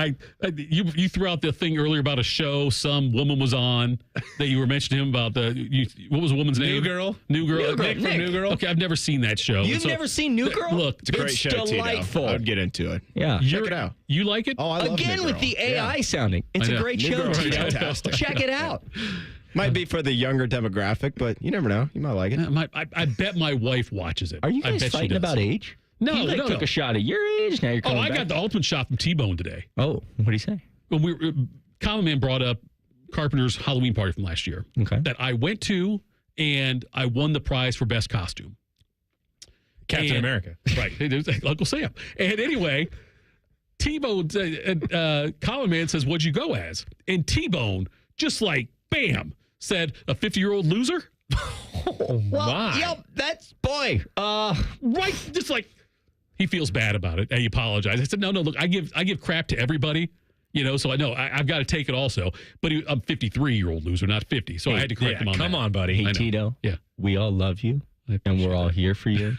you threw out the thing earlier about a show some woman was on that you were mentioning him about what was the woman's name? New Girl. Nick Nick. from New Girl. Okay, I've never seen that show. You've never seen New Girl? Look, it's a great show. Delightful. I would get into it. Yeah, check it out. You like it? Oh, I love Again New with Girl. the AI sounding. It's a great show. Fantastic. Check it out. Might be for the younger demographic, but you never know. You might like it. I bet my wife watches it. Are you guys fighting about age? No, he took a shot at your age. Now you're coming back. got the ultimate shot from T-Bone today. Oh, what did he say? When Common Man brought up Carpenter's Halloween party from last year that I went to, and I won the prize for best costume. Captain America. Right. Uncle Sam. And anyway, T-Bone, Common Man says, what'd you go as? And T-Bone, just like, bam, said, a 50-year-old loser? My. Yep, that's, boy. Right, just like, he feels bad about it, and he apologized. I said, no, look, I give crap to everybody, so I know I've got to take it also. But I'm 53-year-old loser, not 50, so I had to correct him on that. Come on, buddy. Hey, Tito. Yeah. We all love you, and we're all here for you.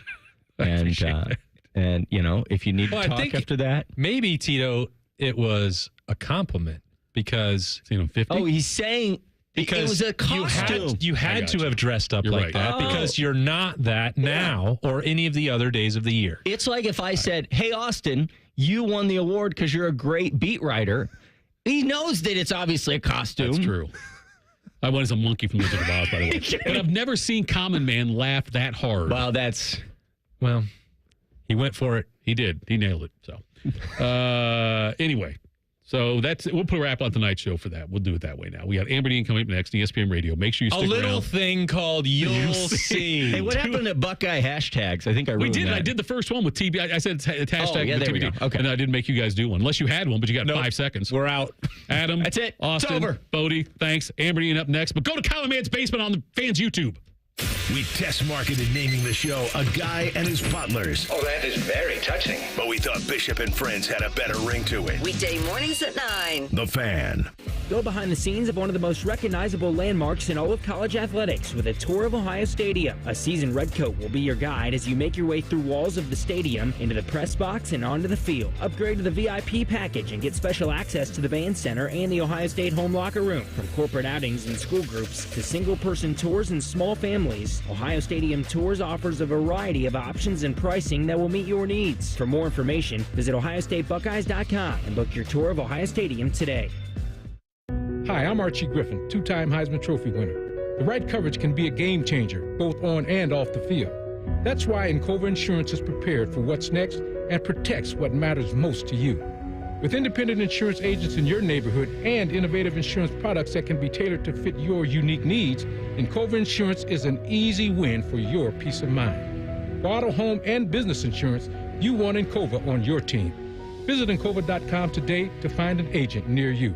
And if you need to talk after that. Maybe, Tito, it was a compliment because 50. Oh, he's saying because it was a costume. You had to have dressed up like that because you're not that now or any of the other days of the year. It's like if I said, hey, Austin, you won the award because you're a great beat writer. He knows that it's obviously a costume. That's true. I went as a monkey from Wizard of Oz, by the way. But I've never seen Common Man laugh that hard. Well, he went for it. He did. He nailed it. So, anyway. So we'll put a wrap on tonight's show for that. We'll do it that way now. We got Amber Dean coming up next, ESPN Radio. Make sure you stick around. A little thing called You'll See. Hey, what happened to Buckeye hashtags? I think I ruined that. I did the first one with TB. I said it's hashtag with TBD. Okay. And I didn't make you guys do one. Unless you had one, but you got 5 seconds. We're out. Adam. That's it. Austin. It's over. Bodie. Thanks. Amber Dean up next. But go to Common Man's Basement on the fans' YouTube. We test marketed naming the show A Guy and His Butlers. Oh, that is very touching. But we thought Bishop and Friends had a better ring to it. Weekday mornings at 9. The Fan. Go behind the scenes of one of the most recognizable landmarks in all of college athletics with a tour of Ohio Stadium. A seasoned redcoat will be your guide as you make your way through walls of the stadium, into the press box, and onto the field. Upgrade to the VIP package and get special access to the band center and the Ohio State home locker room. From corporate outings and school groups to single-person tours and small families, Ohio Stadium Tours offers a variety of options and pricing that will meet your needs. For more information, visit OhioStateBuckeyes.com and book your tour of Ohio Stadium today. Hi, I'm Archie Griffin, two-time Heisman Trophy winner. The right coverage can be a game changer, both on and off the field. That's why Encova Insurance is prepared for what's next and protects what matters most to you. With independent insurance agents in your neighborhood and innovative insurance products that can be tailored to fit your unique needs, Encova Insurance is an easy win for your peace of mind. For auto, home, and business insurance, you want Encova on your team. Visit Encova.com today to find an agent near you.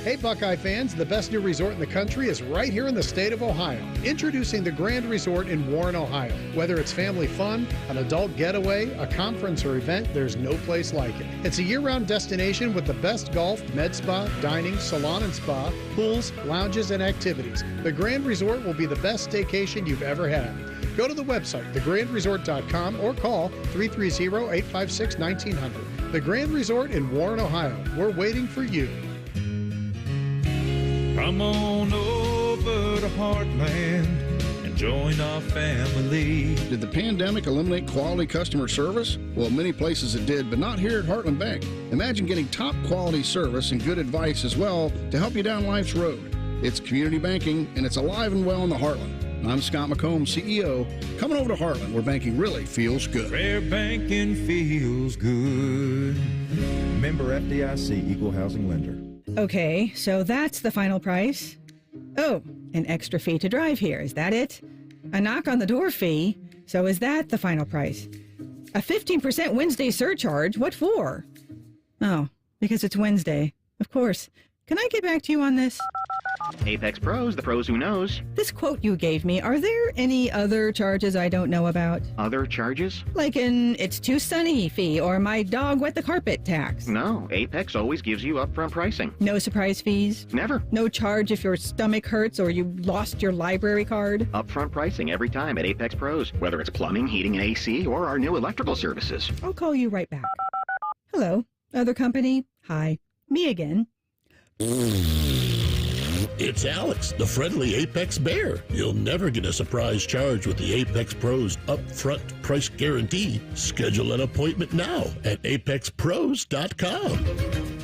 Hey Buckeye fans, the best new resort in the country is right here in the state of Ohio. Introducing the Grand Resort in Warren, Ohio. Whether it's family fun, an adult getaway, a conference or event, there's no place like it. It's a year-round destination with the best golf, med spa, dining, salon and spa, pools, lounges, and activities. The Grand Resort will be the best staycation you've ever had. Go to the website, thegrandresort.com, or call 330-856-1900. The Grand Resort in Warren, Ohio. We're waiting for you. Come on over to Heartland and join our family. Did the pandemic eliminate quality customer service? Well, many places it did, but not here at Heartland Bank. Imagine getting top quality service and good advice as well to help you down life's road. It's community banking, and it's alive and well in the Heartland. I'm Scott McComb, CEO. Coming over to Heartland, where banking really feels good. Fair banking feels good. Member FDIC, Equal Housing Lender. Okay, so that's the final price. Oh, an extra fee to drive here, is that it? A knock on the door fee, so is that the final price? A 15% Wednesday surcharge, what for? Oh, because it's Wednesday, of course. Can I get back to you on this? Apex Pros, the pros who knows. This quote you gave me, are there any other charges I don't know about? Other charges? Like an it's too sunny fee or my dog wet the carpet tax. No, Apex always gives you upfront pricing. No surprise fees? Never. No charge if your stomach hurts or you lost your library card? Upfront pricing every time at Apex Pros, whether it's plumbing, heating, and AC, or our new electrical services. I'll call you right back. Hello, other company? Hi, me again. It's Alex, the friendly Apex Bear. You'll never get a surprise charge with the Apex Pros upfront price guarantee. Schedule an appointment now at apexpros.com.